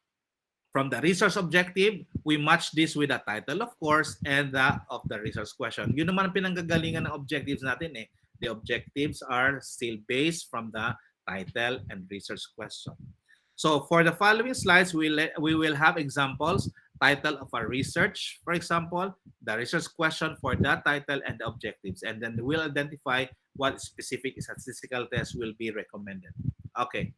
from the research objective, we match this with the title, of course, and the of the research question. Yun naman ang pinanggagalingan ng objectives natin eh. The objectives are still based from the title and research question. So for the following slides, we will have examples, title of a research, for example, the research question for that title and the objectives, and then we'll identify what specific statistical test will be recommended. Okay.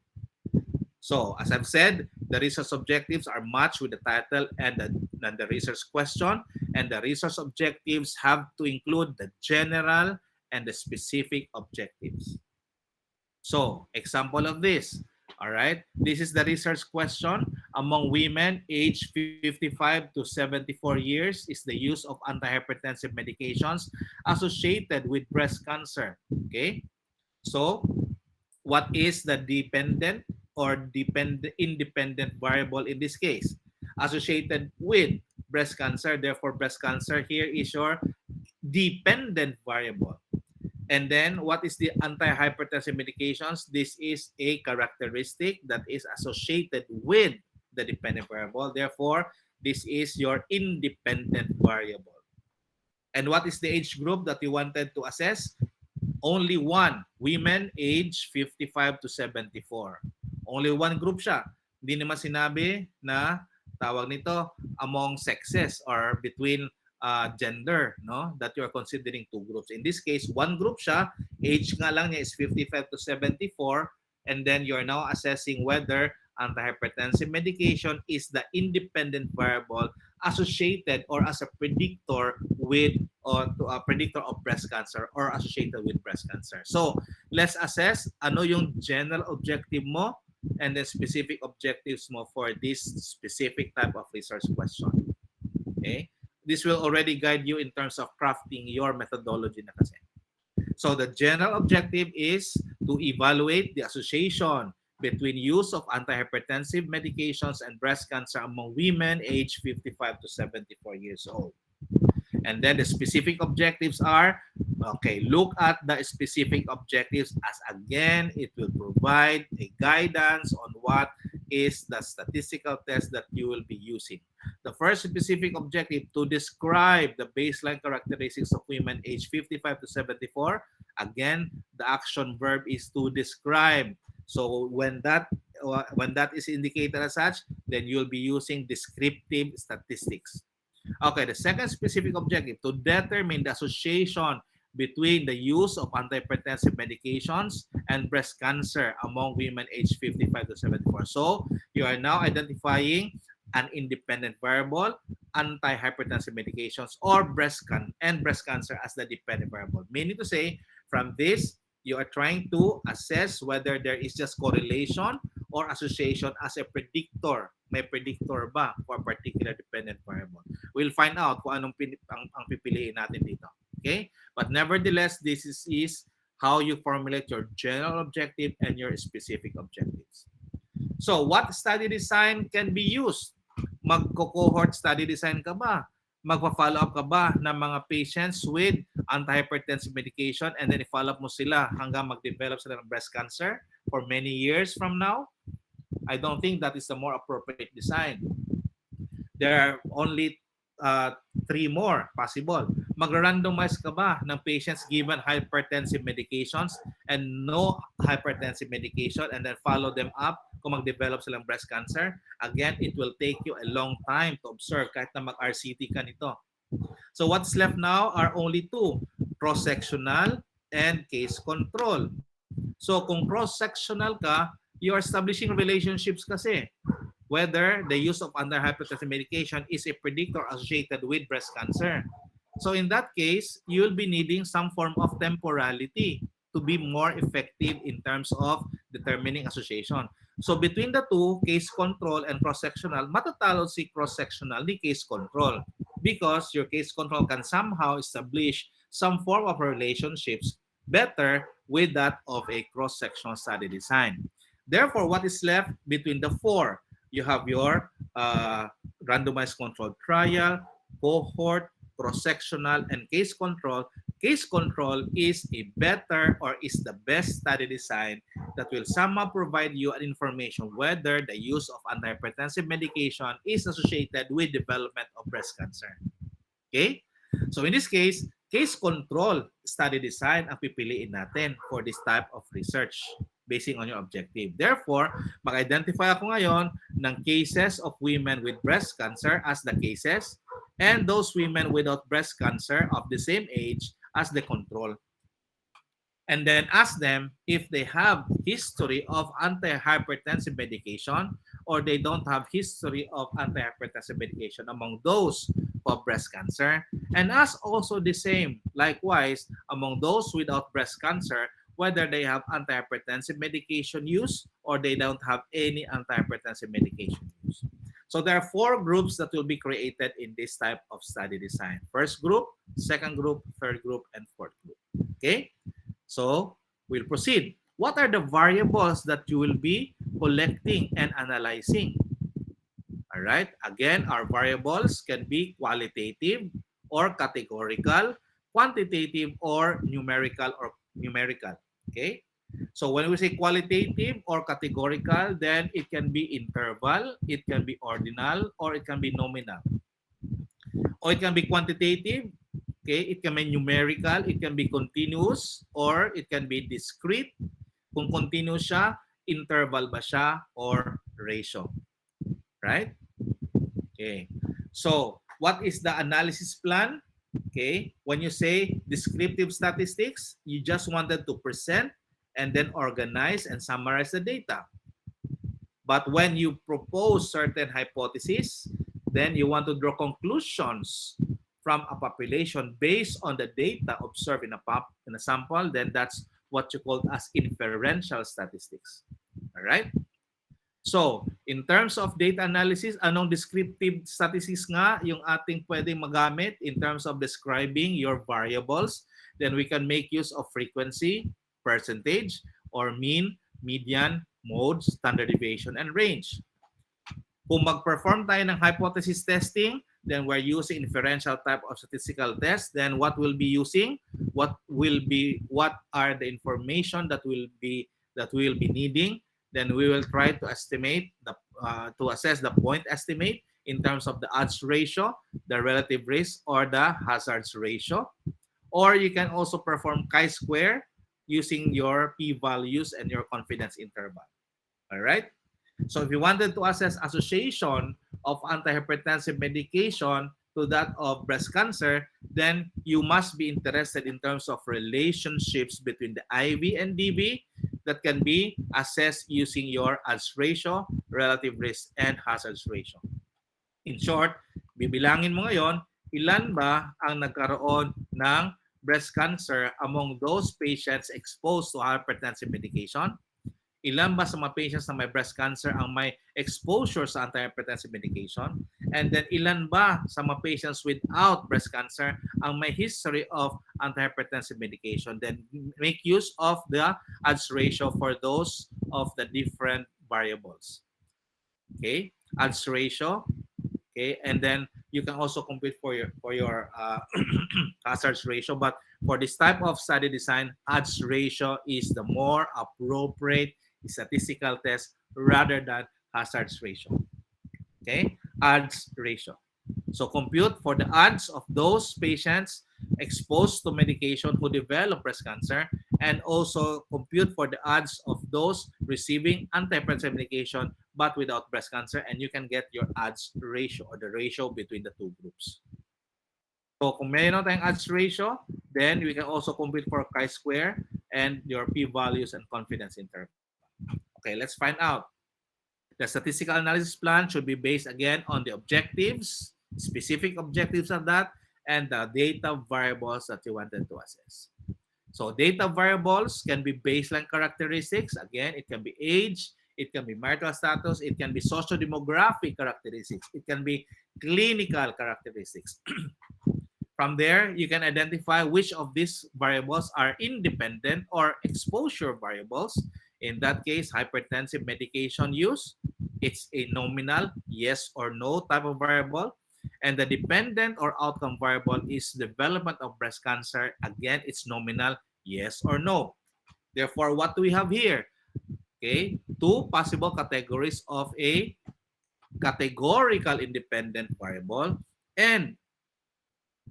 So as I've said, the research objectives are matched with the title and the research question, and the research objectives have to include the general and the specific objectives. So, example of this. All right. This is the research question. Among women aged 55 to 74 years is the use of antihypertensive medications associated with breast cancer. Okay. So, what is the dependent or independent variable in this case? Associated with breast cancer. Therefore, breast cancer here is your dependent variable. And then what is the antihypertensive medications? This is a characteristic that is associated with the dependent variable. Therefore, this is your independent variable. And what is the age group that you wanted to assess? Only one, women age 55 to 74. Only one group siya. Hindi naman sinabi na tawag nito among sexes or between gender, no, that you are considering two groups. In this case, one group siya, age nga lang niya is 55 to 74, and then you are now assessing whether antihypertensive medication is the independent variable associated or as a predictor with or to a predictor of breast cancer or associated with breast cancer. So, let's assess ano yung general objective mo and the specific objectives mo for this specific type of research question. Okay? This will already guide you in terms of crafting your methodology na kasi. So the general objective is to evaluate the association between use of antihypertensive medications and breast cancer among women aged 55 to 74 years old. And then the specific objectives are, okay, look at the specific objectives as again, it will provide a guidance on what is the statistical test that you will be using. The first specific objective, to describe the baseline characteristics of women aged 55 to 74. Again, the action verb is to describe. So when that is indicated as such, then you'll be using descriptive statistics. Okay, the second specific objective, to determine the association between the use of antihypertensive medications and breast cancer among women aged 55 to 74. So, you are now identifying an independent variable, antihypertensive medications, or breast cancer as the dependent variable. Meaning to say, from this, you are trying to assess whether there is just correlation or association as a predictor. May predictor ba for a particular dependent variable? We'll find out kung anong ang pipiliin natin dito. Okay? But nevertheless, this is how you formulate your general objective and your specific objectives. So, what study design can be used? Magko-cohort study design ka ba? Magpa-follow up ka ba ng mga patients with antihypertensive medication and then i-follow up mo sila hanggang mag-develop sila ng breast cancer for many years from now? I don't think that is the more appropriate design. There are only 3 more possible. Mag-randomize ka ba ng patients given hypertensive medications and no hypertensive medication and then follow them up kung mag-develop silang breast cancer? Again, it will take you a long time to observe kahit na mag-RCT ka nito. So what's left now are only 2, cross-sectional and case control. So kung cross-sectional ka, you are establishing relationships kasi whether the use of antihypertensive medication is a predictor associated with breast cancer. So in that case, you'll be needing some form of temporality to be more effective in terms of determining association. So between the two, case control and cross-sectional, matatalo si cross-sectional ni case control because your case control can somehow establish some form of relationships better with that of a cross-sectional study design. Therefore, what is left between the four? You have your randomized controlled trial, cohort, cross-sectional, and case control. Case control is a better or is the best study design that will somehow provide you an information whether the use of antihypertensive medication is associated with development of breast cancer. Okay? So in this case control study design ang pipiliin natin for this type of research basing on your objective. Therefore, mag-identify ako ngayon ng cases of women with breast cancer as the cases and those women without breast cancer of the same age as the control. And then ask them if they have history of antihypertensive medication or they don't have history of antihypertensive medication among those who have breast cancer. And ask also the same, likewise, among those without breast cancer, whether they have antihypertensive medication use or they don't have any antihypertensive medication use. So there are four groups that will be created in this type of study design. First group, second group, third group, and fourth group. Okay? So we'll proceed. What are the variables that you will be collecting and analyzing? All right. Again, our variables can be qualitative or categorical, quantitative or numerical. Okay. So when we say qualitative or categorical, then it can be interval, it can be ordinal, or it can be nominal. Or it can be quantitative, okay? It can be numerical, it can be continuous, or it can be discrete. Kung continuous siya, interval ba siya, or ratio. Right? Okay. So, what is the analysis plan? Okay. When you say descriptive statistics, you just wanted to present and then organize and summarize the data. But when you propose certain hypotheses, then you want to draw conclusions from a population based on the data observed in a sample, then that's what you call as inferential statistics. All right? So, in terms of data analysis, anong descriptive statistics nga yung ating pwedeng magamit in terms of describing your variables? Then we can make use of frequency, percentage, or mean, median, mode, standard deviation, and range. Kung mag-perform tayo ng hypothesis testing, then we're using inferential type of statistical test. Then what we'll be using? What are the information that we'll be needing? Then we will try to estimate to assess the point estimate in terms of the odds ratio, the relative risk, or the hazards ratio. Or you can also perform chi-square using your p-values and your confidence interval. All right? So if you wanted to assess association of antihypertensive medication to that of breast cancer, then you must be interested in terms of relationships between the IV and DV that can be assessed using your odds ratio, relative risk, and hazards ratio. In short, bibilangin mo ngayon, ilan ba ang nagkaroon ng breast cancer among those patients exposed to hypertensive medication? Ilan ba sa mga patients na may breast cancer ang may exposure sa antihypertensive medication? And then ilan ba sa mga patients without breast cancer ang may history of antihypertensive medication? Then make use of the odds ratio for those of the different variables. Okay, odds ratio. Okay, and then you can also compute for your hazards ratio. But for this type of study design, odds ratio is the more appropriate statistical test rather than hazards ratio. Okay, odds ratio. So compute for the odds of those patients exposed to medication who develop breast cancer, and also compute for the odds of those receiving antihypertensive medication but without breast cancer, and you can get your odds ratio or the ratio between the two groups. So kung mayroon tayong odds ratio, then we can also compute for chi-square and your p-values and confidence interval. Okay, let's find out. The statistical analysis plan should be based again on the objectives, specific objectives of that, and the data variables that you wanted to assess. So data variables can be baseline characteristics. Again, it can be age, it can be marital status, it can be socio-demographic characteristics, it can be clinical characteristics. From there, you can identify which of these variables are independent or exposure variables. In that case, hypertensive medication use, it's a nominal yes or no type of variable. And the dependent or outcome variable is development of breast cancer. Again, it's nominal yes or no. Therefore, what do we have here? Okay, two possible categories of a categorical independent variable and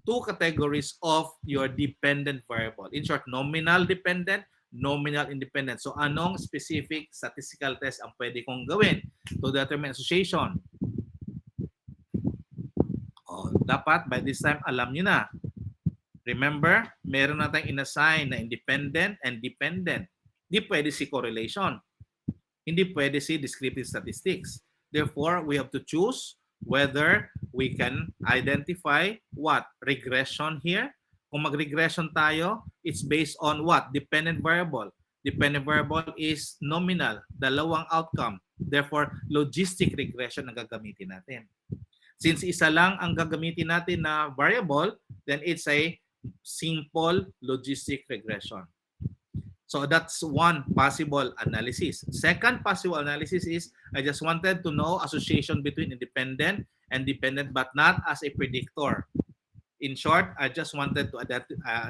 two categories of your dependent variable. In short, nominal dependent, nominal independent. So anong specific statistical test ang pwede kong gawin to determine association? Oh, dapat by this time alam nyo na. Remember, meron na tayong inassign na independent and dependent. Hindi pwede si correlation. Hindi pwede si descriptive statistics. Therefore, we have to choose whether we can identify what? Regression here. Kung mag-regression tayo, it's based on what? Dependent variable. Dependent variable is nominal, dalawang outcome. Therefore, logistic regression ang gagamitin natin. Since isa lang ang gagamitin natin na variable, then it's a simple logistic regression. So that's one possible analysis. Second possible analysis is I just wanted to know association between independent and dependent but not as a predictor. In short, I just wanted to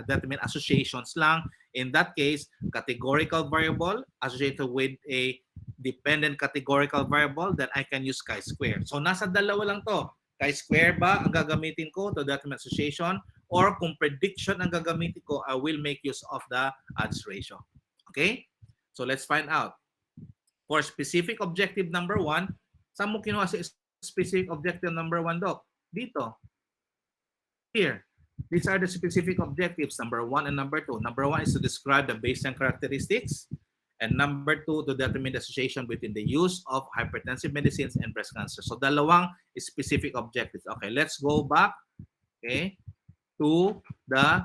determine associations lang. In that case, categorical variable associated with a dependent categorical variable, then I can use chi-square. So nasa dalawa lang to. Chi-square ba ang gagamitin ko to determine association? Or kung prediction ang gagamitin ko, I will make use of the odds ratio. Okay? So let's find out. For specific objective number 1, saan mo kinuha si specific objective number 1, Doc? Dito. Here. These are the specific objectives, number 1 and number 2. Number 1 is to describe the baseline characteristics. And number 2, to determine the association between the use of hypertensive medicines and breast cancer. So dalawang specific objectives. Okay, let's go back. Okay, to the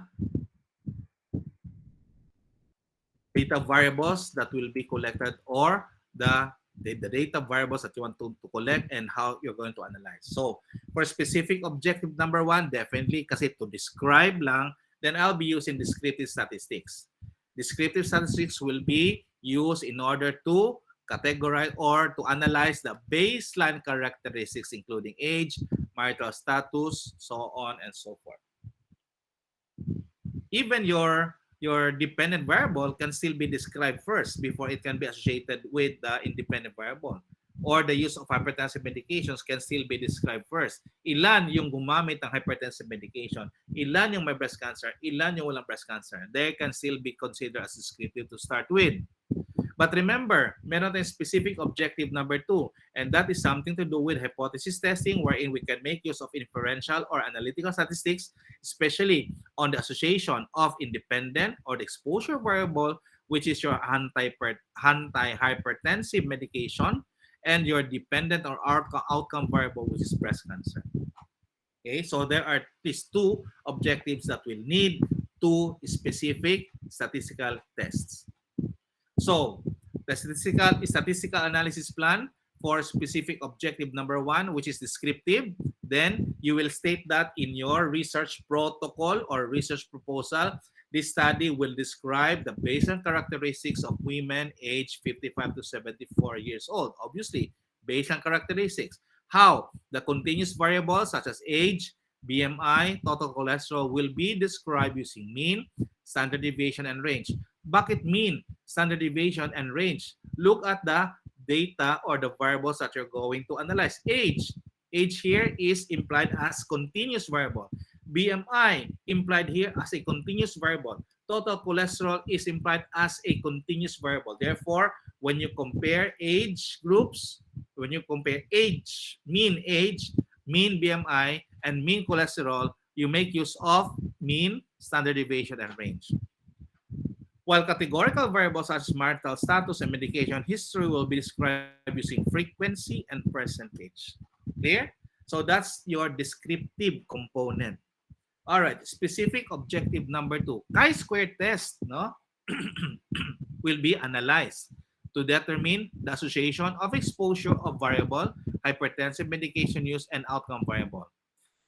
data variables that will be collected or the data variables that you want to collect and how you're going to analyze. So for specific objective number 1, definitely kasi to describe lang, then I'll be using descriptive statistics. Descriptive statistics will be used in order to categorize or to analyze the baseline characteristics including age, marital status, so on and so forth. Even your dependent variable can still be described first before it can be associated with the independent variable. Or the use of hypertensive medications can still be described first. Ilan yung gumamit ng hypertensive medication? Ilan yung may breast cancer? Ilan yung walang breast cancer? They can still be considered as descriptive to start with. But remember, meron tayong specific objective number 2, and that is something to do with hypothesis testing wherein we can make use of inferential or analytical statistics, especially on the association of independent or the exposure variable, which is your anti-hypertensive medication, and your dependent or outcome variable, which is breast cancer. Okay, so there are these two objectives that will need two specific statistical tests. So the statistical analysis plan for specific objective number 1, which is descriptive, then you will state that in your research protocol or research proposal. This study will describe the baseline characteristics of women aged 55 to 74 years old. Obviously, baseline characteristics. How the continuous variables such as age, BMI, total cholesterol will be described using mean, standard deviation, and range. Bakit mean, standard deviation, and range? Look at the data or the variables that you're going to analyze. Age. Age here is implied as continuous variable. BMI implied here as a continuous variable. Total cholesterol is implied as a continuous variable. Therefore, when you compare age groups, when you compare age, mean BMI, and mean cholesterol, you make use of mean, standard deviation, and range. While categorical variables such as marital status and medication history will be described using frequency and percentage. Clear? So that's your descriptive component. All right, specific objective number two, chi-square test, no, will be analyzed to determine the association of exposure of variable, hypertensive medication use, and outcome variable.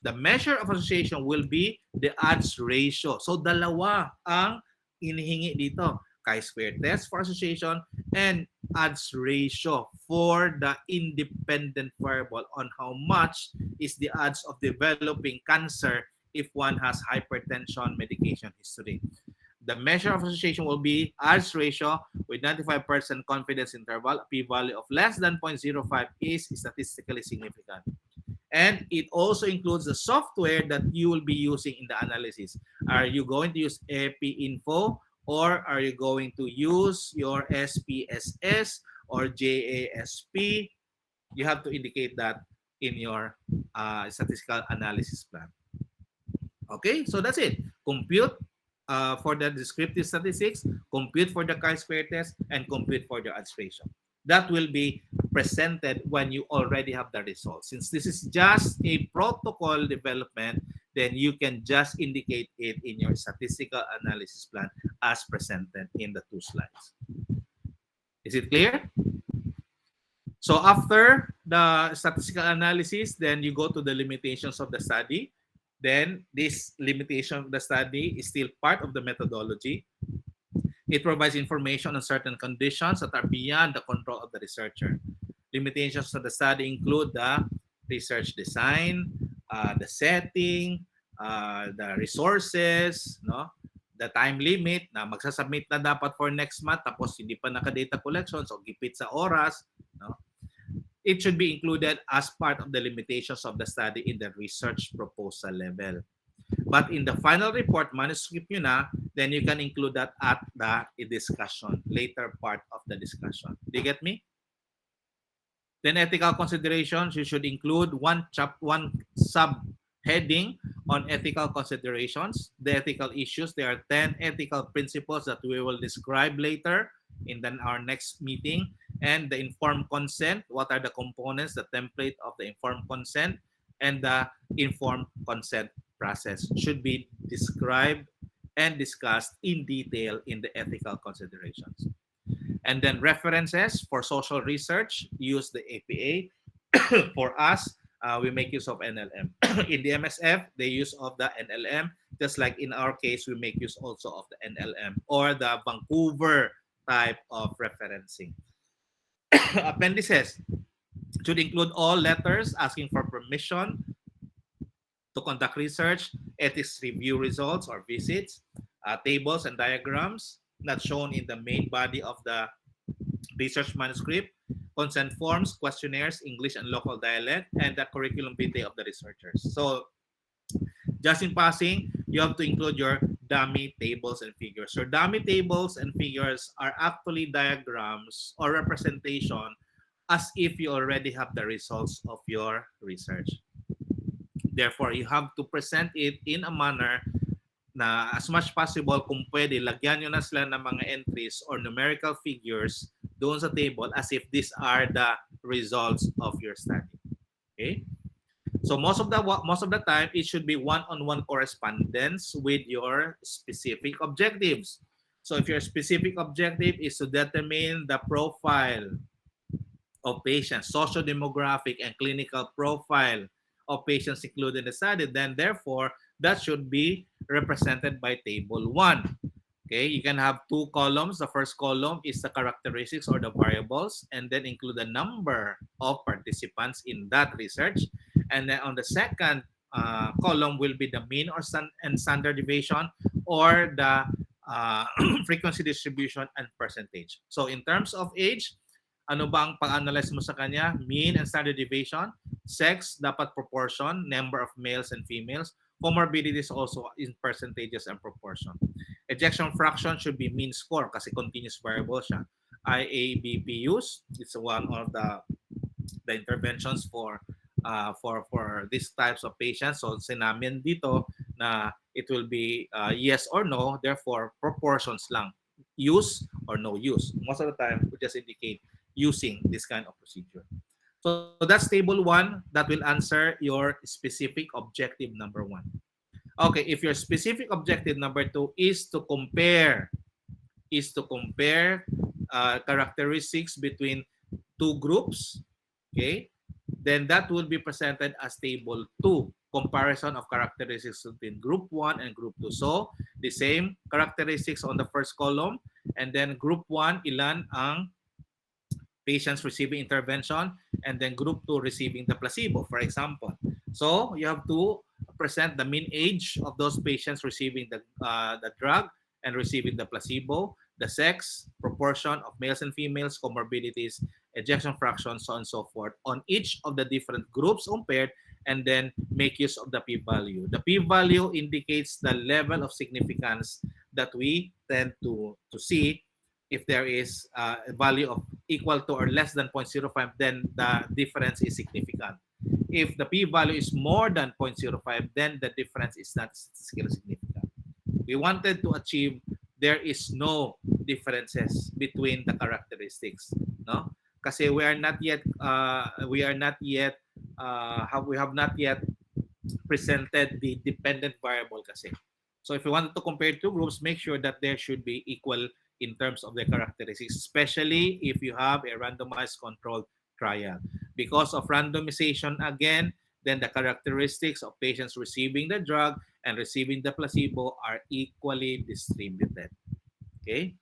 The measure of association will be the odds ratio. So dalawa ang inihingi dito. Chi-square test for association and odds ratio for the independent variable on how much is the odds of developing cancer if one has hypertension medication history. The measure of association will be odds ratio with 95% confidence interval. A p-value of less than 0.05 is statistically significant. And it also includes the software that you will be using in the analysis. Are you going to use EpiInfo, or are you going to use your SPSS or JASP? You have to indicate that in your statistical analysis plan. Okay, so that's it. Compute for the descriptive statistics, compute for the chi-square test, and compute for the odds ratio. That will be presented when you already have the results. Since this is just a protocol development, then you can just indicate it in your statistical analysis plan as presented in the two slides. Is it clear? So after the statistical analysis, then you go to the limitations of the study. Then this limitation of the study is still part of the methodology. It provides information on certain conditions that are beyond the control of the researcher. Limitations of the study include the research design, the setting, the resources, no? The time limit na magsasubmit na dapat for next month tapos hindi pa naka-data collection, so gipit sa oras, no? It should be included as part of the limitations of the study in the research proposal level. But in the final report, manuscript nyo na, then you can include that at the discussion, later part of the discussion. Do you get me? Then ethical considerations, you should include one subheading on ethical considerations. The ethical issues, there are 10 ethical principles that we will describe later in our next meeting. And the informed consent, what are the components, the template of the informed consent, and the informed consent process should be described and discussed in detail in the ethical considerations. And then references for social research, use the APA. For us, we make use of NLM. In the MSF, they use of the NLM. Just like in our case, we make use also of the NLM or the Vancouver type of referencing. Appendices should include all letters asking for permission to conduct research, ethics review results or visits, tables and diagrams not shown in the main body of the research manuscript, consent forms, questionnaires, English and local dialect, and the curriculum vitae of the researchers. So just in passing, you have to include your dummy tables and figures. Your dummy tables and figures are actually diagrams or representation as if you already have the results of your research. Therefore, you have to present it in a manner na as much possible, kung pwede, lagyan nyo na sila ng mga entries or numerical figures doon sa table as if these are the results of your study. Okay? So most of the time, it should be one-on-one correspondence with your specific objectives. So if your specific objective is to determine the profile of patients, socio-demographic and clinical profile of patients included in the study, then therefore that should be represented by table 1. Okay, you can have two columns. The first column is the characteristics or the variables, and then include the number of participants in that research. And then on the second column will be the mean or standard deviation, or the frequency distribution and percentage. So in terms of age, ano ba ang pag-analyze mo sa kanya? Mean and standard deviation. Sex, dapat proportion, number of males and females. Comorbidities also in percentages and proportion. Ejection fraction should be mean score kasi continuous variable siya. IABP use, it's one of the interventions for these types of patients. So sinamin dito na it will be yes or no, therefore proportions lang. Use or no use. Most of the time, we just indicate using this kind of procedure. So that's table 1 that will answer your specific objective number 1. Okay, if your specific objective number two is to compare characteristics between two groups, okay, then that will be presented as table 2, comparison of characteristics between group 1 and group 2. So, the same characteristics on the first column, and then group 1, ilan ang patients receiving intervention, and then group 2 receiving the placebo, for example. So you have to present the mean age of those patients receiving the drug and receiving the placebo, the sex, proportion of males and females, comorbidities, ejection fraction, so on and so forth, on each of the different groups compared, and then make use of the p-value. The p-value indicates the level of significance that we tend to see. If there is a value of equal to or less than 0.05, then the difference is significant. If the p-value is more than 0.05, then the difference is not statistically significant. We wanted to achieve there is no differences between the characteristics, no? Kasi we have not yet presented the dependent variable kasi. So if you wanted to compare two groups, make sure that there should be equal in terms of the characteristics, especially if you have a randomized controlled trial. Because of randomization again, then the characteristics of patients receiving the drug and receiving the placebo are equally distributed. Okay?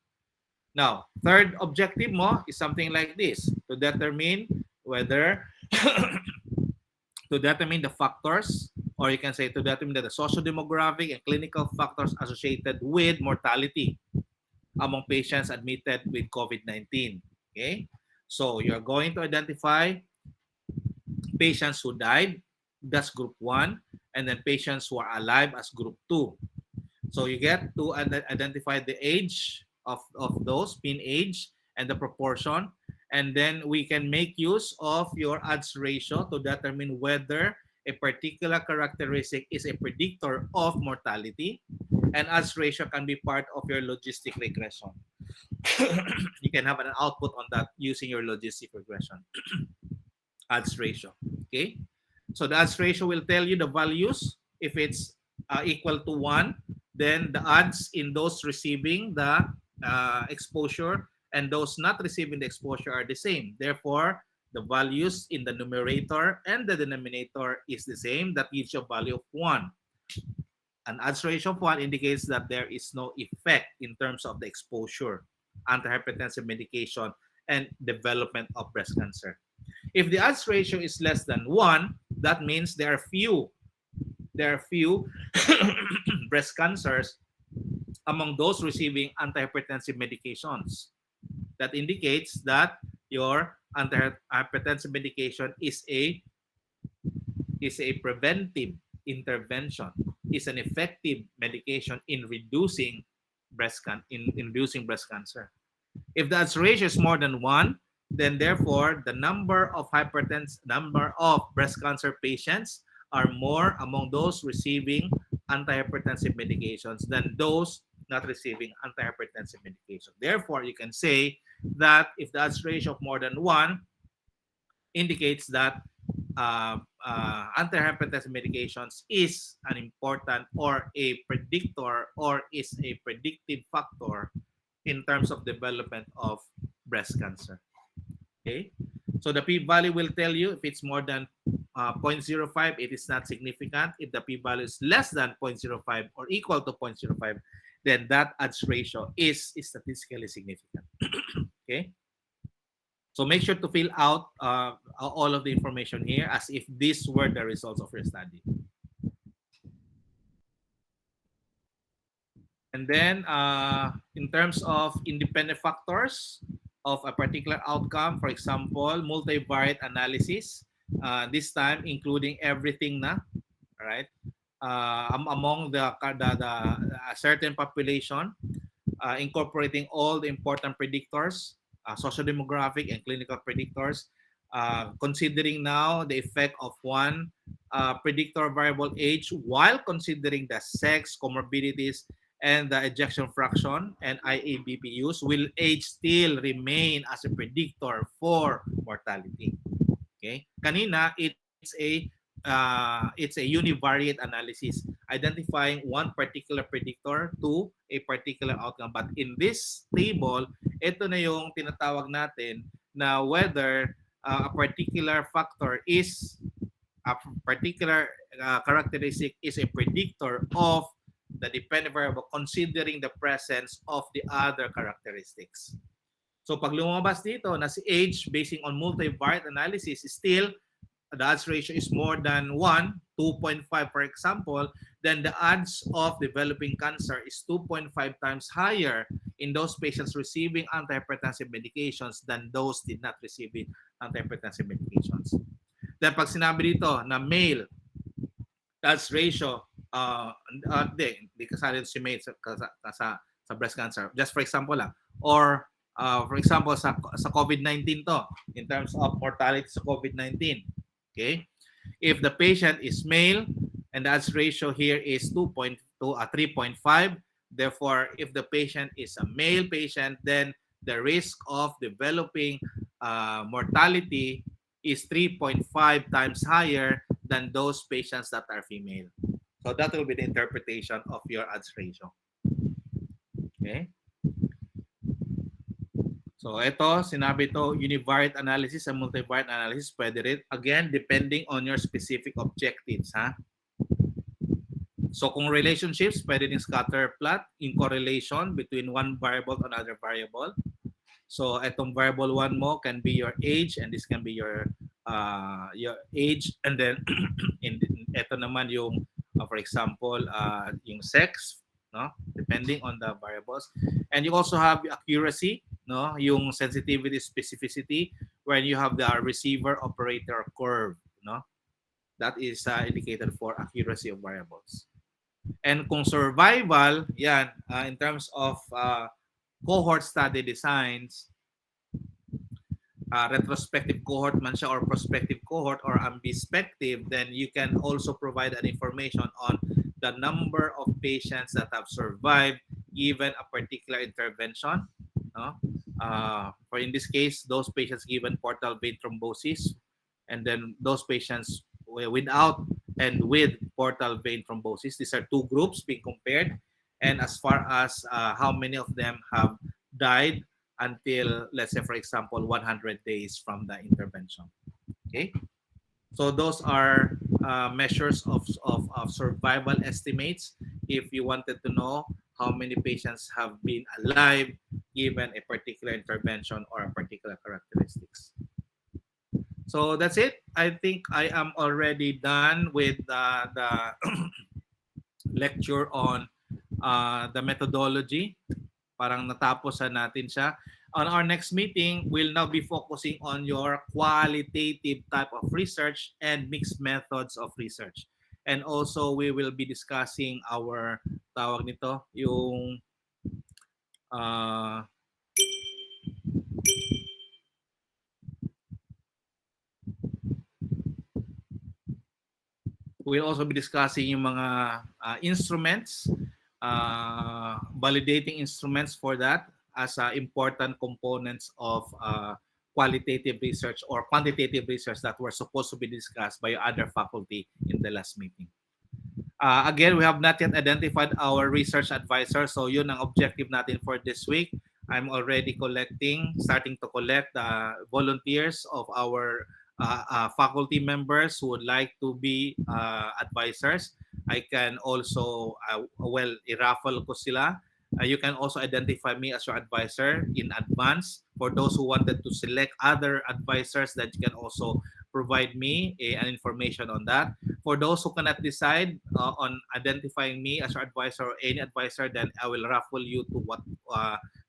Now, third objective mo is something like this, to determine whether to determine the factors, or you can say to determine the socio-demographic and clinical factors associated with mortality among patients admitted with COVID-19. Okay? So you're going to identify patients who died, that's group 1, and then patients who are alive as group 2. So you get to identify the age of those, mean age, and the proportion. And then we can make use of your odds ratio to determine whether a particular characteristic is a predictor of mortality. And odds ratio can be part of your logistic regression. You can have an output on that using your logistic regression. Odds ratio. Okay? So the odds ratio will tell you the values. If it's equal to 1, then the odds in those receiving the exposure and those not receiving the exposure are the same. Therefore, the values in the numerator and the denominator is the same. That gives you a value of 1. An odds ratio of 1 indicates that there is no effect in terms of the exposure, antihypertensive medication, and development of breast cancer. If the odds ratio is less than 1, that means there are few breast cancers among those receiving antihypertensive medications. That indicates that your antihypertensive medication is a preventive intervention, is an effective medication in reducing in reducing breast cancer. If the odds ratio is more than 1, then therefore the number of breast cancer patients are more among those receiving antihypertensive medications than those not receiving antihypertensive medication. Therefore, you can say that if the odds ratio of more than 1 indicates that antihypertensive medications is an important or a predictor or is a predictive factor in terms of development of breast cancer. Okay, so the p-value will tell you if it's more than 0.05, it is not significant. If the p-value is less than 0.05 or equal to 0.05, then that odds ratio is statistically significant. Okay, so make sure to fill out all of the information here as if these were the results of your study. And then in terms of independent factors of a particular outcome, for example, multivariate analysis, this time including everything na, right? Among the a certain population, incorporating all the important predictors, sociodemographic and clinical predictors, considering now the effect of one predictor variable age while considering the sex, comorbidities, and the ejection fraction and IABP use, will age still remain as a predictor for mortality? Okay. Kanina, it's a univariate analysis. identifying one particular predictor to a particular outcome. But in this table, ito na yung tinatawag natin na whether a particular factor is a particular characteristic is a predictor of the dependent variable considering the presence of the other characteristics. So pag lumabas dito na si age basing on multivariate analysis, still the odds ratio is more than 1, 2.5 for example, then the odds of developing cancer is 2.5 times higher in those patients receiving antihypertensive medications than those did not receiving antihypertensive medications. Then pag sinabi dito na male, odds ratio, di kasali si male sa breast cancer. Just for example lang. Or for example, sa COVID-19 to, in terms of mortality sa COVID-19. Okay? If the patient is male and the odds ratio here is 3.5, therefore, if the patient is a male patient, then the risk of developing mortality is 3.5 times higher than those patients that are female. So that will be the interpretation of your odds ratio. Okay? So ito, sinabi ito, univariate analysis and multivariate analysis, pwede rin. Again, depending on your specific objectives. Ha? So kung relationships, pwede din scatter plot in correlation between one variable and another variable. So itong variable 1 mo can be your age, and this can be your age, and then ito naman yung for example yung sex, no, depending on the variables. And you also have accuracy, no, yung sensitivity, specificity, when you have the receiver operator curve, no, that is indicated for accuracy of variables. And kung survival, yan, in terms of cohort study designs, retrospective cohort man siya or prospective cohort or ambispective, then you can also provide an information on the number of patients that have survived given a particular intervention. No? For in this case, those patients given portal vein thrombosis, and then those patients without and with portal vein thrombosis. These are two groups being compared. And as far as how many of them have died until, let's say, for example, 100 days from the intervention. Okay? So those are measures of survival estimates if you wanted to know how many patients have been alive given a particular intervention or a particular characteristics. So that's it. I think I am already done with the lecture on the methodology. Parang natapos na natin siya. On our next meeting, we'll now be focusing on your qualitative type of research and mixed methods of research. And also, we will be discussing our, tawag nito, yung we'll also be discussing yung mga instruments, validating instruments for that as important components of qualitative research or quantitative research that were supposed to be discussed by other faculty in the last meeting. Again, we have not yet identified our research advisor. So yun ang objective natin for this week. I'm already starting to collect the volunteers of our faculty members who would like to be advisors. I can also, i-raffle ko sila. You can also identify me as your advisor in advance. For those who wanted to select other advisors, that you can also provide me an information on that. For those who cannot decide on identifying me as your advisor or any advisor, then I will raffle you to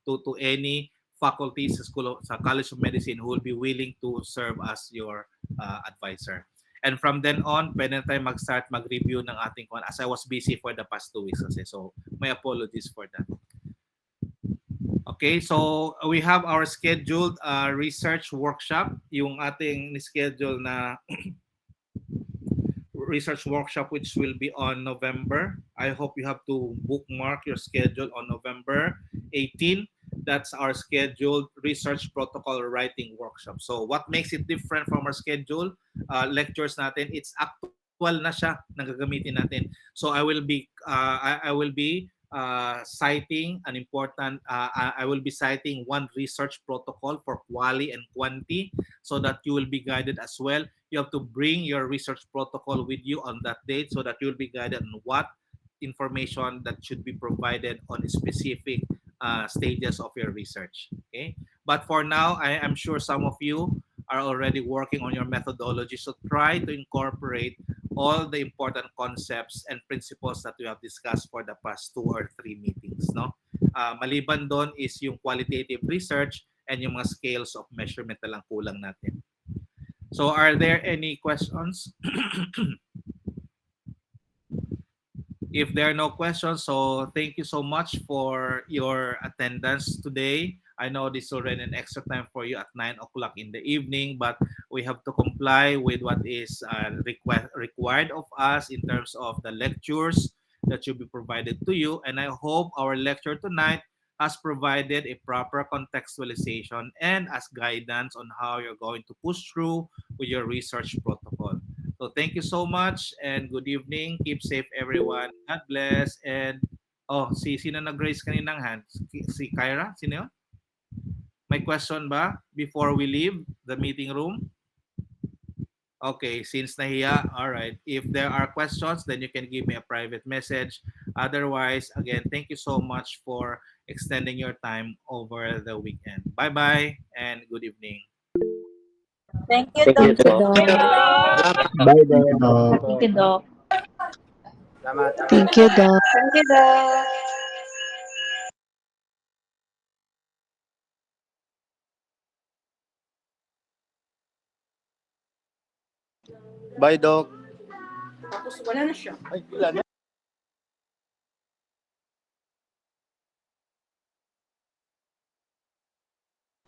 to any faculty sa College of Medicine who will be willing to serve as your advisor. And from then on, pwede na tayo mag-start mag-review ng ating kung as I was busy for the past 2 weeks kasi. So, my apologies for that. Okay, so we have our scheduled research workshop. Yung ating schedule na research workshop which will be on November. I hope you have to bookmark your schedule on November 18. That's our scheduled research protocol writing workshop. So what makes it different from our schedule lectures natin? It's actually actual na siya na gagamitin natin. So I will be citing an important I will be citing one research protocol for quali and quanti, so that you will be guided as well. You have to bring your research protocol with you on that date, so that you will be guided on what information that should be provided on specific stages of your research. Okay, but for now, I am sure some of you are already working on your methodology. So try to incorporate all the important concepts and principles that we have discussed for the past 2 or 3 meetings. No, maliban doon is yung qualitative research and yung mga scales of measurement na lang kulang natin. So are there any questions? If there are no questions, so thank you so much for your attendance today. I know this is already an extra time for you at 9 o'clock in the evening, but we have to comply with what is required of us in terms of the lectures that should be provided to you. And I hope our lecture tonight has provided a proper contextualization and as guidance on how you're going to push through with your research protocol. So thank you so much and good evening. Keep safe everyone. God bless. And sino nag-raise kaninang hand? Si Kyra? Sino yun? May question ba before we leave the meeting room? Okay, since nahiya, all right. If there are questions, then you can give me a private message. Otherwise, again, thank you so much for extending your time over the weekend. Bye-bye and good evening.
Thank you,
Thank you,
Doc.
Thank you,
Doc.
Doc.
Bye,
Thank you,
Doc.
Doc.
Thank you, Doc.
Salamat.
Thank you, Doc.
Thank you, Doc.
Bye, Doc.
Tapos wala na siya.
Ay, wala na.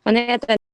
Ano